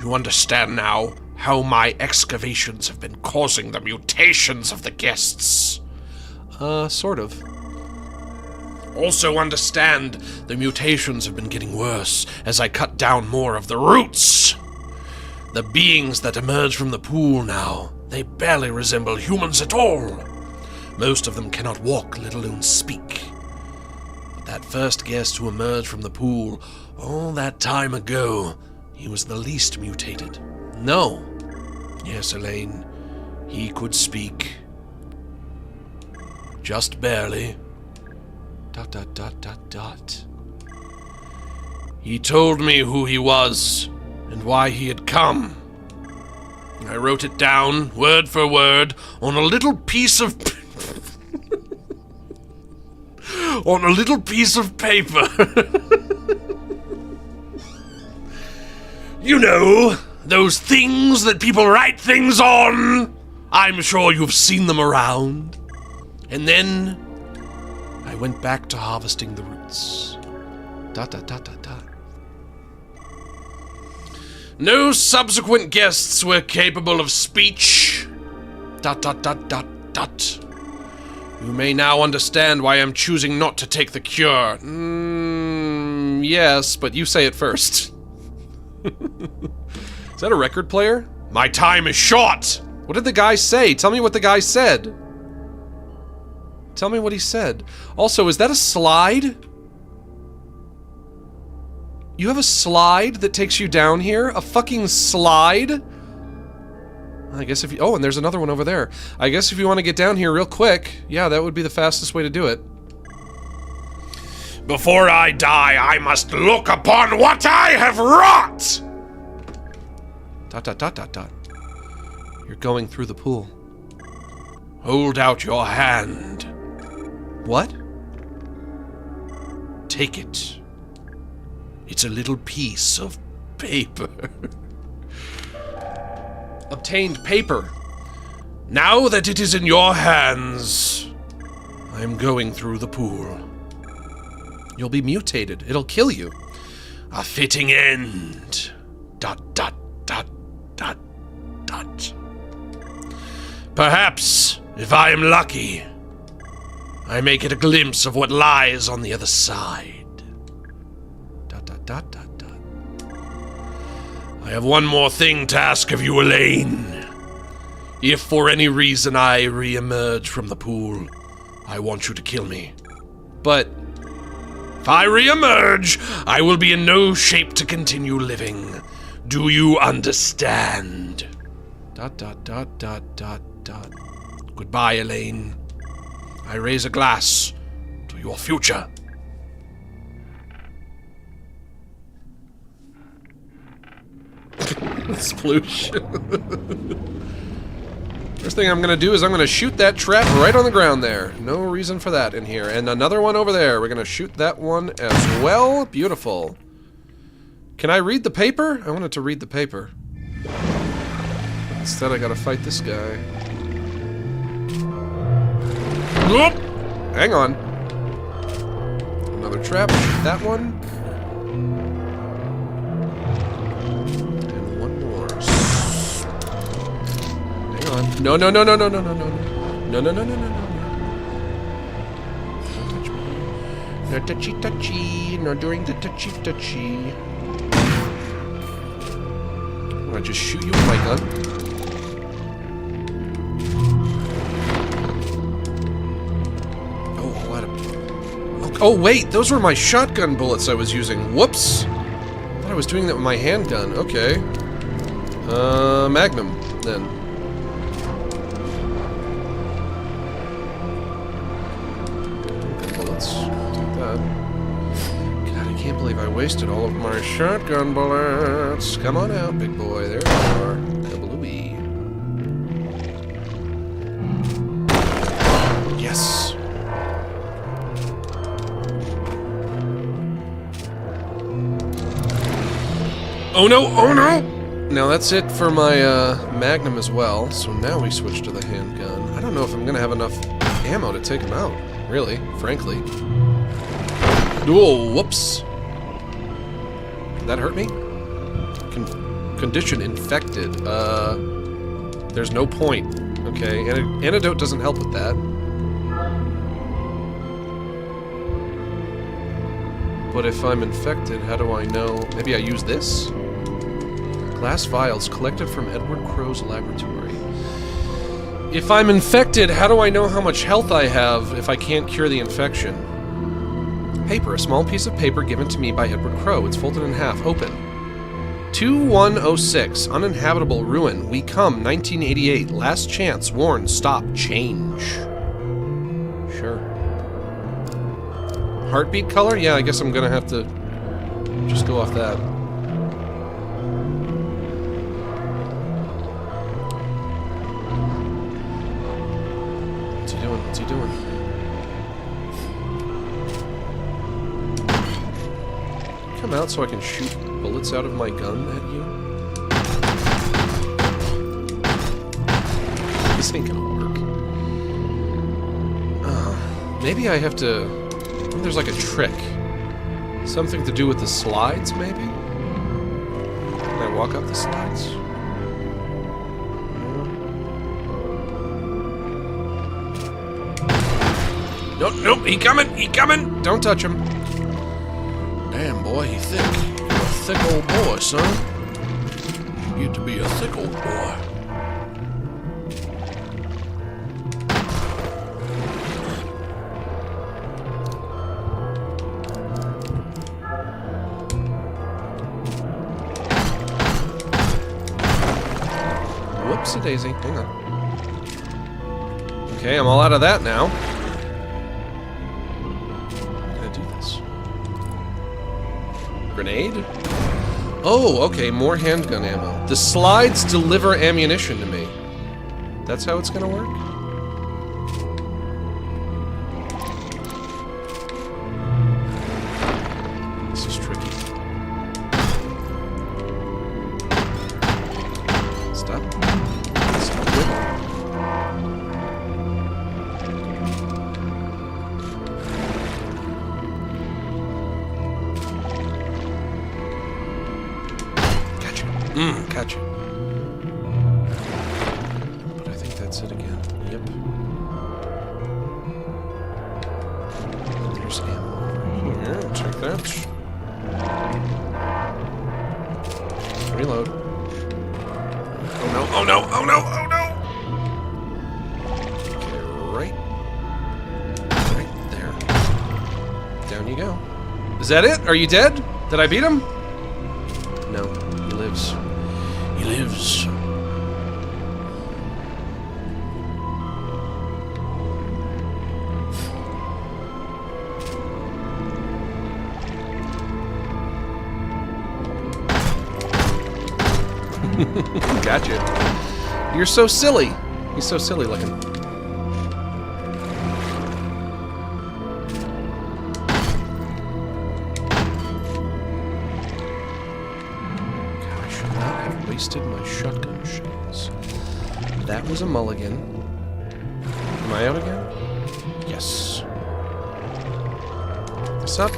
You understand now how my excavations have been causing the mutations of the guests? Sort of. Also understand the mutations have been getting worse as I cut down more of the roots. The beings that emerge from the pool now, They barely resemble humans at all. Most of them cannot walk, let alone speak. But that first guest who emerged from the pool all that time ago, he was the least mutated. No. Yes, Elaine, he could speak. Just barely. ... He told me who he was and why he had come. I wrote it down, word for word, on a little piece of... on a little piece of paper. You know, those things that people write things on. I'm sure you've seen them around. And then I went back to harvesting the roots. ... No subsequent guests were capable of speech. ... You may now understand why I'm choosing not to take the cure. Yes, but you say it first. Is that a record player? My time is short. What did the guy say? Tell me what the guy said. Tell me what he said. Also, is that a slide? You have a slide that takes you down here? A fucking slide? I guess if you... Oh, and there's another one over there. I guess if you want to get down here real quick, yeah, that would be the fastest way to do it. Before I die, I must look upon what I have wrought! ... You're going through the pool. Hold out your hand. What? Take it. It's a little piece of paper. Obtained paper. Now that it is in your hands, I am going through the pool. You'll be mutated. It'll kill you. A fitting end. ... Perhaps, if I am lucky, I may get a glimpse of what lies on the other side. ... I have one more thing to ask of you, Elaine. If for any reason I re-emerge from the pool, I want you to kill me. But if I re-emerge, I will be in no shape to continue living. Do you understand? ... Goodbye, Elaine. I raise a glass to your future. Sploosh. First thing I'm gonna do is I'm gonna shoot that trap right on the ground there. No reason for that in here. And another one over there. We're gonna shoot that one as well. Beautiful. Can I read the paper? I wanted to read the paper. Instead, I gotta fight this guy. Whoop! Hang on. Another trap. Shoot that one. And one more. Hang on. No, no, no, no, no, no, no, no. No, no, no, no, no, no. Don't touch me. No touchy touchy. No doing the touchy touchy. I just shoot you with my gun? Oh, what a... Oh, wait, those were my shotgun bullets I was using. Whoops! I thought I was doing that with my handgun. Okay. Magnum, then. Bullets. Take that. God, I can't believe I wasted all of my shotgun bullets. Come on out, big boy. There you are. Kablooey. Yes. Oh no, oh no! Now that's it for my Magnum as well, so now we switch to the handgun. I don't know if I'm gonna have enough ammo to take him out, really, frankly. Oh, whoops. Did that hurt me? Condition infected. There's no point. Okay, antidote doesn't help with that. But if I'm infected, how do I know? Maybe I use this? Glass vials collected from Edward Crow's laboratory. If I'm infected, how do I know how much health I have if I can't cure the infection? Paper. A small piece of paper given to me by Edward Crow. It's folded in half. Open. 2106. Uninhabitable ruin. We come. 1988. Last chance. Warn. Stop. Change. Sure. Heartbeat color? Yeah, I guess I'm gonna have to just go off that. What's he doing? What's he doing? Come out so I can shoot bullets out of my gun at you? This ain't gonna work. Maybe I have to... Maybe there's like a trick. Something to do with the slides, maybe? Can I walk up the slides? Nope, nope, he coming, he coming! Don't touch him. Damn, boy, he thick. You're a thick old boy, son. You get to be a thick old boy. Whoopsie daisy, hang on. Okay, I'm all out of that now. Grenade? Oh, okay, more handgun ammo. The slides deliver ammunition to me. That's how it's gonna work? This is tricky. Stop. Stop wiggling. Gotcha. But I think that's it again. Yep. There's ammo over here. Check that. Reload. Oh no, oh no, oh no, oh no! Okay, right there. Down you go. Is that it? Are you dead? Did I beat him? No, he lives. He lives. Gotcha. You're so silly. He's so silly looking. Wasted my shotgun shells. That was a mulligan. Am I out again? Yes. Pick this up.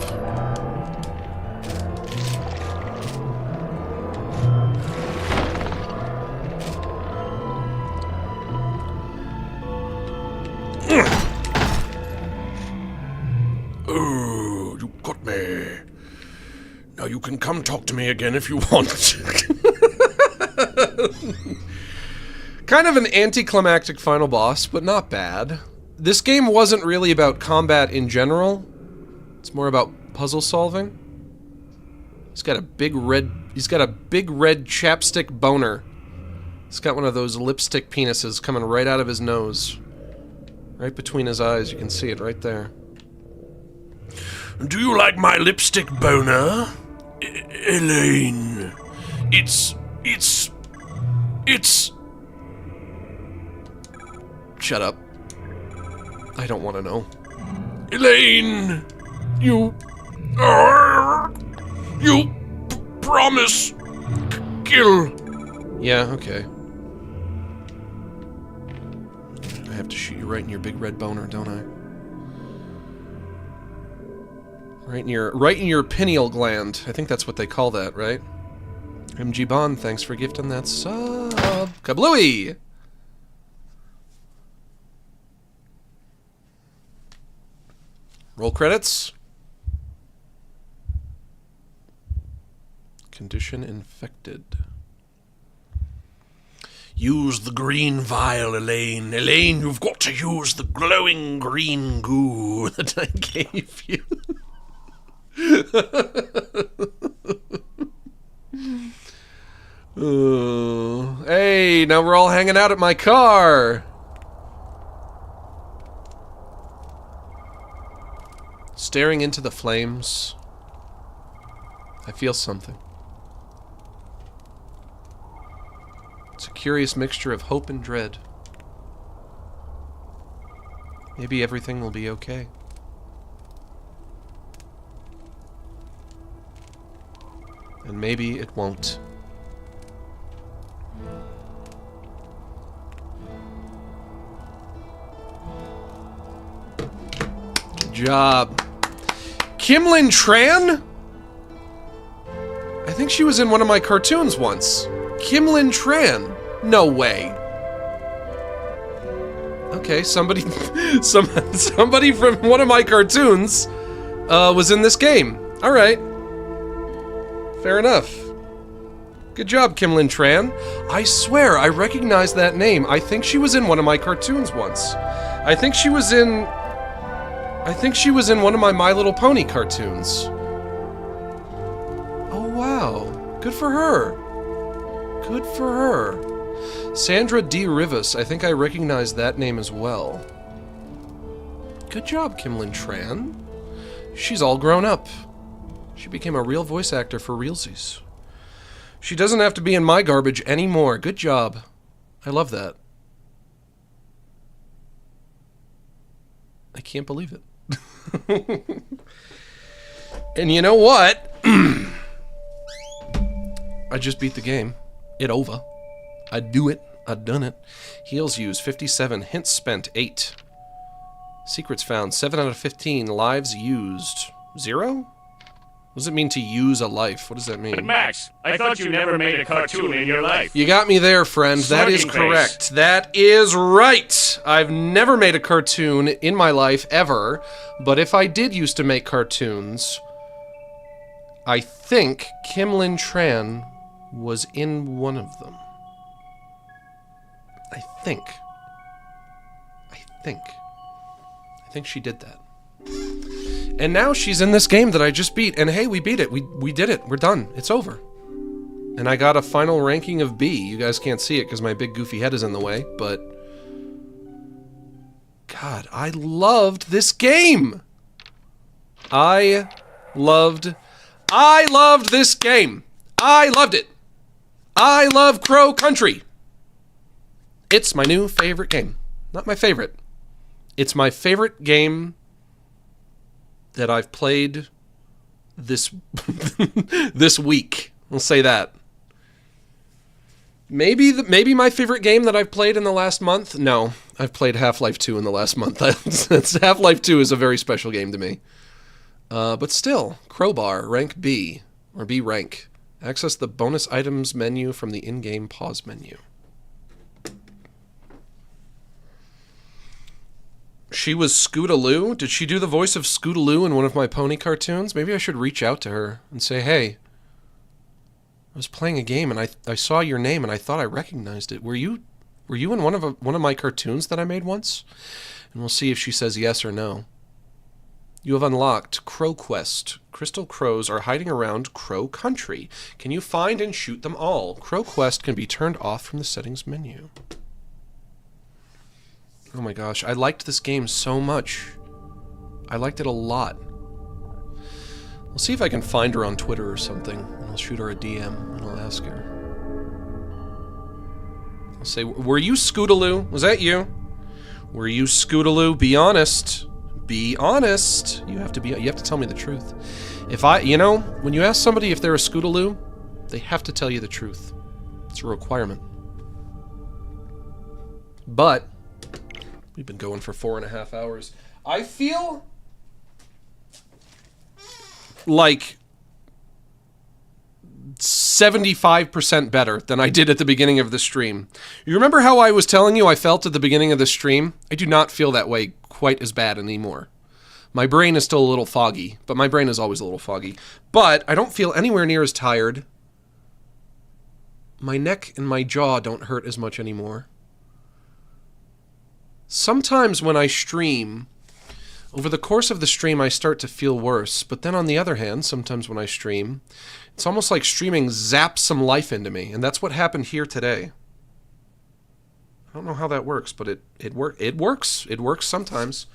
Oh, you got me. Now you can come talk to me again if you want. Kind of an anticlimactic final boss, but not bad. This game wasn't really about combat in general. It's more about puzzle solving. He's got a big red chapstick boner. He's got one of those lipstick penises coming right out of his nose. Right between his eyes, you can see it right there. Do you like my lipstick boner? Elaine. It's... Shut up. I don't want to know. Elaine! You promise... kill. Yeah, okay. I have to shoot you right in your big red boner, don't I? Right in your pineal gland. I think that's what they call that, right? MG Bond, thanks for gifting that sub. Kablooey! Roll credits. Condition infected. Use the green vial, Elaine. Elaine, you've got to use the glowing green goo that I gave you. Hey, now we're all hanging out at my car. Staring into the flames, I feel something. It's a curious mixture of hope and dread. Maybe everything will be okay. And maybe it won't. Good job. Kimlin Tran? I think she was in one of my cartoons once. Kimlin Tran. No way. Okay, somebody somebody from one of my cartoons was in this game. All right. Fair enough. Good job, Kimlin Tran. I swear, I recognize that name. I think she was in one of my cartoons once. I think she was in one of my Little Pony cartoons. Oh, wow. Good for her. Good for her. Sandra D. Rivas. I think I recognize that name as well. Good job, Kimlin Tran. She's all grown up. She became a real voice actor for realsies. She doesn't have to be in my garbage anymore. Good job. I love that. I can't believe it. And you know what? I just beat the game. It over. I do it. I done it. Heals used 57. Hints spent 8. Secrets found 7 out of 15. Lives used 0? What does it mean to use a life? What does that mean? But Max, I thought you never made a cartoon in your life. You got me there, friend. That is correct. That is right. I've never made a cartoon in my life, ever. But if I did used to make cartoons, I think Kimlin Tran was in one of them. I think she did that. And now she's in this game that I just beat. And hey, we beat it. We did it. We're done. It's over. And I got a final ranking of B. You guys can't see it because my big goofy head is in the way, but... God, I loved this game! I loved this game! I loved it! I love Crow Country! It's my new favorite game. Not my favorite. It's my favorite game that I've played this this week. We'll say that. Maybe my favorite game that I've played in the last month? No, I've played Half-Life 2 in the last month. Half-Life 2 is a very special game to me. But still, Crowbar, rank B, or B rank. Access the bonus items menu from the in-game pause menu. She was Scootaloo? Did she do the voice of Scootaloo in one of my pony cartoons? Maybe I should reach out to her and say, hey, I was playing a game and I saw your name and I thought I recognized it. Were you in one of my cartoons that I made once? And we'll see if she says yes or no. You have unlocked Crow Quest. Crystal crows are hiding around Crow Country. Can you find and shoot them all? Crow Quest can be turned off from the settings menu. Oh my gosh, I liked this game so much. I liked it a lot. I'll see if I can find her on Twitter or something, and I'll shoot her a DM, and I'll ask her. I'll say, were you Scootaloo? Was that you? Were you Scootaloo? Be honest. Be honest. You have to tell me the truth. When you ask somebody if they're a Scootaloo, they have to tell you the truth. It's a requirement. But we've been going for 4.5 hours. I feel like 75% better than I did at the beginning of the stream. You remember how I was telling you I felt at the beginning of the stream? I do not feel that way quite as bad anymore. My brain is still a little foggy, but my brain is always a little foggy. But I don't feel anywhere near as tired. My neck and my jaw don't hurt as much anymore. Sometimes when I stream, over the course of the stream I start to feel worse, but then on the other hand, sometimes when I stream, it's almost like streaming zaps some life into me, and that's what happened here today. I don't know how that works, but it works. It works sometimes.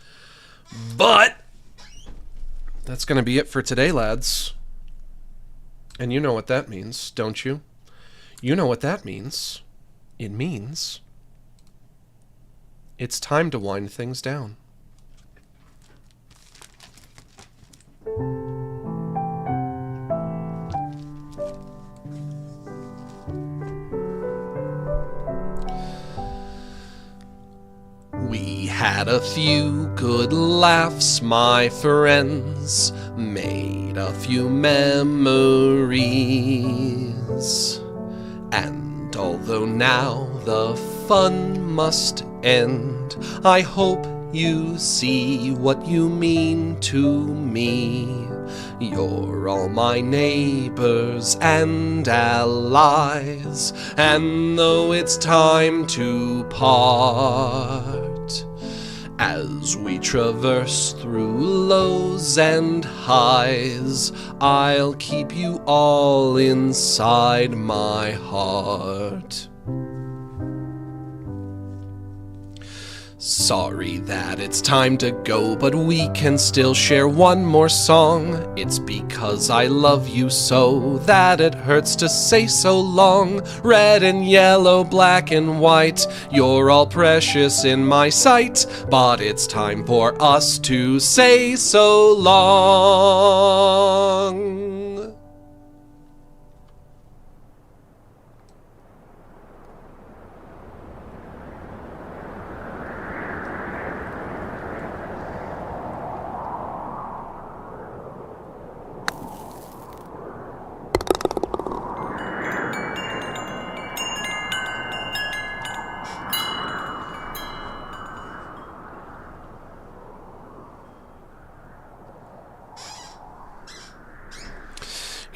But that's going to be it for today, lads. And you know what that means, don't you? You know what that means. It means it's time to wind things down. We had a few good laughs, my friends, made a few memories. And although now the fun must end, I hope you see what you mean to me. You're all my neighbors and allies, and though it's time to part, as we traverse through lows and highs, I'll keep you all inside my heart. Sorry that it's time to go, but we can still share one more song. It's because I love you so that it hurts to say so long. Red and yellow, black and white, you're all precious in my sight, but it's time for us to say so long.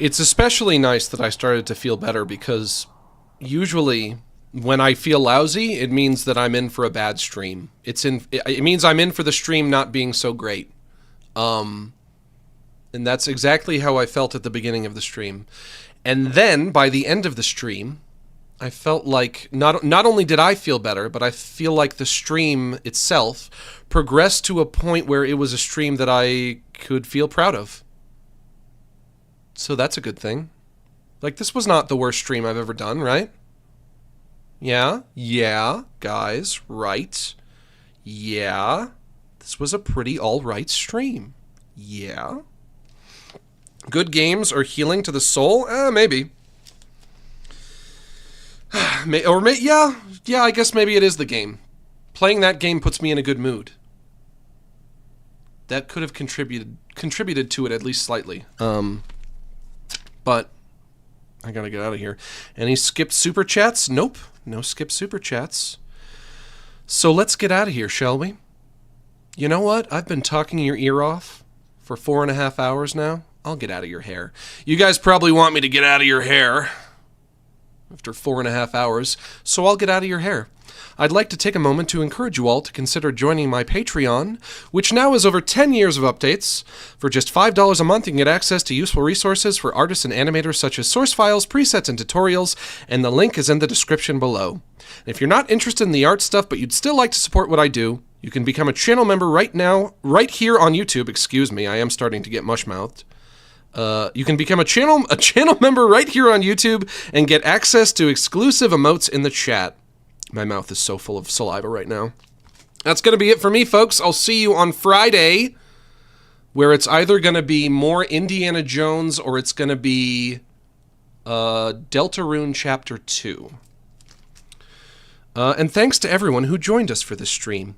It's especially nice that I started to feel better, because usually when I feel lousy, it means that I'm in for a bad stream. It means I'm in for the stream not being so great. And that's exactly how I felt at the beginning of the stream. And then by the end of the stream, I felt like not only did I feel better, but I feel like the stream itself progressed to a point where it was a stream that I could feel proud of. So that's a good thing. Like, this was not the worst stream I've ever done, right? Yeah, guys, right. Yeah, this was a pretty alright stream. Yeah. Good games are healing to the soul? Maybe. Yeah, I guess maybe it is the game. Playing that game puts me in a good mood. That could have contributed to it at least slightly. But I gotta get out of here. Any skipped super chats? Nope, no skip super chats. So let's get out of here, shall we? You know what? I've been talking your ear off for 4.5 hours now. I'll get out of your hair. You guys probably want me to get out of your hair after 4.5 hours, so I'll get out of your hair. I'd like to take a moment to encourage you all to consider joining my Patreon, which now has over 10 years of updates. For just $5 a month, you can get access to useful resources for artists and animators such as source files, presets, and tutorials, and the link is in the description below. And if you're not interested in the art stuff, but you'd still like to support what I do, you can become a channel member right now, right here on YouTube. Excuse me, I am starting to get mush-mouthed. You can become a channel member right here on YouTube and get access to exclusive emotes in the chat. My mouth is so full of saliva right now. That's going to be it for me, folks. I'll see you on Friday, where it's either going to be more Indiana Jones or it's going to be Deltarune Chapter 2. And thanks to everyone who joined us for this stream.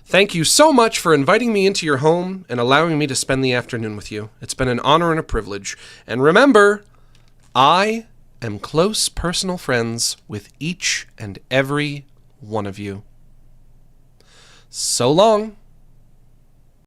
Thank you so much for inviting me into your home and allowing me to spend the afternoon with you. It's been an honor and a privilege. And remember, I am close personal friends with each and every one of you. So long.